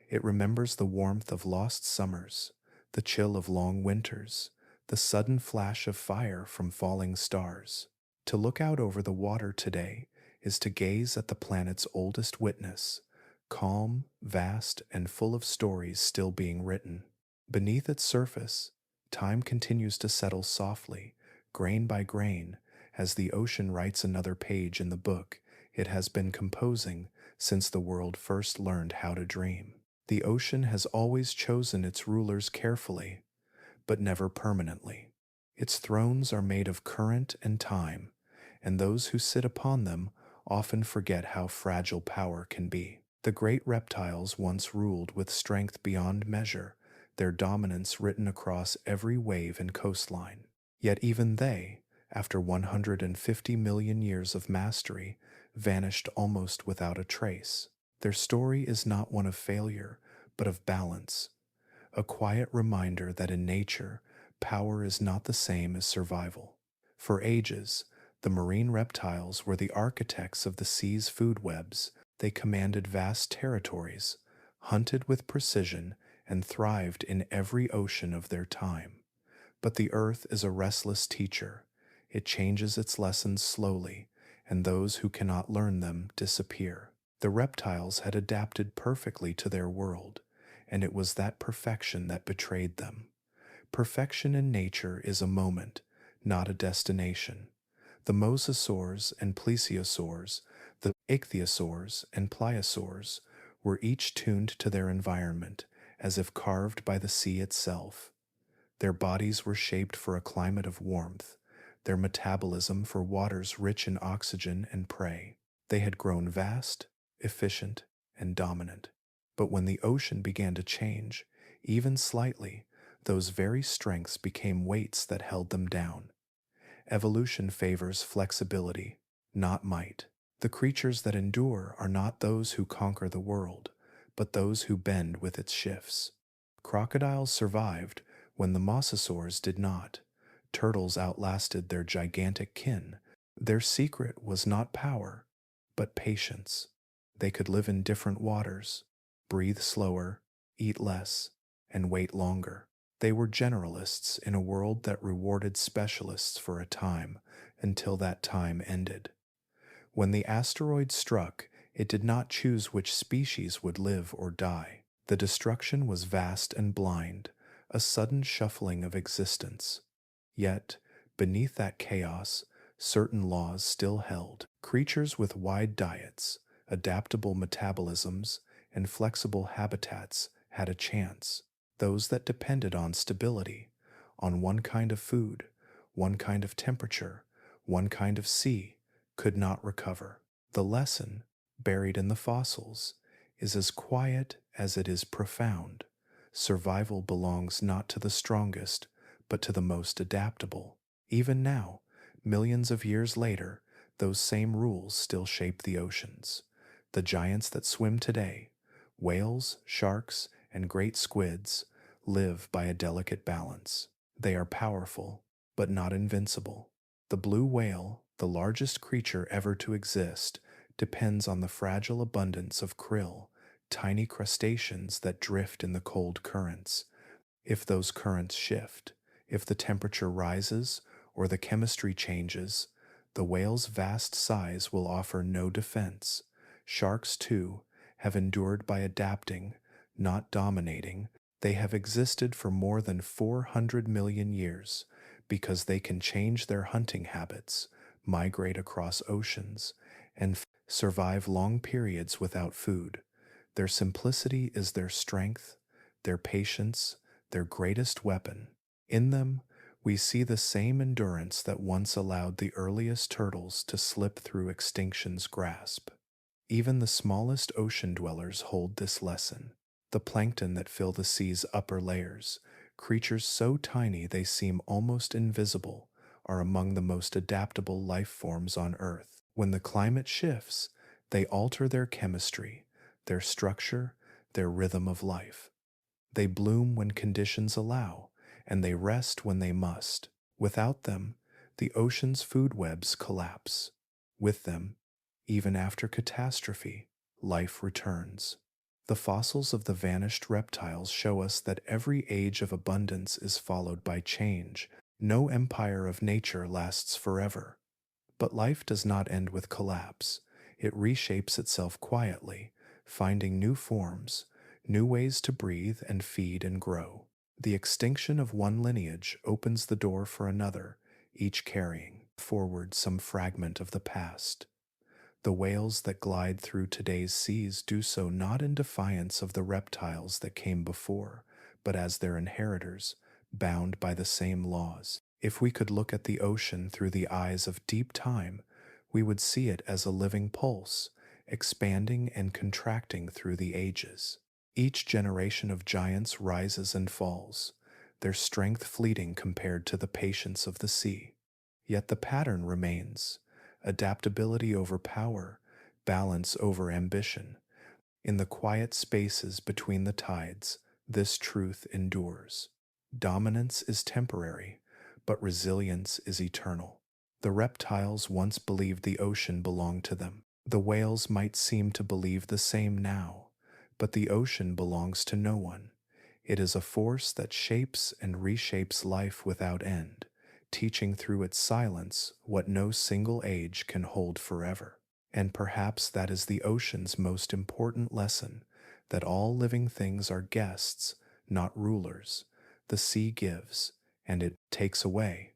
It remembers the warmth of lost summers, the chill of long winters, the sudden flash of fire from falling stars. To look out over the water today is to gaze at the planet's oldest witness, calm, vast, and full of stories still being written. Beneath its surface, time continues to settle softly, grain by grain, as the ocean writes another page in the book it has been composing since the world first learned how to dream. The ocean has always chosen its rulers carefully, but never permanently. Its thrones are made of current and time, and those who sit upon them often forget how fragile power can be. The great reptiles once ruled with strength beyond measure, their dominance written across every wave and coastline. Yet even they, after 150 million years of mastery, vanished almost without a trace. Their story is not one of failure, but of balance, a quiet reminder that in nature, power is not the same as survival. For ages, the marine reptiles were the architects of the sea's food webs. They commanded vast territories, hunted with precision, and thrived in every ocean of their time. But the earth is a restless teacher. It changes its lessons slowly, and those who cannot learn them disappear. The reptiles had adapted perfectly to their world, and it was that perfection that betrayed them. Perfection in nature is a moment, not a destination. The Mosasaurs and Pliosaurus, the Ichthyosaurs and Pliosaurus, were each tuned to their environment, as if carved by the sea itself. Their bodies were shaped for a climate of warmth, their metabolism for waters rich in oxygen and prey. They had grown vast, efficient, and dominant. But when the ocean began to change, even slightly, those very strengths became weights that held them down. Evolution favors flexibility, not might. The creatures that endure are not those who conquer the world, but those who bend with its shifts. Crocodiles survived when the Mosasaurs did not. Turtles outlasted their gigantic kin. Their secret was not power, but patience. They could live in different waters, breathe slower, eat less, and wait longer. They were generalists in a world that rewarded specialists for a time, until that time ended. When the asteroid struck, it did not choose which species would live or die. The destruction was vast and blind, a sudden shuffling of existence. Yet, beneath that chaos, certain laws still held. Creatures with wide diets, adaptable metabolisms, and flexible habitats had a chance. Those that depended on stability, on one kind of food, one kind of temperature, one kind of sea, could not recover. The lesson, buried in the fossils, is as quiet as it is profound. Survival belongs not to the strongest, but to the most adaptable. Even now, millions of years later, those same rules still shape the oceans. The giants that swim today, whales, sharks, and great squids, live by a delicate balance. They are powerful, but not invincible. The blue whale, the largest creature ever to exist, depends on the fragile abundance of krill, tiny crustaceans that drift in the cold currents. If those currents shift, if the temperature rises or the chemistry changes, the whale's vast size will offer no defense. Sharks, too, have endured by adapting, not dominating. They have existed for more than 400 million years because they can change their hunting habits, migrate across oceans, and survive long periods without food. Their simplicity is their strength, their patience, their greatest weapon. In them, we see the same endurance that once allowed the earliest turtles to slip through extinction's grasp. Even the smallest ocean dwellers hold this lesson. The plankton that fill the sea's upper layers, Creatures so tiny they seem almost invisible are among the most adaptable life forms on Earth. When the climate shifts, they alter their chemistry, their structure, their rhythm of life. They bloom when conditions allow, and they rest when they must. Without them, the ocean's food webs collapse. With them, even after catastrophe, life returns. The fossils of the vanished reptiles show us that every age of abundance is followed by change. No empire of nature lasts forever. But life does not end with collapse. It reshapes itself quietly, finding new forms, new ways to breathe and feed and grow. The extinction of one lineage opens the door for another, each carrying forward some fragment of the past. The whales that glide through today's seas do so not in defiance of the reptiles that came before, but as their inheritors, bound by the same laws. If we could look at the ocean through the eyes of deep time, we would see it as a living pulse, expanding and contracting through the ages. Each generation of giants rises and falls, their strength fleeting compared to the patience of the sea. Yet the pattern remains: adaptability over power, balance over ambition. In the quiet spaces between the tides, this truth endures. Dominance is temporary, but resilience is eternal. The reptiles once believed the ocean belonged to them. The whales might seem to believe the same now, but the ocean belongs to no one. It is a force that shapes and reshapes life without end, teaching through its silence what no single age can hold forever. And perhaps that is the ocean's most important lesson, that all living things are guests, not rulers. The sea gives, and it takes away,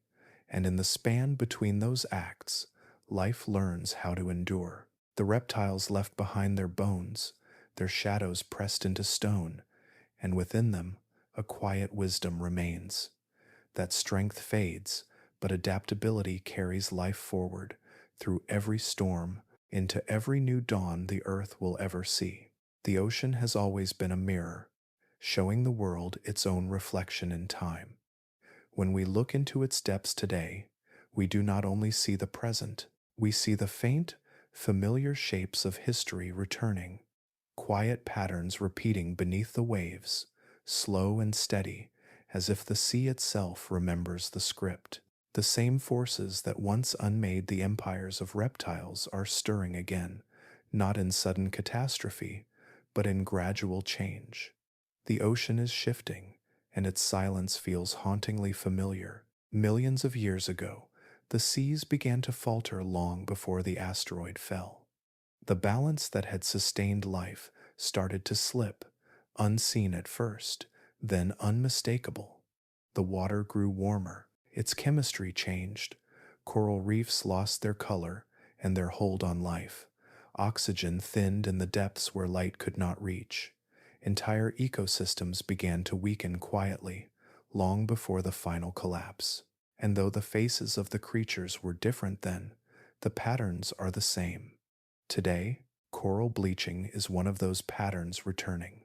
and in the span between those acts, life learns how to endure. The reptiles left behind their bones, their shadows pressed into stone, and within them a quiet wisdom remains. That strength fades, but adaptability carries life forward through every storm, into every new dawn the earth will ever see. The ocean has always been a mirror, showing the world its own reflection in time. When we look into its depths today, we do not only see the present, we see the faint, familiar shapes of history returning, quiet patterns repeating beneath the waves, slow and steady, as if the sea itself remembers the script. The same forces that once unmade the empires of reptiles are stirring again, not in sudden catastrophe, but in gradual change. The ocean is shifting, and its silence feels hauntingly familiar. Millions of years ago, the seas began to falter long before the asteroid fell. The balance that had sustained life started to slip, unseen at first, then unmistakable. The water grew warmer, its chemistry changed. Coral reefs lost their color and their hold on life. Oxygen thinned in the depths where light could not reach. Entire ecosystems began to weaken quietly, long before the final collapse. And though the faces of the creatures were different then, the patterns are the same. Today, coral bleaching is one of those patterns returning.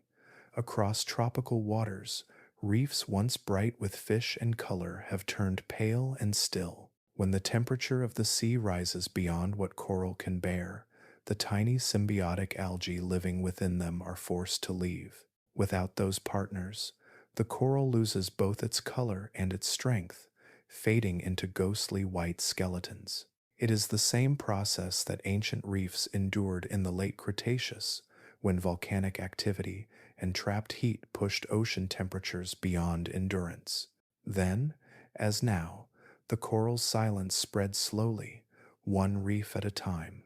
Across tropical waters, reefs once bright with fish and color have turned pale and still. When the temperature of the sea rises beyond what coral can bear, the tiny symbiotic algae living within them are forced to leave. Without those partners, the coral loses both its color and its strength, fading into ghostly white skeletons. It is the same process that ancient reefs endured in the late Cretaceous, when volcanic activity and trapped heat pushed ocean temperatures beyond endurance. Then, as now, the coral's silence spread slowly, one reef at a time.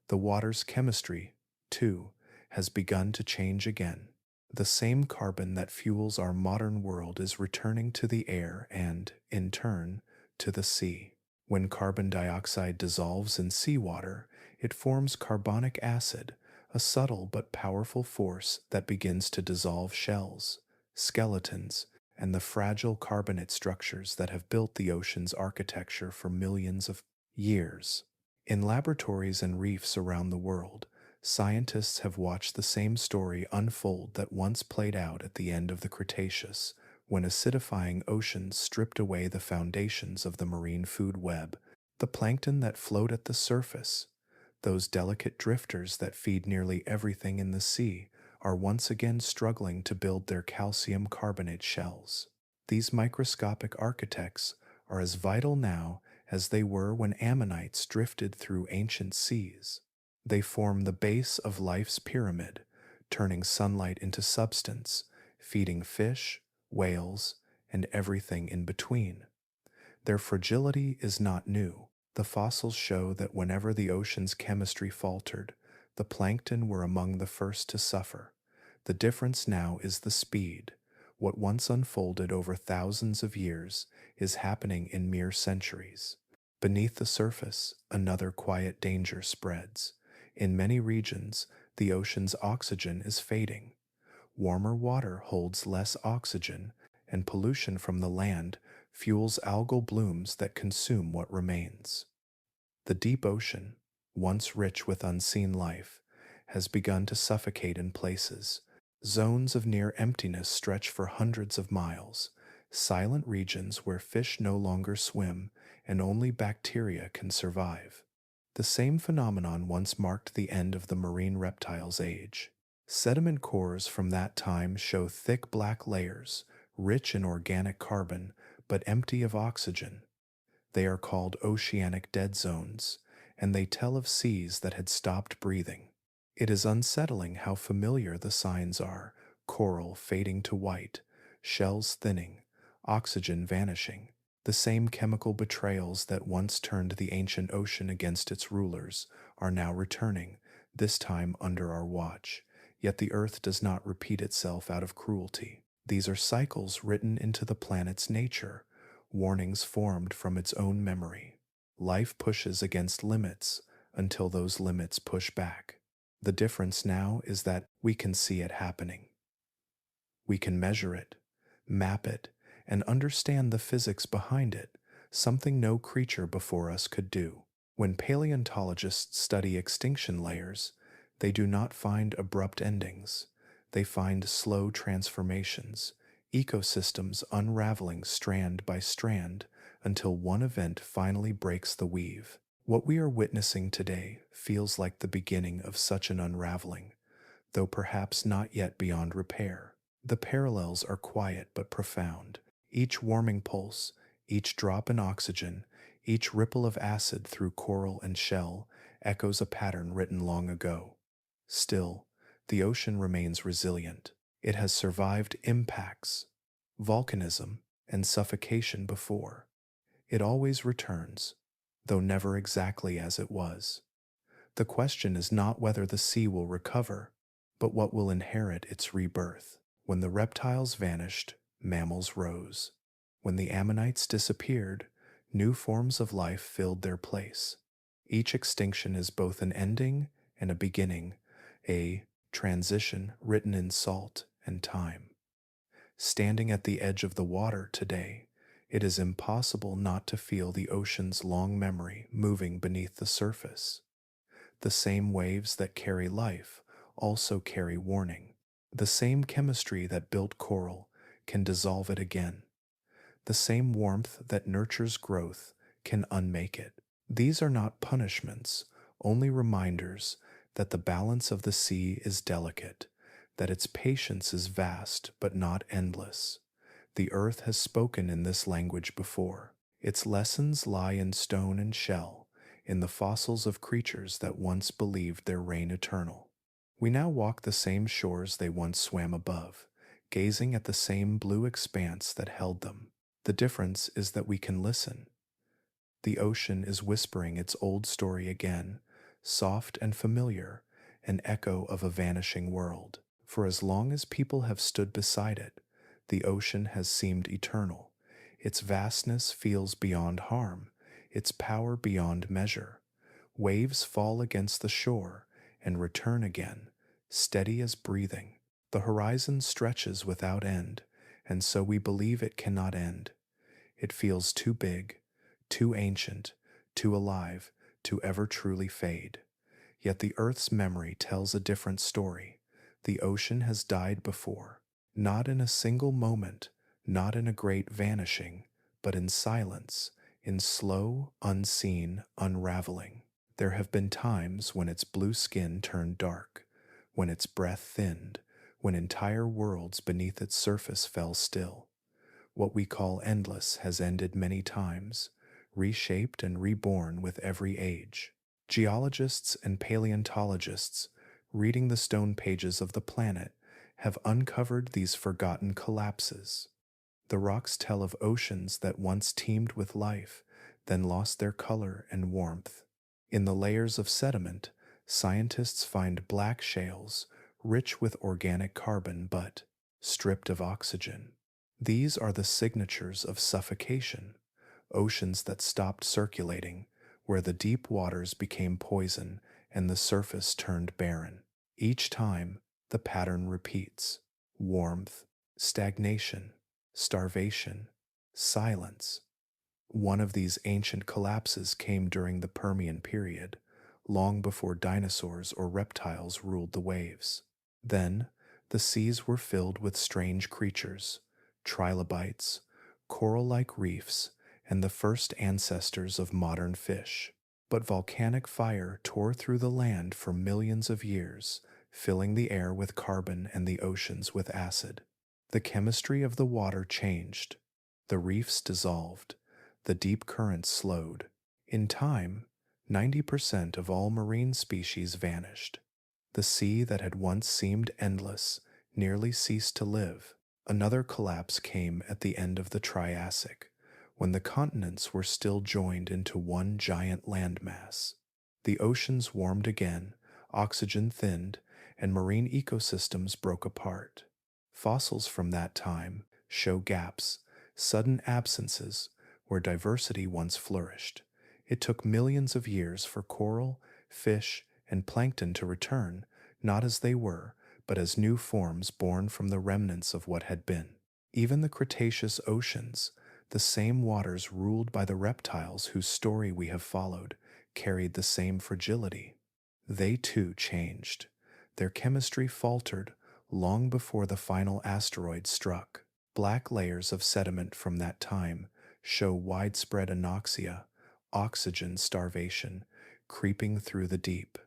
The water's chemistry, too, has begun to change again. The same carbon that fuels our modern world is returning to the air and, in turn, to the sea. When carbon dioxide dissolves in seawater, it forms carbonic acid, a subtle but powerful force that begins to dissolve shells, skeletons, and the fragile carbonate structures that have built the ocean's architecture for millions of years. In laboratories and reefs around the world, scientists have watched the same story unfold that once played out at the end of the Cretaceous, when acidifying oceans stripped away the foundations of the marine food web. The plankton that float at the surface, those delicate drifters that feed nearly everything in the sea, are once again struggling to build their calcium carbonate shells. These microscopic architects are as vital now as they were when ammonites drifted through ancient seas. They form the base of life's pyramid, turning sunlight into substance, feeding fish, whales, and everything in between. Their fragility is not new. The fossils show that whenever the ocean's chemistry faltered, the plankton were among the first to suffer. The difference now is the speed. What once unfolded over thousands of years is happening in mere centuries. Beneath the surface, another quiet danger spreads. In many regions, the ocean's oxygen is fading. Warmer water holds less oxygen, and pollution from the land fuels algal blooms that consume what remains. The deep ocean, once rich with unseen life, has begun to suffocate in places. Zones of near emptiness stretch for hundreds of miles, silent regions where fish no longer swim and only bacteria can survive. The same phenomenon once marked the end of the marine reptiles' age. Sediment cores from that time show thick black layers, rich in organic carbon but empty of oxygen. They are called oceanic dead zones, and they tell of seas that had stopped breathing. It is unsettling how familiar the signs are: coral fading to white, shells thinning, oxygen vanishing. The same chemical betrayals that once turned the ancient ocean against its rulers are now returning, this time under our watch. Yet the earth does not repeat itself out of cruelty. These are cycles written into the planet's nature, warnings formed from its own memory. Life pushes against limits until those limits push back. The difference now is that we can see it happening. We can measure it, map it, and understand the physics behind it, something no creature before us could do. When paleontologists study extinction layers, they do not find abrupt endings. They find slow transformations, ecosystems unraveling strand by strand until one event finally breaks the weave. What we are witnessing today feels like the beginning of such an unraveling, though perhaps not yet beyond repair. The parallels are quiet but profound. Each warming pulse, each drop in oxygen, each ripple of acid through coral and shell echoes a pattern written long ago. Still, the ocean remains resilient. It has survived impacts, volcanism, and suffocation before. It always returns, though never exactly as it was. The question is not whether the sea will recover, but what will inherit its rebirth. When the reptiles vanished, mammals rose. When the ammonites disappeared, new forms of life filled their place. Each extinction is both an ending and a beginning, a transition written in salt and time. Standing at the edge of the water today, it is impossible not to feel the ocean's long memory moving beneath the surface. The same waves that carry life also carry warning. The same chemistry that built coral can dissolve it again. The same warmth that nurtures growth can unmake it. These are not punishments, only reminders that the balance of the sea is delicate, that its patience is vast but not endless. The earth has spoken in this language before. Its lessons lie in stone and shell, in the fossils of creatures that once believed their reign eternal. We now walk the same shores they once swam above, gazing at the same blue expanse that held them. The difference is that we can listen. The ocean is whispering its old story again, soft and familiar, an echo of a vanishing world. For as long as people have stood beside it, the ocean has seemed eternal. Its vastness feels beyond harm, its power beyond measure. Waves fall against the shore and return again, steady as breathing. The horizon stretches without end, and so we believe it cannot end. It feels too big, too ancient, too alive to ever truly fade. Yet the earth's memory tells a different story. The ocean has died before, not in a single moment, not in a great vanishing, but in silence, in slow, unseen unraveling. There have been times when its blue skin turned dark, when its breath thinned, when entire worlds beneath its surface fell still. What we call endless has ended many times, reshaped and reborn with every age. Geologists and paleontologists, reading the stone pages of the planet, have uncovered these forgotten collapses. The rocks tell of oceans that once teemed with life, then lost their color and warmth. In the layers of sediment, scientists find black shales, rich with organic carbon but stripped of oxygen. These are the signatures of suffocation, oceans that stopped circulating, where the deep waters became poison and the surface turned barren. Each time, the pattern repeats: warmth, stagnation, starvation, silence. One of these ancient collapses came during the Permian period, long before dinosaurs or reptiles ruled the waves. Then, the seas were filled with strange creatures, trilobites, coral-like reefs, and the first ancestors of modern fish. But volcanic fire tore through the land for millions of years, filling the air with carbon and the oceans with acid. The chemistry of the water changed. The reefs dissolved. The deep currents slowed. In time, 90% of all marine species vanished. The sea that had once seemed endless nearly ceased to live. Another collapse came at the end of the Triassic, when the continents were still joined into one giant landmass. The oceans warmed again, oxygen thinned, and marine ecosystems broke apart. Fossils from that time show gaps, sudden absences, where diversity once flourished. It took millions of years for coral, fish, and plankton to return, not as they were, but as new forms born from the remnants of what had been. Even the Cretaceous oceans, the same waters ruled by the reptiles whose story we have followed, carried the same fragility. They too changed. Their chemistry faltered long before the final asteroid struck. Black layers of sediment from that time show widespread anoxia, oxygen starvation, creeping through the deep.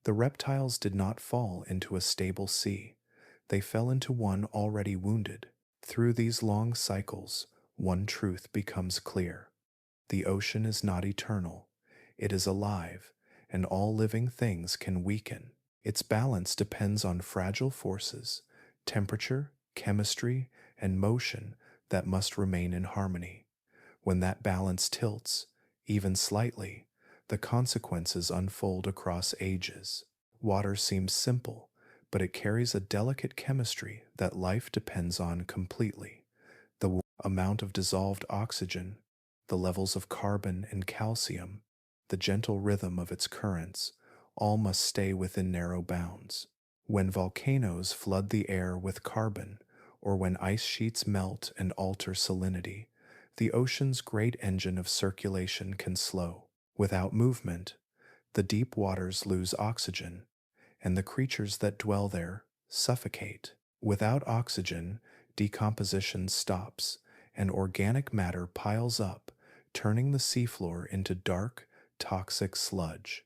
The reptiles did not fall into a stable sea. They fell into one already wounded. Through these long cycles, one truth becomes clear. The ocean is not eternal. It is alive, and all living things can weaken. Its balance depends on fragile forces, temperature, chemistry, and motion that must remain in harmony. When that balance tilts, even slightly, the consequences unfold across ages. Water seems simple, but it carries a delicate chemistry that life depends on completely. The amount of dissolved oxygen, the levels of carbon and calcium, the gentle rhythm of its currents, all must stay within narrow bounds. When volcanoes flood the air with carbon, or when ice sheets melt and alter salinity, the ocean's great engine of circulation can slow. Without movement, the deep waters lose oxygen, and the creatures that dwell there suffocate. Without oxygen, decomposition stops, and organic matter piles up, turning the seafloor into dark, toxic sludge.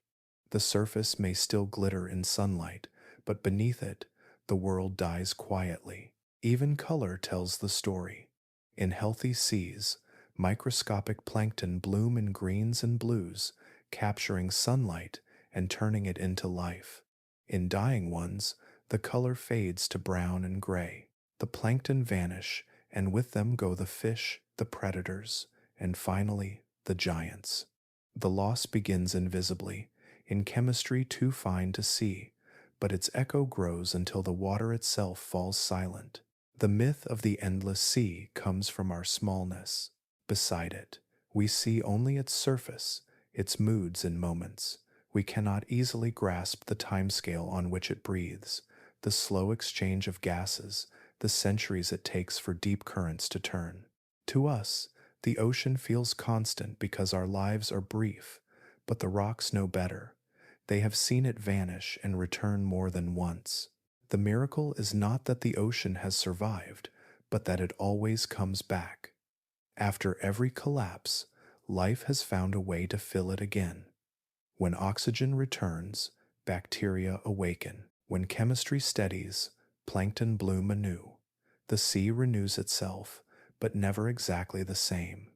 The surface may still glitter in sunlight, but beneath it, the world dies quietly. Even color tells the story. In healthy seas, microscopic plankton bloom in greens and blues, capturing sunlight and turning it into life. In dying ones, the color fades to brown and gray. The plankton vanish, and with them go the fish, the predators, and finally, the giants. The loss begins invisibly, in chemistry too fine to see, but its echo grows until the water itself falls silent. The myth of the endless sea comes from our smallness. Beside it, we see only its surface, its moods and moments. We cannot easily grasp the timescale on which it breathes, the slow exchange of gases, the centuries it takes for deep currents to turn. To us, the ocean feels constant because our lives are brief, but the rocks know better. They have seen it vanish and return more than once. The miracle is not that the ocean has survived, but that it always comes back. After every collapse, life has found a way to fill it again. When oxygen returns, bacteria awaken. When chemistry steadies, plankton bloom anew. The sea renews itself, but never exactly the same.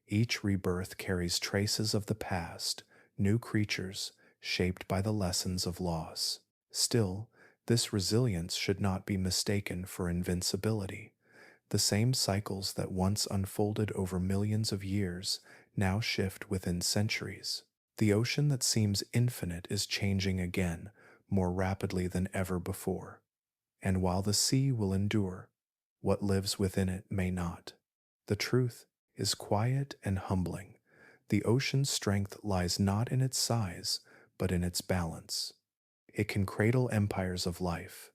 Each rebirth carries traces of the past, new creatures shaped by the lessons of loss. Still, this resilience should not be mistaken for invincibility. The same cycles that once unfolded over millions of years now shift within centuries. The ocean that seems infinite is changing again, more rapidly than ever before. And while the sea will endure, what lives within it may not. The truth is quiet and humbling. The ocean's strength lies not in its size, but in its balance. It can cradle empires of life,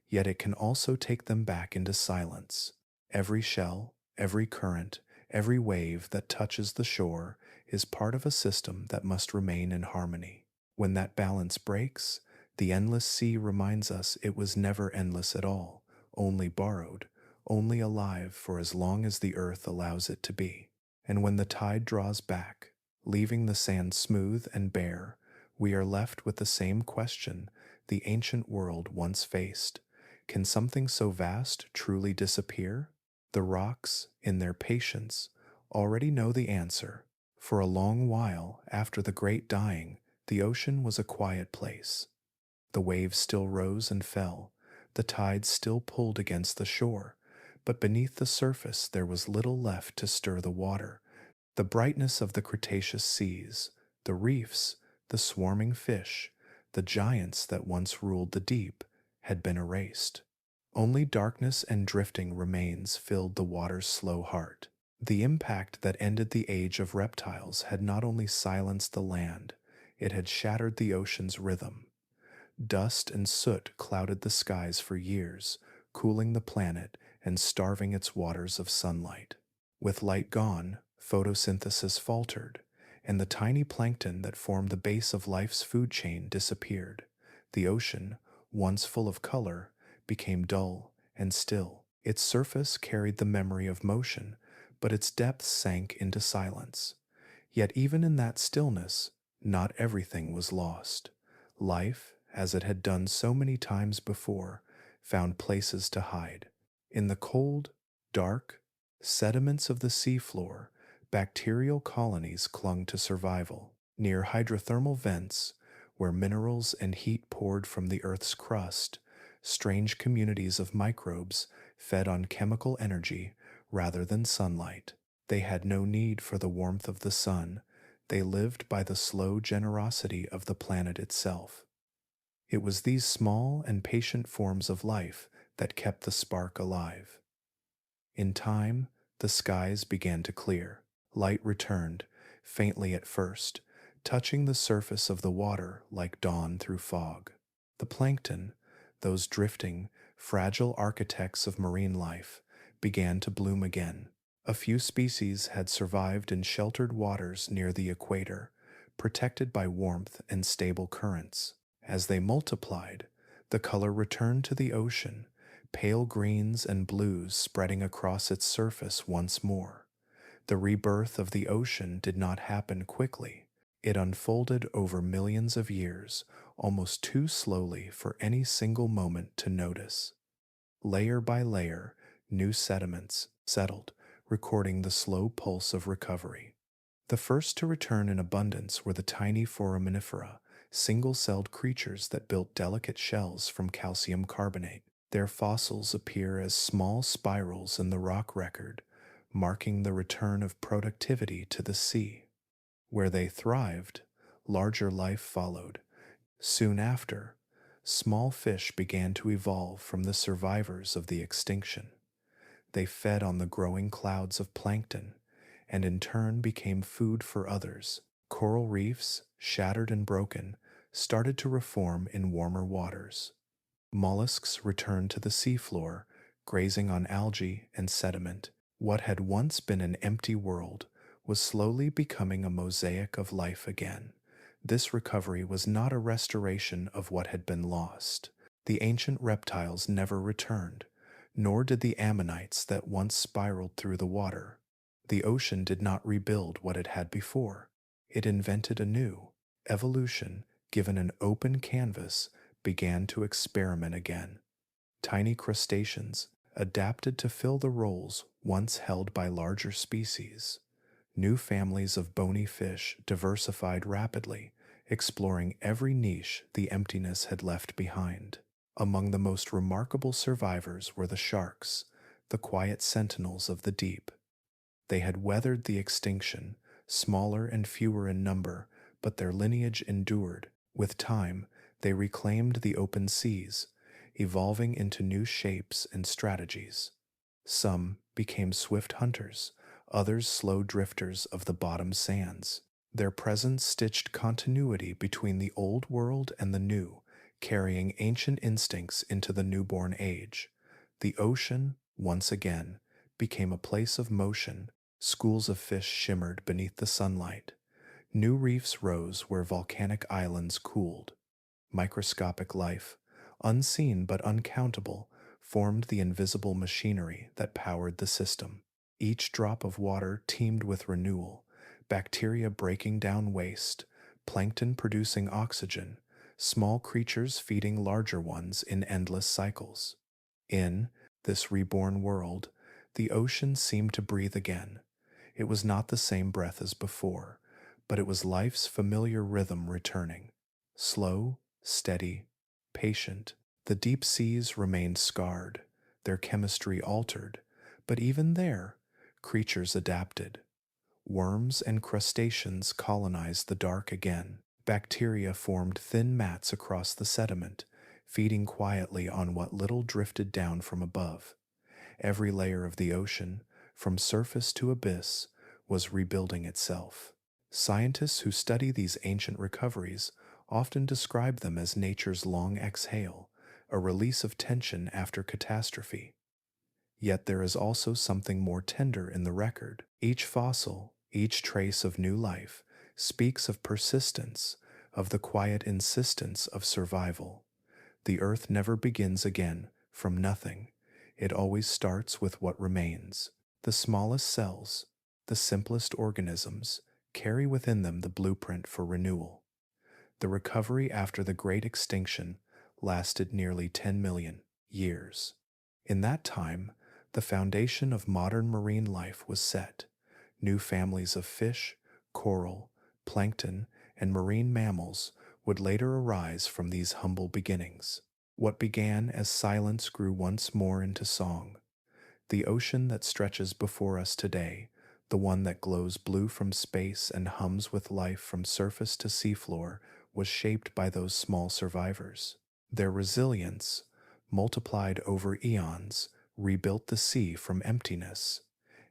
yet it can also take them back into silence. Every shell, every current, every wave that touches the shore is part of a system that must remain in harmony. When that balance breaks, the endless sea reminds us it was never endless at all, only borrowed, only alive for as long as the earth allows it to be. And when the tide draws back, leaving the sand smooth and bare, we are left with the same question the ancient world once faced. Can something so vast truly disappear? The rocks, in their patience, already know the answer. For a long while after the great dying, the ocean was a quiet place. The waves still rose and fell, the tides still pulled against the shore, but beneath the surface there was little left to stir the water. The brightness of the Cretaceous seas, the reefs, the swarming fish, the giants that once ruled the deep, had been erased. Only darkness and drifting remains filled the water's slow heart. The impact that ended the age of reptiles had not only silenced the land, it had shattered the ocean's rhythm. Dust and soot clouded the skies for years, cooling the planet and starving its waters of sunlight. With light gone, photosynthesis faltered, and the tiny plankton that formed the base of life's food chain disappeared. The ocean, once full of color, became dull and still. Its surface carried the memory of motion, but its depths sank into silence. Yet even in that stillness, not everything was lost. Life, as it had done so many times before, found places to hide. In the cold, dark sediments of the seafloor, bacterial colonies clung to survival. Near hydrothermal vents, where minerals and heat poured from the Earth's crust, strange communities of microbes fed on chemical energy rather than sunlight. They had no need for the warmth of the sun. They lived by the slow generosity of the planet itself. It was these small and patient forms of life that kept the spark alive. In time, the skies began to clear. Light returned, faintly at first, touching the surface of the water like dawn through fog. The plankton, those drifting, fragile architects of marine life, began to bloom again. A few species had survived in sheltered waters near the equator, protected by warmth and stable currents. As they multiplied, the color returned to the ocean, pale greens and blues spreading across its surface once more. The rebirth of the ocean did not happen quickly. It unfolded over millions of years, almost too slowly for any single moment to notice. Layer by layer, new sediments settled, recording the slow pulse of recovery. The first to return in abundance were the tiny foraminifera, single-celled creatures that built delicate shells from calcium carbonate. Their fossils appear as small spirals in the rock record, marking the return of productivity to the sea. Where they thrived, larger life followed. Soon after, small fish began to evolve from the survivors of the extinction. They fed on the growing clouds of plankton, and in turn became food for others. Coral reefs, shattered and broken, started to reform in warmer waters. Mollusks returned to the seafloor, grazing on algae and sediment. What had once been an empty world was slowly becoming a mosaic of life again. This recovery was not a restoration of what had been lost. The ancient reptiles never returned, Nor did the ammonites that once spiraled through the water. The ocean did not rebuild what it had before. It invented anew. Evolution, given an open canvas, began to experiment again. Tiny crustaceans adapted to fill the roles once held by larger species. New families of bony fish diversified rapidly, exploring every niche the emptiness had left behind. Among the most remarkable survivors were the sharks, the quiet sentinels of the deep. They had weathered the extinction, smaller and fewer in number, but their lineage endured. With time, they reclaimed the open seas, evolving into new shapes and strategies. Some became swift hunters, others slow drifters of the bottom sands. Their presence stitched continuity between the old world and the new, carrying ancient instincts into the newborn age. The ocean, once again, became a place of motion. Schools of fish shimmered beneath the sunlight. New reefs rose where volcanic islands cooled. Microscopic life, unseen but uncountable, formed the invisible machinery that powered the system. Each drop of water teemed with renewal, bacteria breaking down waste, plankton producing oxygen, small creatures feeding larger ones in endless cycles. In this reborn world, the ocean seemed to breathe again. It was not the same breath as before, but it was life's familiar rhythm returning. Slow, steady, patient. The deep seas remained scarred, their chemistry altered, but even there, creatures adapted. Worms and crustaceans colonized the dark again. Bacteria formed thin mats across the sediment, feeding quietly on what little drifted down from above. Every layer of the ocean, from surface to abyss, was rebuilding itself. Scientists who study these ancient recoveries often describe them as nature's long exhale, a release of tension after catastrophe. Yet there is also something more tender in the record. Each fossil, each trace of new life, speaks of persistence, of the quiet insistence of survival. The earth never begins again from nothing. It always starts with what remains. The smallest cells, the simplest organisms, carry within them the blueprint for renewal. The recovery after the Great Extinction lasted nearly 10 million years. In that time, the foundation of modern marine life was set. New families of fish, coral, plankton, and marine mammals would later arise from these humble beginnings. What began as silence grew once more into song. The ocean that stretches before us today, the one that glows blue from space and hums with life from surface to seafloor, was shaped by those small survivors. Their resilience, multiplied over eons, rebuilt the sea from emptiness.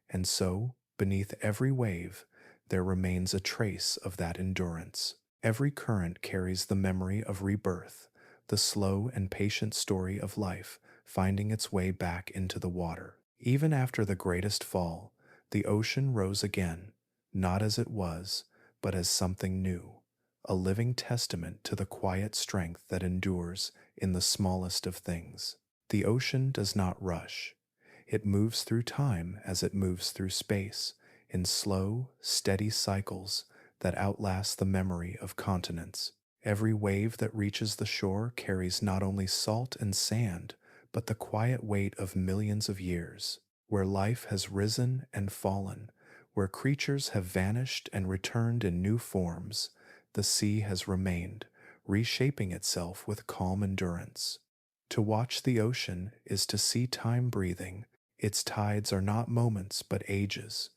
And so, beneath every wave, there remains a trace of that endurance. Every current carries the memory of rebirth, the slow and patient story of life finding its way back into the water. Even after the greatest fall, the ocean rose again, not as it was, but as something new, a living testament to the quiet strength that endures in the smallest of things. The ocean does not rush. It moves through time as it moves through space, in slow, steady cycles that outlast the memory of continents. Every wave that reaches the shore carries not only salt and sand, but the quiet weight of millions of years. Where life has risen and fallen, where creatures have vanished and returned in new forms, the sea has remained, reshaping itself with calm endurance. To watch the ocean is to see time breathing. Its tides are not moments but ages.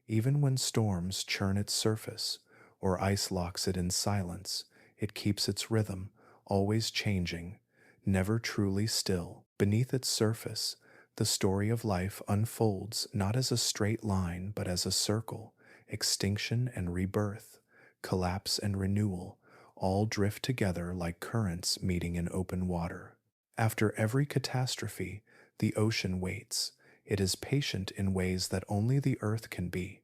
Even when storms churn its surface, or ice locks it in silence, it keeps its rhythm, always changing, never truly still. Beneath its surface, the story of life unfolds not as a straight line but as a circle. Extinction and rebirth, collapse and renewal, all drift together like currents meeting in open water. After every catastrophe, the ocean waits. It is patient in ways that only the earth can be.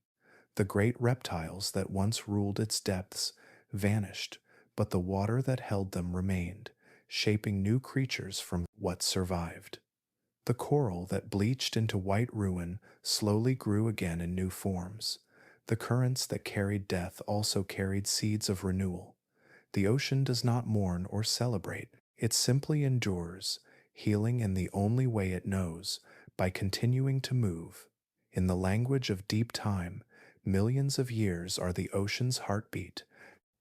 The great reptiles that once ruled its depths vanished, but the water that held them remained, shaping new creatures from what survived. The coral that bleached into white ruin slowly grew again in new forms. The currents that carried death also carried seeds of renewal. The ocean does not mourn or celebrate, it simply endures, healing in the only way it knows, by continuing to move. In the language of deep time, millions of years are the ocean's heartbeat.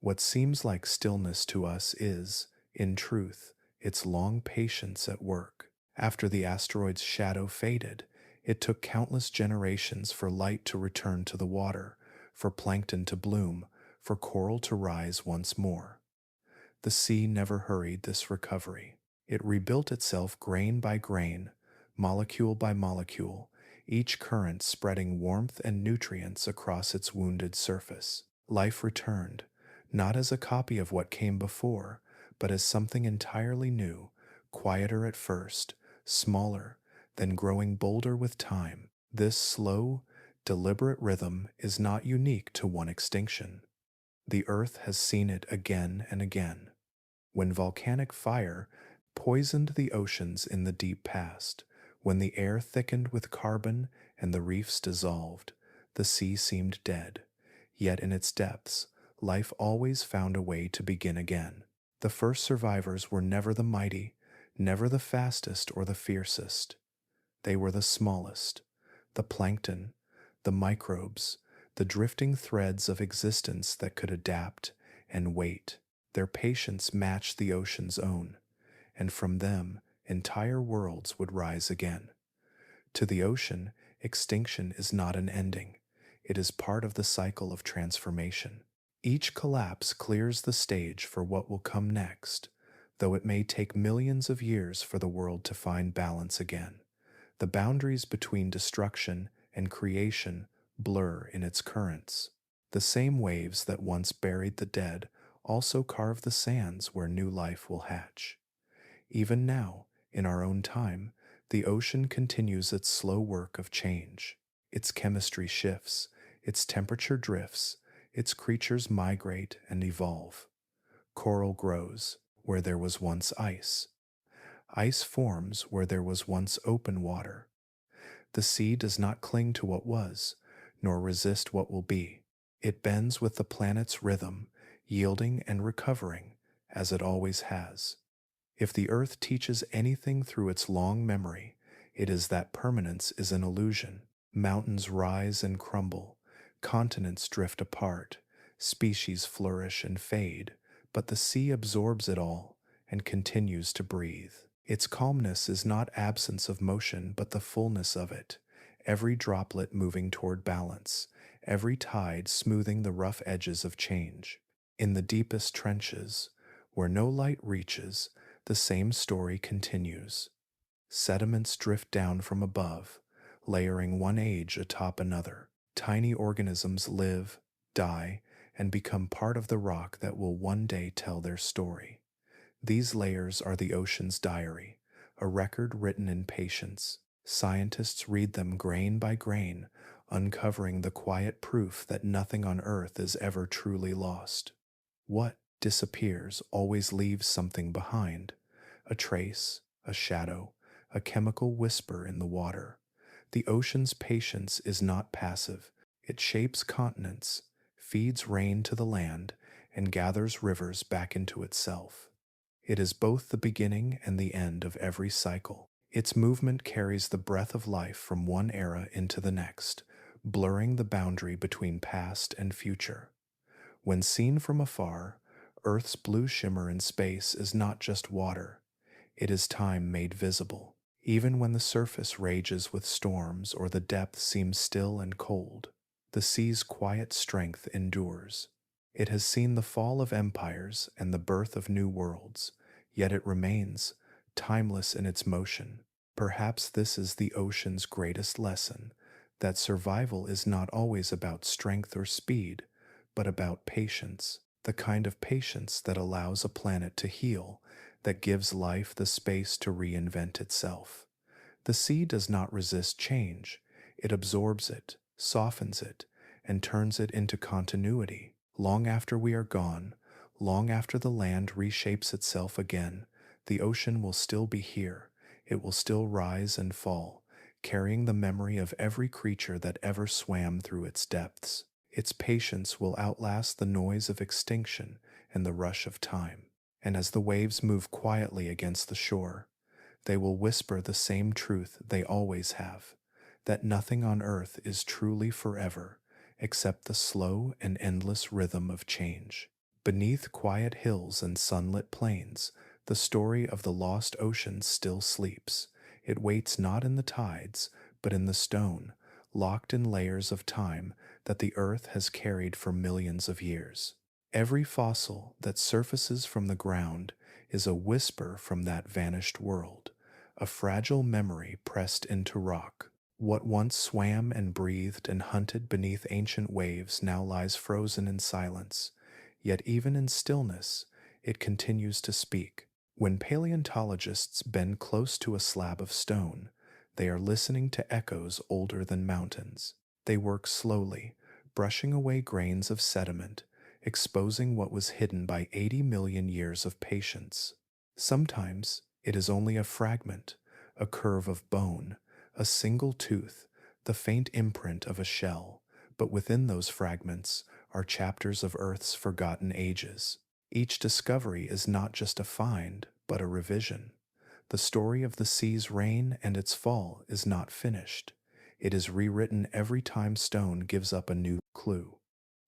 What seems like stillness to us is, in truth, its long patience at work. After the asteroid's shadow faded, it took countless generations for light to return to the water, for plankton to bloom, for coral to rise once more. The sea never hurried this recovery. It rebuilt itself grain by grain, molecule by molecule, each current spreading warmth and nutrients across its wounded surface. Life returned, not as a copy of what came before, but as something entirely new, quieter at first, smaller, then growing bolder with time. This slow, deliberate rhythm is not unique to one extinction. The Earth has seen it again and again. When volcanic fire poisoned the oceans in the deep past, when the air thickened with carbon and the reefs dissolved, the sea seemed dead. Yet in its depths, life always found a way to begin again. The first survivors were never the mighty, never the fastest or the fiercest. They were the smallest, the plankton, the microbes, the drifting threads of existence that could adapt and wait. Their patience matched the ocean's own, and from them entire worlds would rise again. To the ocean, extinction is not an ending. It is part of the cycle of transformation. Each collapse clears the stage for what will come next, though it may take millions of years for the world to find balance again. The boundaries between destruction and creation blur in its currents. The same waves that once buried the dead also carve the sands where new life will hatch. Even now, in our own time, the ocean continues its slow work of change. Its chemistry shifts, its temperature drifts, its creatures migrate and evolve. Coral grows where there was once ice. Ice forms where there was once open water. The sea does not cling to what was, nor resist what will be. It bends with the planet's rhythm, yielding and recovering, as it always has. If the Earth teaches anything through its long memory, it is that permanence is an illusion. Mountains rise and crumble, continents drift apart, species flourish and fade, but the sea absorbs it all and continues to breathe. Its calmness is not absence of motion, but the fullness of it, every droplet moving toward balance, every tide smoothing the rough edges of change. In the deepest trenches, where no light reaches, the same story continues. Sediments drift down from above, layering one age atop another. Tiny organisms live, die, and become part of the rock that will one day tell their story. These layers are the ocean's diary, a record written in patience. Scientists read them grain by grain, uncovering the quiet proof that nothing on Earth is ever truly lost. What disappears always leaves something behind, a trace, a shadow, a chemical whisper in the water. The ocean's patience is not passive. It shapes continents, feeds rain to the land, and gathers rivers back into itself. It is both the beginning and the end of every cycle. Its movement carries the breath of life from one era into the next, blurring the boundary between past and future. When seen from afar, Earth's blue shimmer in space is not just water. It is time made visible. Even when the surface rages with storms or the depth seems still and cold, the sea's quiet strength endures. It has seen the fall of empires and the birth of new worlds, yet it remains, timeless in its motion. Perhaps this is the ocean's greatest lesson, that survival is not always about strength or speed, but about patience, the kind of patience that allows a planet to heal, that gives life the space to reinvent itself. The sea does not resist change. It absorbs it, softens it, and turns it into continuity. Long after we are gone, long after the land reshapes itself again, the ocean will still be here, it will still rise and fall, carrying the memory of every creature that ever swam through its depths. Its patience will outlast the noise of extinction and the rush of time. And as the waves move quietly against the shore, they will whisper the same truth they always have, that nothing on earth is truly forever except the slow and endless rhythm of change. Beneath quiet hills and sunlit plains, the story of the lost ocean still sleeps. It waits not in the tides, but in the stone, locked in layers of time that the earth has carried for millions of years. Every fossil that surfaces from the ground is a whisper from that vanished world, a fragile memory pressed into rock. What once swam and breathed and hunted beneath ancient waves now lies frozen in silence, yet even in stillness, it continues to speak. When paleontologists bend close to a slab of stone, they are listening to echoes older than mountains. They work slowly, brushing away grains of sediment, exposing what was hidden by 80 million years of patience. Sometimes it is only a fragment, a curve of bone, a single tooth, the faint imprint of a shell, but within those fragments are chapters of Earth's forgotten ages. Each discovery is not just a find, but a revision. The story of the sea's reign and its fall is not finished. It is rewritten every time stone gives up a new clue.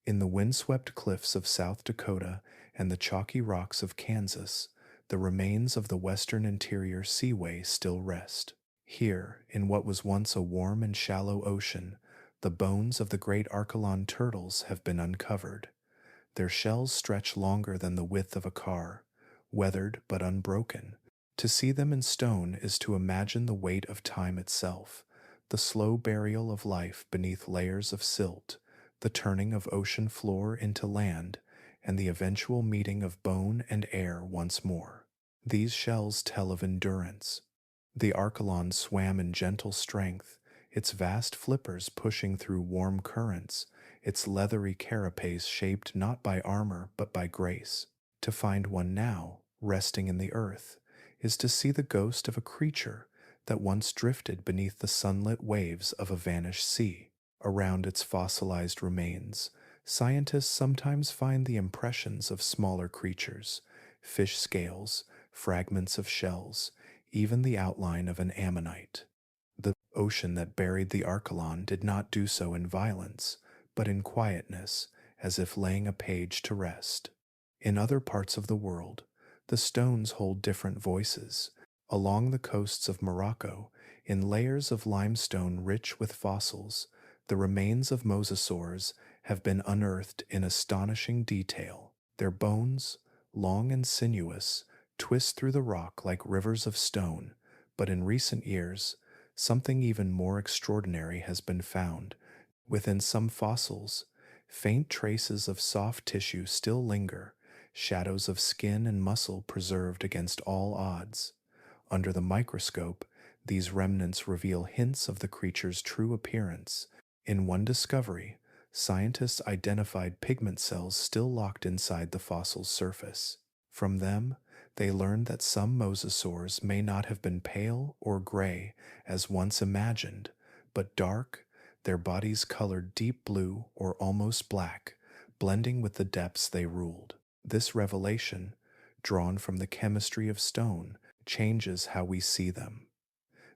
In the windswept cliffs of South Dakota and the chalky rocks of Kansas, the remains of the western interior seaway still rest. Here, in what was once a warm and shallow ocean, the bones of the great Archelon turtles have been uncovered. Their shells stretch longer than the width of a car, weathered but unbroken. To see them in stone is to imagine the weight of time itself, the slow burial of life beneath layers of silt, the turning of ocean floor into land, and the eventual meeting of bone and air once more. These shells tell of endurance. The Archelon swam in gentle strength, its vast flippers pushing through warm currents, its leathery carapace shaped not by armor but by grace. To find one now, resting in the earth, is to see the ghost of a creature that once drifted beneath the sunlit waves of a vanished sea. Around its fossilized remains, scientists sometimes find the impressions of smaller creatures, fish scales, fragments of shells, even the outline of an ammonite. The ocean that buried the Archelon did not do so in violence, but in quietness, as if laying a page to rest. In other parts of the world, the stones hold different voices. Along the coasts of Morocco, in layers of limestone rich with fossils, the remains of mosasaurs have been unearthed in astonishing detail. Their bones, long and sinuous, twist through the rock like rivers of stone, but in recent years, something even more extraordinary has been found. Within some fossils, faint traces of soft tissue still linger, shadows of skin and muscle preserved against all odds. Under the microscope, these remnants reveal hints of the creature's true appearance. In one discovery, scientists identified pigment cells still locked inside the fossil's surface. From them, they learned that some mosasaurs may not have been pale or gray as once imagined, but dark, their bodies colored deep blue or almost black, blending with the depths they ruled. This revelation, drawn from the chemistry of stone, changes how we see them.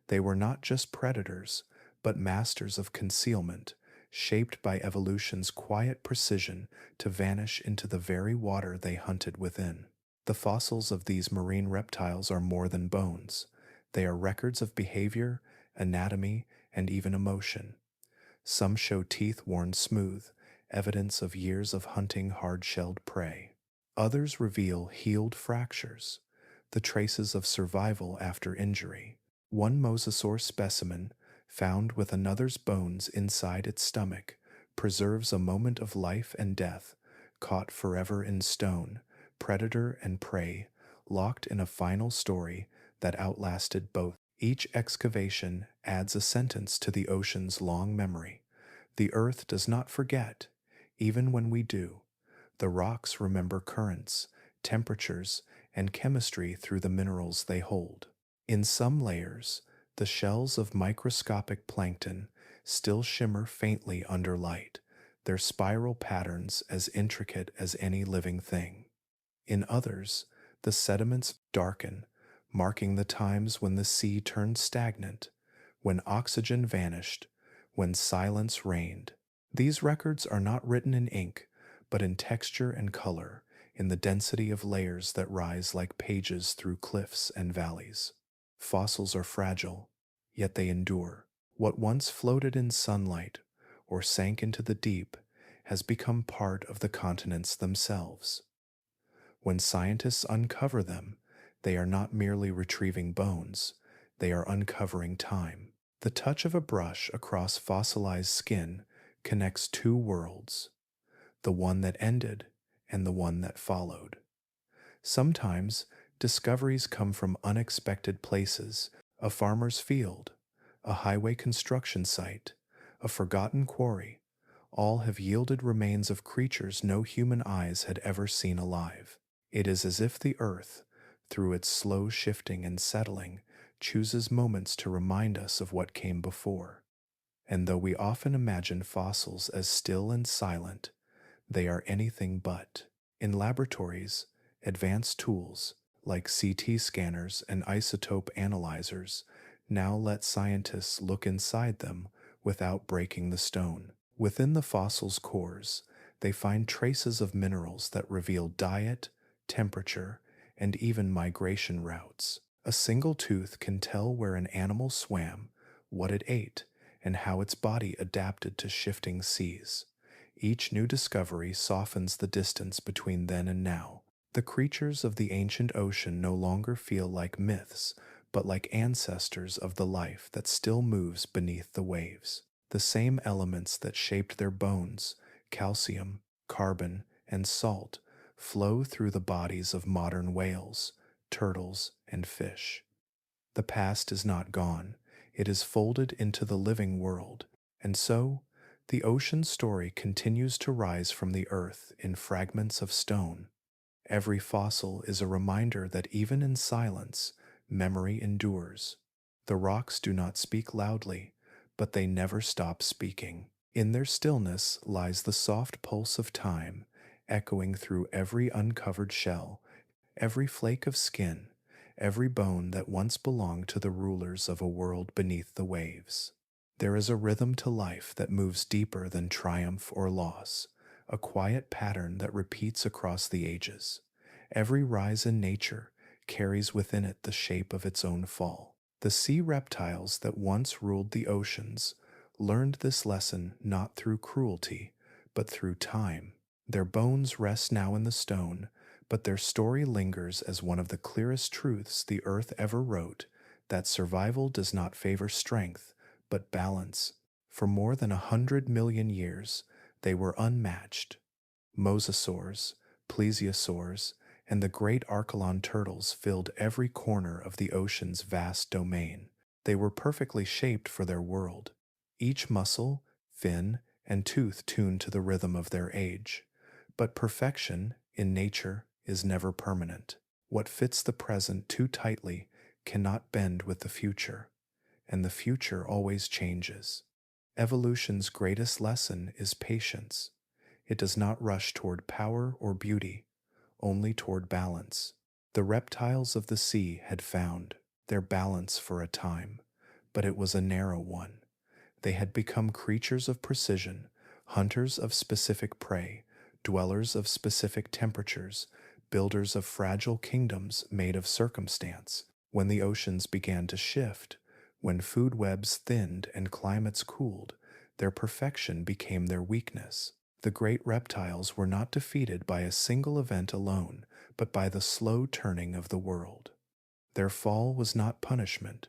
They were not just predators, but masters of concealment, shaped by evolution's quiet precision to vanish into the very water they hunted within. The fossils of these marine reptiles are more than bones. They are records of behavior, anatomy, and even emotion. Some show teeth worn smooth, evidence of years of hunting hard-shelled prey. Others reveal healed fractures, the traces of survival after injury. One mosasaur specimen, found with another's bones inside its stomach, preserves a moment of life and death, caught forever in stone, predator and prey, locked in a final story that outlasted both. Each excavation adds a sentence to the ocean's long memory. The earth does not forget, even when we do. The rocks remember currents, temperatures, and chemistry through the minerals they hold. In some layers, the shells of microscopic plankton still shimmer faintly under light, their spiral patterns as intricate as any living thing. In others, the sediments darken, marking the times when the sea turned stagnant, when oxygen vanished, when silence reigned. These records are not written in ink, but in texture and color, in the density of layers that rise like pages through cliffs and valleys. Fossils are fragile, yet they endure. What once floated in sunlight or sank into the deep has become part of the continents themselves. When scientists uncover them, they are not merely retrieving bones, they are uncovering time. The touch of a brush across fossilized skin connects two worlds, the one that ended and the one that followed. Sometimes discoveries come from unexpected places, a farmer's field, a highway construction site, a forgotten quarry. All have yielded remains of creatures no human eyes had ever seen alive. It is as if the earth, through its slow shifting and settling, chooses moments to remind us of what came before. And though we often imagine fossils as still and silent, they are anything but. In laboratories, advanced tools like CT scanners and isotope analyzers now let scientists look inside them without breaking the stone. Within the fossil's cores, they find traces of minerals that reveal diet, temperature, and even migration routes. A single tooth can tell where an animal swam, what it ate, and how its body adapted to shifting seas. Each new discovery softens the distance between then and now. The creatures of the ancient ocean no longer feel like myths, but like ancestors of the life that still moves beneath the waves. The same elements that shaped their bones, calcium, carbon, and salt, flow through the bodies of modern whales, turtles, and fish. The past is not gone, it is folded into the living world, and so the ocean story continues to rise from the earth in fragments of stone. Every fossil is a reminder that even in silence, memory endures. The rocks do not speak loudly, but they never stop speaking. In their stillness lies the soft pulse of time, echoing through every uncovered shell, every flake of skin, every bone that once belonged to the rulers of a world beneath the waves. There is a rhythm to life that moves deeper than triumph or loss, a quiet pattern that repeats across the ages. Every rise in nature carries within it the shape of its own fall. The sea reptiles that once ruled the oceans learned this lesson not through cruelty, but through time. Their bones rest now in the stone, but their story lingers as one of the clearest truths the earth ever wrote, that survival does not favor strength, but balance. For more than 100 million years, they were unmatched. Mosasaurs, Pliosaurus, and the great Archelon turtles filled every corner of the ocean's vast domain. They were perfectly shaped for their world, each muscle, fin, and tooth tuned to the rhythm of their age. But perfection, in nature, is never permanent. What fits the present too tightly cannot bend with the future, and the future always changes. Evolution's greatest lesson is patience. It does not rush toward power or beauty, only toward balance. The reptiles of the sea had found their balance for a time, but it was a narrow one. They had become creatures of precision, hunters of specific prey, dwellers of specific temperatures, builders of fragile kingdoms made of circumstance. When the oceans began to shift, when food webs thinned and climates cooled, their perfection became their weakness. The great reptiles were not defeated by a single event alone, but by the slow turning of the world. Their fall was not punishment,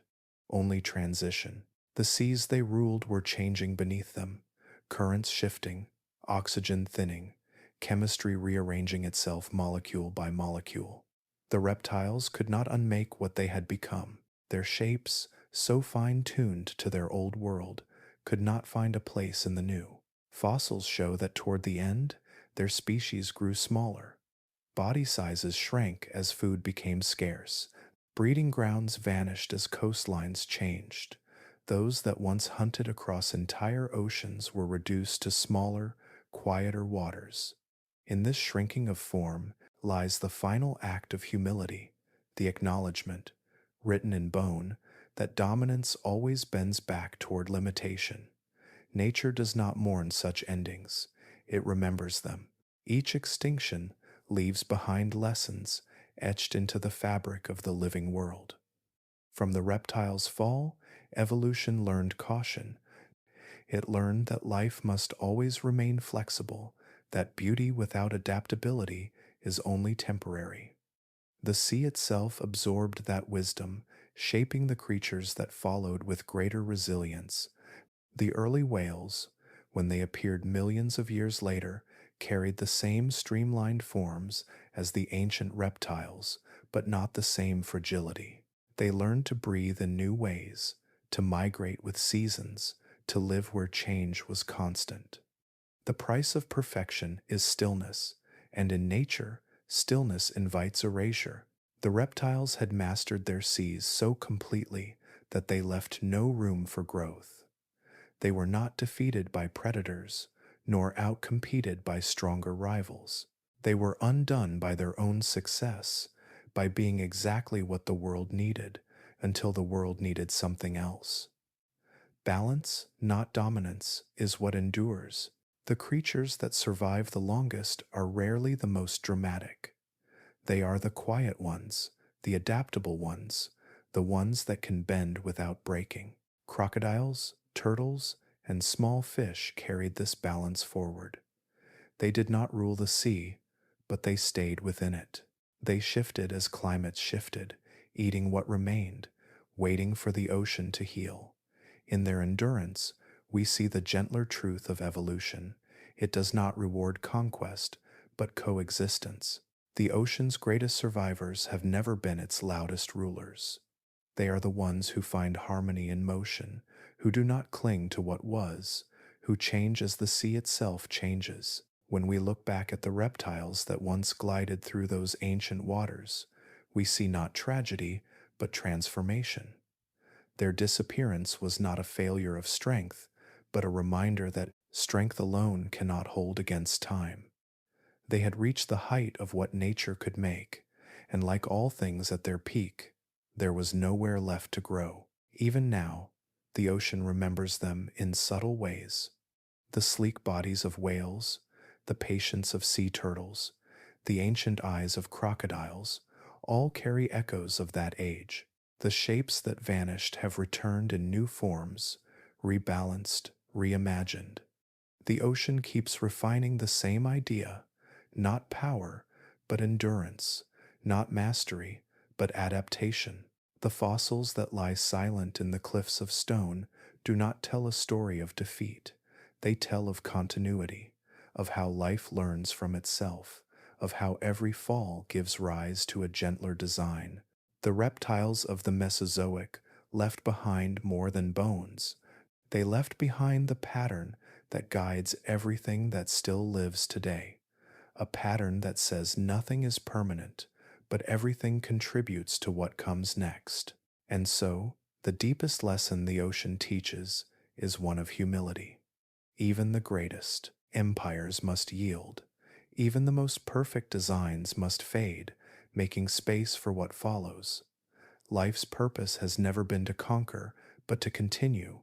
only transition. The seas they ruled were changing beneath them, currents shifting, oxygen thinning, chemistry rearranging itself molecule by molecule. The reptiles could not unmake what they had become. Their shapes, so fine-tuned to their old world, could not find a place in the new. Fossils show that toward the end, their species grew smaller. Body sizes shrank as food became scarce. Breeding grounds vanished as coastlines changed. Those that once hunted across entire oceans were reduced to smaller, quieter waters. In this shrinking of form lies the final act of humility, the acknowledgement, written in bone, that dominance always bends back toward limitation. Nature does not mourn such endings, it remembers them. Each extinction leaves behind lessons etched into the fabric of the living world. From the reptile's fall, evolution learned caution. It learned that life must always remain flexible, that beauty without adaptability is only temporary. The sea itself absorbed that wisdom, shaping the creatures that followed with greater resilience. The early whales, when they appeared millions of years later, carried the same streamlined forms as the ancient reptiles, but not the same fragility. They learned to breathe in new ways, to migrate with seasons, to live where change was constant. The price of perfection is stillness, and in nature, stillness invites erasure. The reptiles had mastered their seas so completely that they left no room for growth. They were not defeated by predators, nor outcompeted by stronger rivals. They were undone by their own success, by being exactly what the world needed, until the world needed something else. Balance, not dominance, is what endures. The creatures that survive the longest are rarely the most dramatic. They are the quiet ones, the adaptable ones, the ones that can bend without breaking. Crocodiles, turtles, and small fish carried this balance forward. They did not rule the sea, but they stayed within it. They shifted as climates shifted, eating what remained, waiting for the ocean to heal. In their endurance, we see the gentler truth of evolution. It does not reward conquest, but coexistence. The ocean's greatest survivors have never been its loudest rulers. They are the ones who find harmony in motion, who do not cling to what was, who change as the sea itself changes. When we look back at the reptiles that once glided through those ancient waters, we see not tragedy, but transformation. Their disappearance was not a failure of strength, but a reminder that strength alone cannot hold against time. They had reached the height of what nature could make, and like all things at their peak, there was nowhere left to grow. Even now, the ocean remembers them in subtle ways. The sleek bodies of whales, the patience of sea turtles, the ancient eyes of crocodiles, all carry echoes of that age. The shapes that vanished have returned in new forms, rebalanced, reimagined. The ocean keeps refining the same idea, not power, but endurance, not mastery, but adaptation. The fossils that lie silent in the cliffs of stone do not tell a story of defeat. They tell of continuity, of how life learns from itself, of how every fall gives rise to a gentler design. The reptiles of the Mesozoic left behind more than bones. They left behind the pattern that guides everything that still lives today. A pattern that says nothing is permanent, but everything contributes to what comes next. And so, the deepest lesson the ocean teaches is one of humility. Even the greatest empires must yield. Even the most perfect designs must fade, making space for what follows. Life's purpose has never been to conquer, but to continue.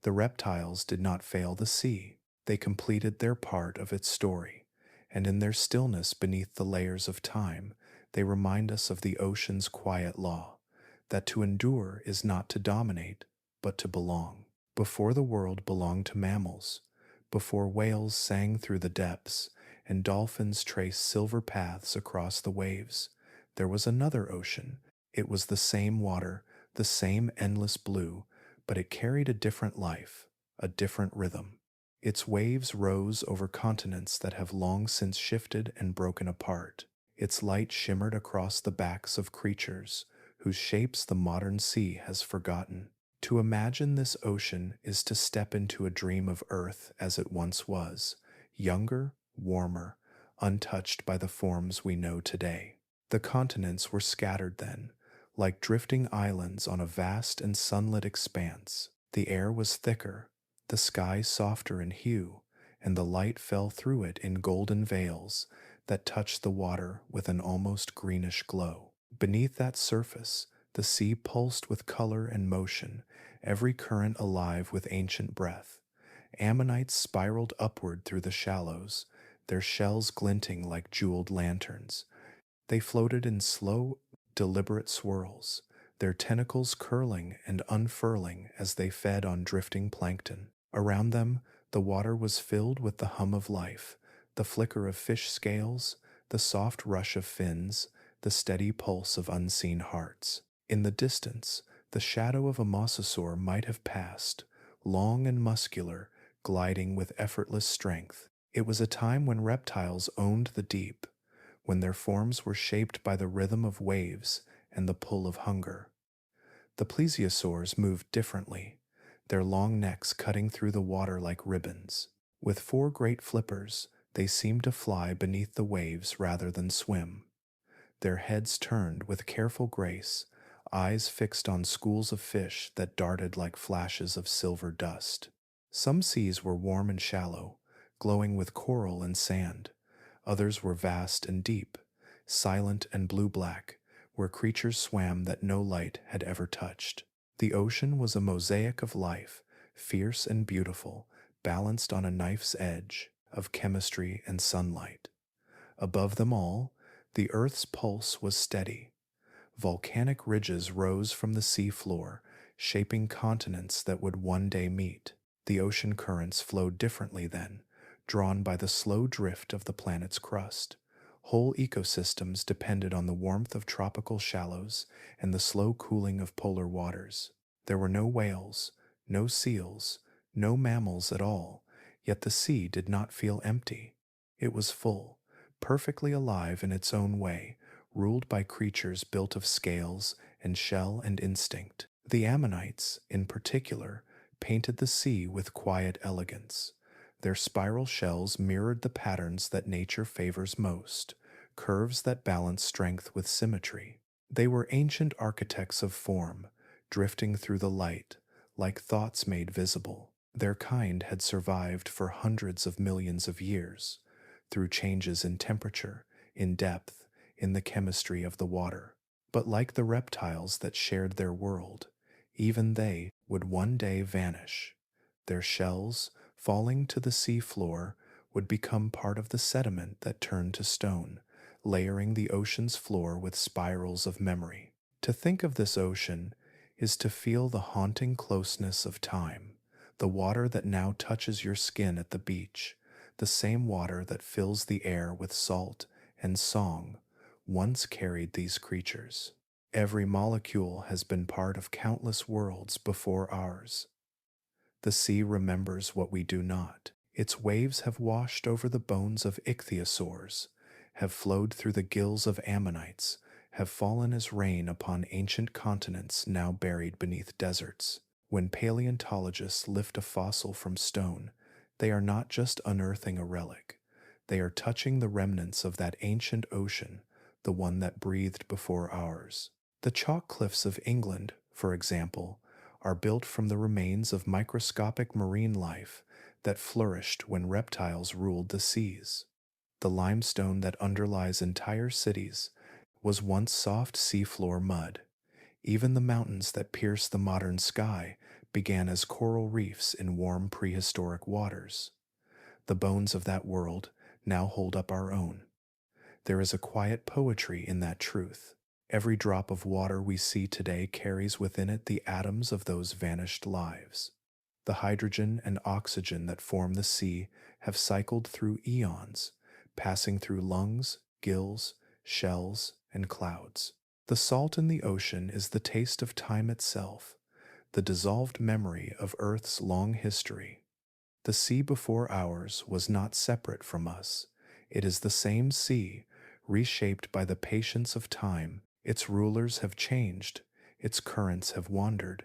The reptiles did not fail the sea. They completed their part of its story, and in their stillness beneath the layers of time, they remind us of the ocean's quiet law, that to endure is not to dominate, but to belong. Before the world belonged to mammals, before whales sang through the depths, and dolphins traced silver paths across the waves, there was another ocean. It was the same water, the same endless blue, but it carried a different life, a different rhythm. Its waves rose over continents that have long since shifted and broken apart. Its light shimmered across the backs of creatures whose shapes the modern sea has forgotten. To imagine this ocean is to step into a dream of Earth as it once was, younger, warmer, untouched by the forms we know today. The continents were scattered then, like drifting islands on a vast and sunlit expanse. The air was thicker, the sky softer in hue, and the light fell through it in golden veils that touched the water with an almost greenish glow. Beneath that surface, the sea pulsed with color and motion, every current alive with ancient breath. Ammonites spiraled upward through the shallows, their shells glinting like jeweled lanterns. They floated in slow, deliberate swirls, their tentacles curling and unfurling as they fed on drifting plankton. Around them, the water was filled with the hum of life, the flicker of fish scales, the soft rush of fins, the steady pulse of unseen hearts. In the distance, the shadow of a mosasaur might have passed, long and muscular, gliding with effortless strength. It was a time when reptiles owned the deep, when their forms were shaped by the rhythm of waves and the pull of hunger. The plesiosaurs moved differently, their long necks cutting through the water like ribbons. With four great flippers, they seemed to fly beneath the waves rather than swim. Their heads turned with careful grace, eyes fixed on schools of fish that darted like flashes of silver dust. Some seas were warm and shallow, glowing with coral and sand. Others were vast and deep, silent and blue-black, where creatures swam that no light had ever touched. The ocean was a mosaic of life, fierce and beautiful, balanced on a knife's edge of chemistry and sunlight. Above them all, the earth's pulse was steady. Volcanic ridges rose from the sea floor, shaping continents that would one day meet. The ocean currents flowed differently then, drawn by the slow drift of the planet's crust. Whole ecosystems depended on the warmth of tropical shallows and the slow cooling of polar waters. There were no whales, no seals, no mammals at all, yet the sea did not feel empty. It was full, perfectly alive in its own way, ruled by creatures built of scales and shell and instinct. The ammonites, in particular, painted the sea with quiet elegance. Their spiral shells mirrored the patterns that nature favors most, curves that balance strength with symmetry. They were ancient architects of form, drifting through the light, like thoughts made visible. Their kind had survived for hundreds of millions of years, through changes in temperature, in depth, in the chemistry of the water. But like the reptiles that shared their world, even they would one day vanish. Their shells, falling to the sea floor, would become part of the sediment that turned to stone, layering the ocean's floor with spirals of memory. To think of this ocean is to feel the haunting closeness of time, the water that now touches your skin at the beach, the same water that fills the air with salt and song, once carried these creatures. Every molecule has been part of countless worlds before ours. The sea remembers what we do not. Its waves have washed over the bones of ichthyosaurs, have flowed through the gills of ammonites, have fallen as rain upon ancient continents now buried beneath deserts. When paleontologists lift a fossil from stone, they are not just unearthing a relic. They are touching the remnants of that ancient ocean, the one that breathed before ours. The chalk cliffs of England, for example, are built from the remains of microscopic marine life that flourished when reptiles ruled the seas. The limestone that underlies entire cities was once soft seafloor mud. Even the mountains that pierce the modern sky began as coral reefs in warm prehistoric waters. The bones of that world now hold up our own. There is a quiet poetry in that truth. Every drop of water we see today carries within it the atoms of those vanished lives. The hydrogen and oxygen that form the sea have cycled through eons, passing through lungs, gills, shells, and clouds. The salt in the ocean is the taste of time itself, the dissolved memory of Earth's long history. The sea before ours was not separate from us. It is the same sea, reshaped by the patience of time. Its rulers have changed, its currents have wandered,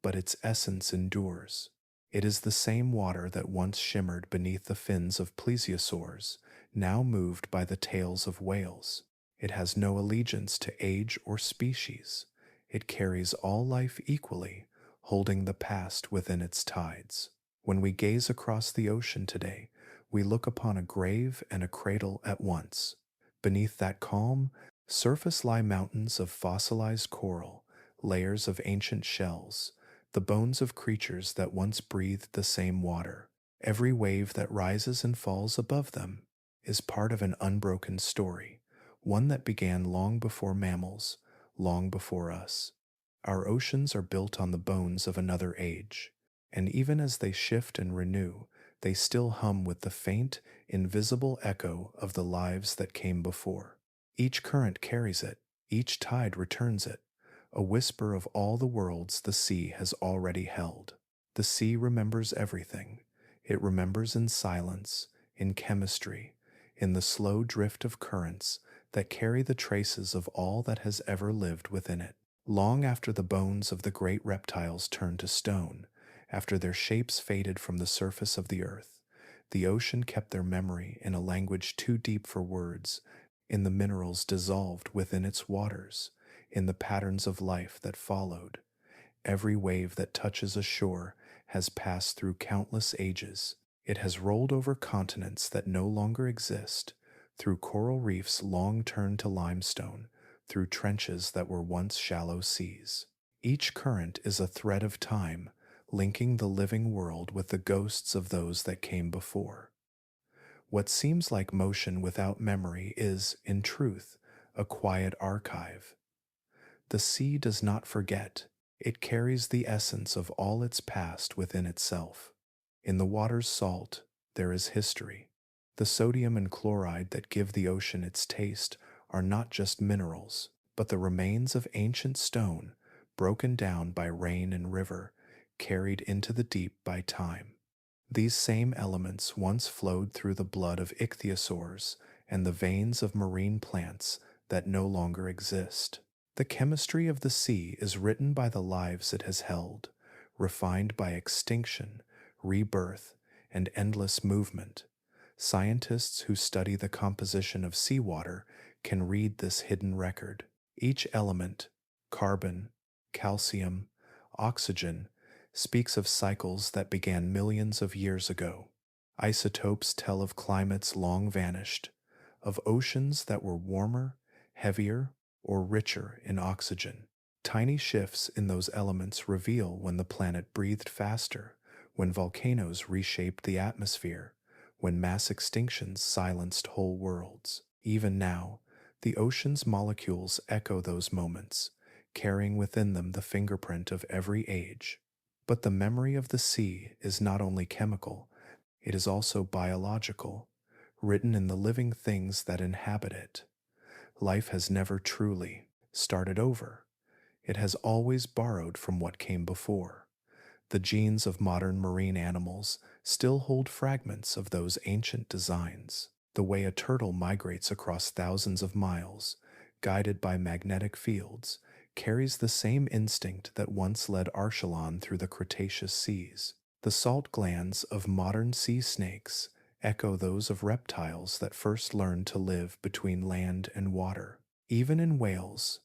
but its essence endures. It is the same water that once shimmered beneath the fins of plesiosaurs, now moved by the tails of whales. It has no allegiance to age or species. It carries all life equally, holding the past within its tides. When we gaze across the ocean today, we look upon a grave and a cradle at once. Beneath that calm surface lie mountains of fossilized coral, layers of ancient shells, the bones of creatures that once breathed the same water. Every wave that rises and falls above them is part of an unbroken story, one that began long before mammals, long before us. Our oceans are built on the bones of another age, and even as they shift and renew, they still hum with the faint, invisible echo of the lives that came before. Each current carries it, each tide returns it, a whisper of all the worlds the sea has already held. The sea remembers everything. It remembers in silence, in chemistry, in the slow drift of currents that carry the traces of all that has ever lived within it. Long after the bones of the great reptiles turned to stone, after their shapes faded from the surface of the earth, the ocean kept their memory in a language too deep for words, in the minerals dissolved within its waters, in the patterns of life that followed. Every wave that touches a shore has passed through countless ages. It has rolled over continents that no longer exist, through coral reefs long turned to limestone, through trenches that were once shallow seas. Each current is a thread of time, linking the living world with the ghosts of those that came before. What seems like motion without memory is, in truth, a quiet archive. The sea does not forget. It carries the essence of all its past within itself. In the water's salt, there is history. The sodium and chloride that give the ocean its taste are not just minerals, but the remains of ancient stone, broken down by rain and river, carried into the deep by time. These same elements once flowed through the blood of ichthyosaurs and the veins of marine plants that no longer exist. The chemistry of the sea is written by the lives it has held, refined by extinction, rebirth, and endless movement. Scientists who study the composition of seawater can read this hidden record. Each element, carbon, calcium, oxygen, speaks of cycles that began millions of years ago. Isotopes tell of climates long vanished, of oceans that were warmer, heavier, or richer in oxygen. Tiny shifts in those elements reveal when the planet breathed faster, when volcanoes reshaped the atmosphere, when mass extinctions silenced whole worlds. Even now, the ocean's molecules echo those moments, carrying within them the fingerprint of every age. But the memory of the sea is not only chemical, it is also biological, written in the living things that inhabit it. Life has never truly started over. It has always borrowed from what came before. The genes of modern marine animals still hold fragments of those ancient designs. The way a turtle migrates across thousands of miles, guided by magnetic fields, carries the same instinct that once led Archelon through the Cretaceous seas. The salt glands of modern sea snakes echo those of reptiles that first learned to live between land and water. Even in whales,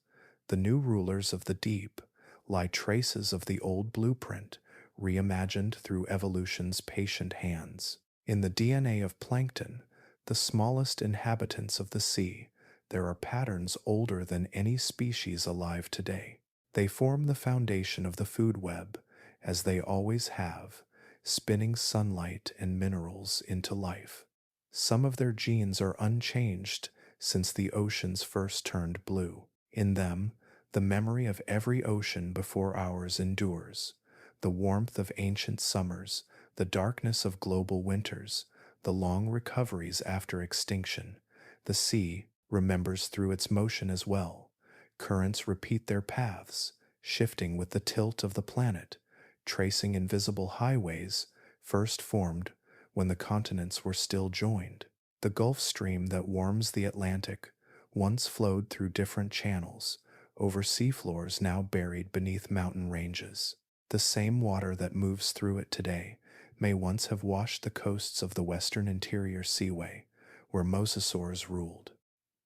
the new rulers of the deep, lie traces of the old blueprint, reimagined through evolution's patient hands. In the DNA of plankton, the smallest inhabitants of the sea, there are patterns older than any species alive today. They form the foundation of the food web, as they always have, spinning sunlight and minerals into life. Some of their genes are unchanged since the oceans first turned blue. In them, the memory of every ocean before ours endures, the warmth of ancient summers, the darkness of global winters, the long recoveries after extinction. The sea remembers through its motion as well. Currents repeat their paths, shifting with the tilt of the planet, tracing invisible highways first formed when the continents were still joined. The Gulf Stream that warms the Atlantic once flowed through different channels, over seafloors now buried beneath mountain ranges. The same water that moves through it today may once have washed the coasts of the western interior seaway, where Mosasaurus ruled.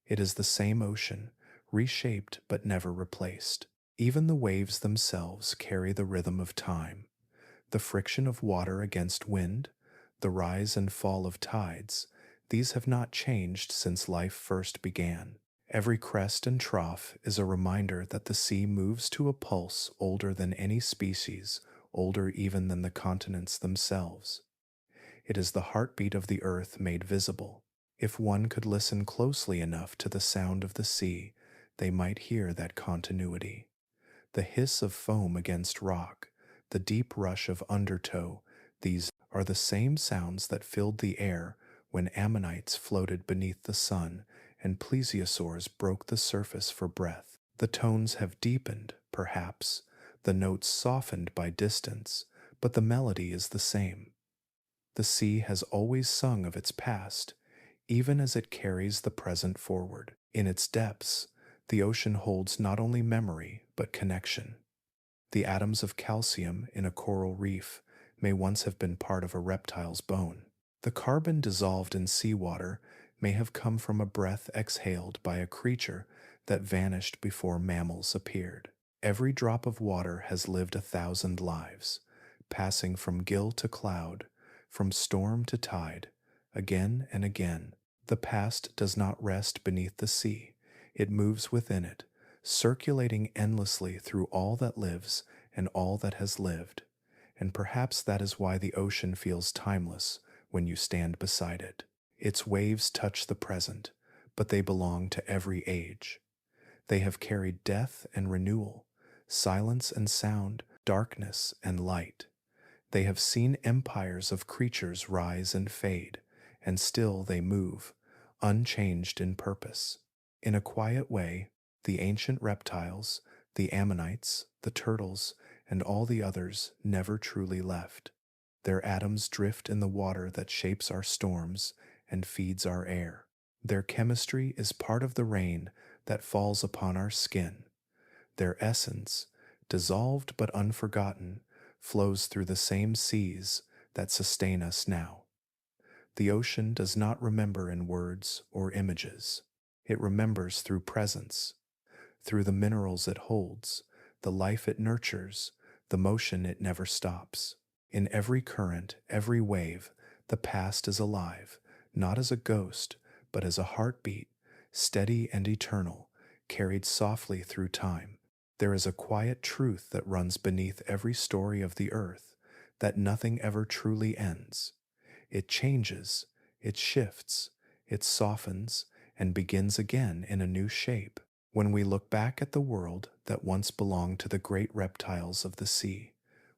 It is the same ocean, reshaped but never replaced. Even the waves themselves carry the rhythm of time, the friction of water against wind, the rise and fall of tides. These have not changed since life first began. Every crest and trough is a reminder that the sea moves to a pulse older than any species, older even than the continents themselves. It is the heartbeat of the earth made visible. If one could listen closely enough to the sound of the sea, they might hear that continuity. The hiss of foam against rock, the deep rush of undertow, these are the same sounds that filled the air when ammonites floated beneath the sun and plesiosaurs broke the surface for breath. The tones have deepened, perhaps, the notes softened by distance, but the melody is the same. The sea has always sung of its past, even as it carries the present forward. In its depths, the ocean holds not only memory, but connection. The atoms of calcium in a coral reef may once have been part of a reptile's bone. The carbon dissolved in seawater may have come from a breath exhaled by a creature that vanished before mammals appeared. Every drop of water has lived 1,000 lives, passing from gill to cloud, from storm to tide, again and again. The past does not rest beneath the sea, it moves within it, circulating endlessly through all that lives and all that has lived. And perhaps that is why the ocean feels timeless when you stand beside it. Its waves touch the present, but they belong to every age. They have carried death and renewal, silence and sound, darkness and light. They have seen empires of creatures rise and fade, and still they move, unchanged in purpose. In a quiet way, the ancient reptiles, the ammonites, the turtles, and all the others never truly left. Their atoms drift in the water that shapes our storms and feeds our air. Their chemistry is part of the rain that falls upon our skin. Their essence, dissolved but unforgotten, flows through the same seas that sustain us now. The ocean does not remember in words or images. It remembers through presence, through the minerals it holds, the life it nurtures, the motion it never stops. In every current, every wave, the past is alive, not as a ghost, but as a heartbeat, steady and eternal, carried softly through time. There is a quiet truth that runs beneath every story of the earth, that nothing ever truly ends. It changes, it shifts, it softens, and begins again in a new shape. When we look back at the world that once belonged to the great reptiles of the sea,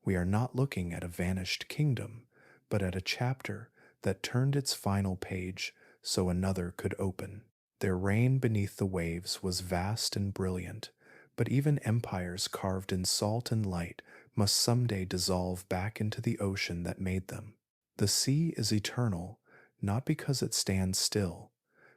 we are not looking at a vanished kingdom, but at a chapter that turned its final page so another could open. Their reign beneath the waves was vast and brilliant, but even empires carved in salt and light must someday dissolve back into the ocean that made them. The sea is eternal, not because it stands still,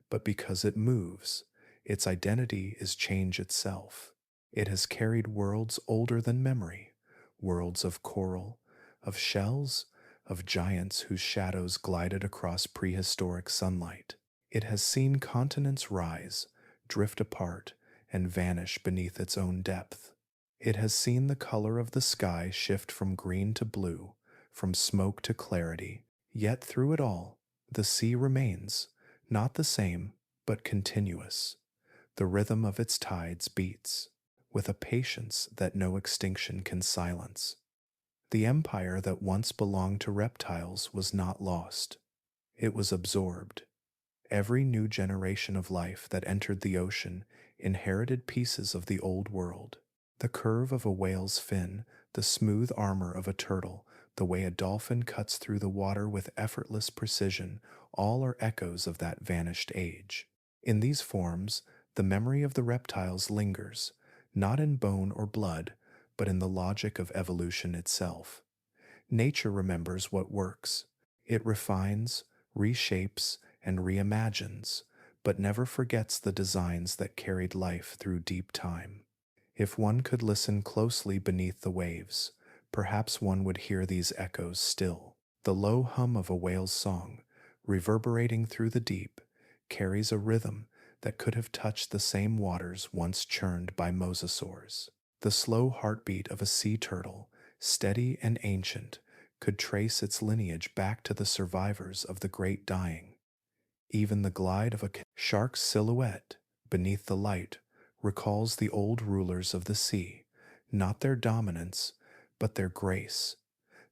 but because it moves. Its identity is change itself. It has carried worlds older than memory, worlds of coral, of shells, of giants whose shadows glided across prehistoric sunlight. It has seen continents rise, drift apart, and vanish beneath its own depth. It has seen the color of the sky shift from green to blue, from smoke to clarity. Yet through it all, the sea remains, not the same, but continuous. The rhythm of its tides beats, with a patience that no extinction can silence. The empire that once belonged to reptiles was not lost. It was absorbed. Every new generation of life that entered the ocean inherited pieces of the old world. The curve of a whale's fin, the smooth armor of a turtle, the way a dolphin cuts through the water with effortless precision, all are echoes of that vanished age. In these forms, the memory of the reptiles lingers, not in bone or blood, but in the logic of evolution itself. Nature remembers what works. It refines, reshapes, and reimagines, but never forgets the designs that carried life through deep time. If one could listen closely beneath the waves, perhaps one would hear these echoes still. The low hum of a whale's song, reverberating through the deep, carries a rhythm that could have touched the same waters once churned by mosasaurs. The slow heartbeat of a sea turtle, steady and ancient, could trace its lineage back to the survivors of the great dying. Even the glide of a shark's silhouette beneath the light recalls the old rulers of the sea, not their dominance, but their grace,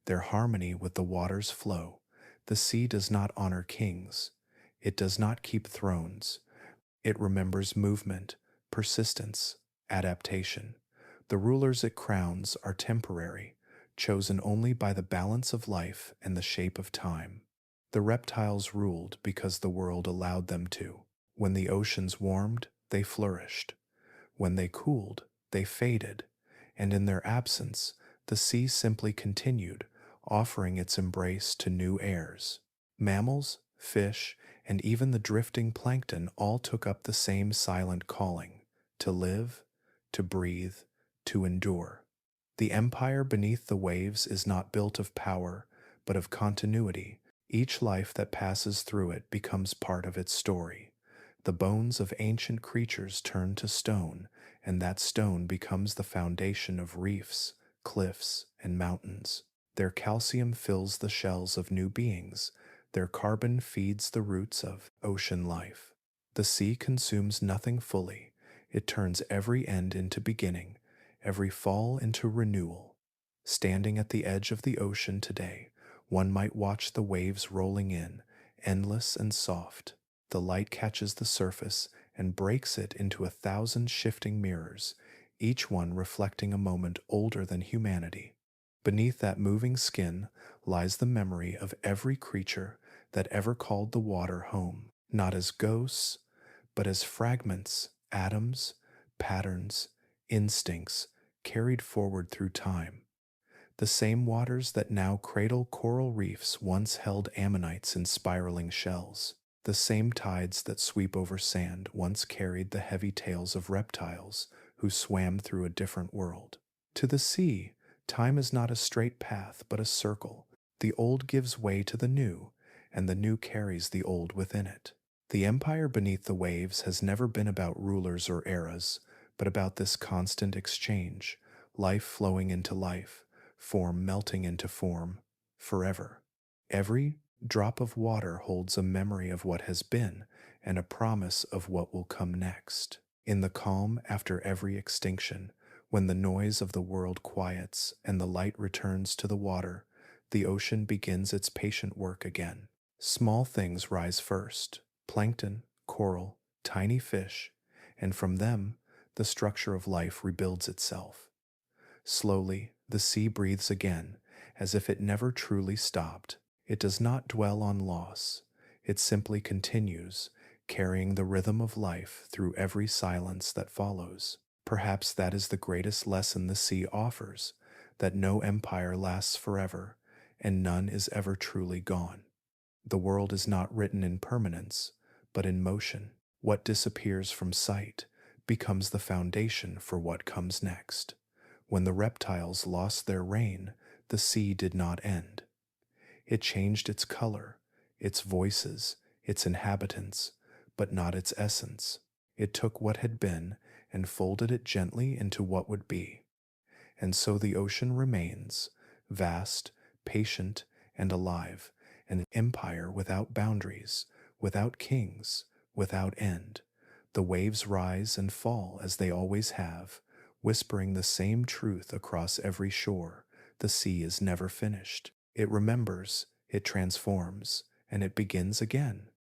their harmony with the water's flow. The sea does not honor kings. It does not keep thrones. It remembers movement, persistence, adaptation. The rulers it crowns are temporary, chosen only by the balance of life and the shape of time. The reptiles ruled because the world allowed them to. When the oceans warmed, they flourished. When they cooled, they faded. And in their absence, the sea simply continued, offering its embrace to new heirs. Mammals, fish, and even the drifting plankton all took up the same silent calling: to live, to breathe, to endure. The empire beneath the waves is not built of power, but of continuity. Each life that passes through it becomes part of its story. The bones of ancient creatures turn to stone, and that stone becomes the foundation of reefs, cliffs, and mountains. Their calcium fills the shells of new beings. Their carbon feeds the roots of ocean life. The sea consumes nothing fully. It turns every end into beginning, every fall into renewal. Standing at the edge of the ocean today, one might watch the waves rolling in, endless and soft. The light catches the surface and breaks it into 1,000 shifting mirrors, each one reflecting a moment older than humanity. Beneath that moving skin lies the memory of every creature that ever called the water home, not as ghosts, but as fragments, atoms, patterns, instincts carried forward through time. The same waters that now cradle coral reefs once held ammonites in spiraling shells. The same tides that sweep over sand once carried the heavy tails of reptiles who swam through a different world. To the sea, time is not a straight path but a circle. The old gives way to the new, and the new carries the old within it. The empire beneath the waves has never been about rulers or eras, but about this constant exchange, life flowing into life, form melting into form, forever. Every drop of water holds a memory of what has been and a promise of what will come next. In the calm after every extinction, when the noise of the world quiets and the light returns to the water, the ocean begins its patient work again. Small things rise first: plankton, coral, tiny fish, and from them, the structure of life rebuilds itself. Slowly, the sea breathes again, as if it never truly stopped. It does not dwell on loss. It simply continues, carrying the rhythm of life through every silence that follows. Perhaps that is the greatest lesson the sea offers, that no empire lasts forever, and none is ever truly gone. The world is not written in permanence, but in motion. What disappears from sight becomes the foundation for what comes next. When the reptiles lost their reign, the sea did not end. It changed its color, its voices, its inhabitants, but not its essence. It took what had been and folded it gently into what would be. And so the ocean remains, vast, patient, and alive, an empire without boundaries, without kings, without end. The waves rise and fall as they always have, whispering the same truth across every shore. The sea is never finished. It remembers, it transforms, and it begins again.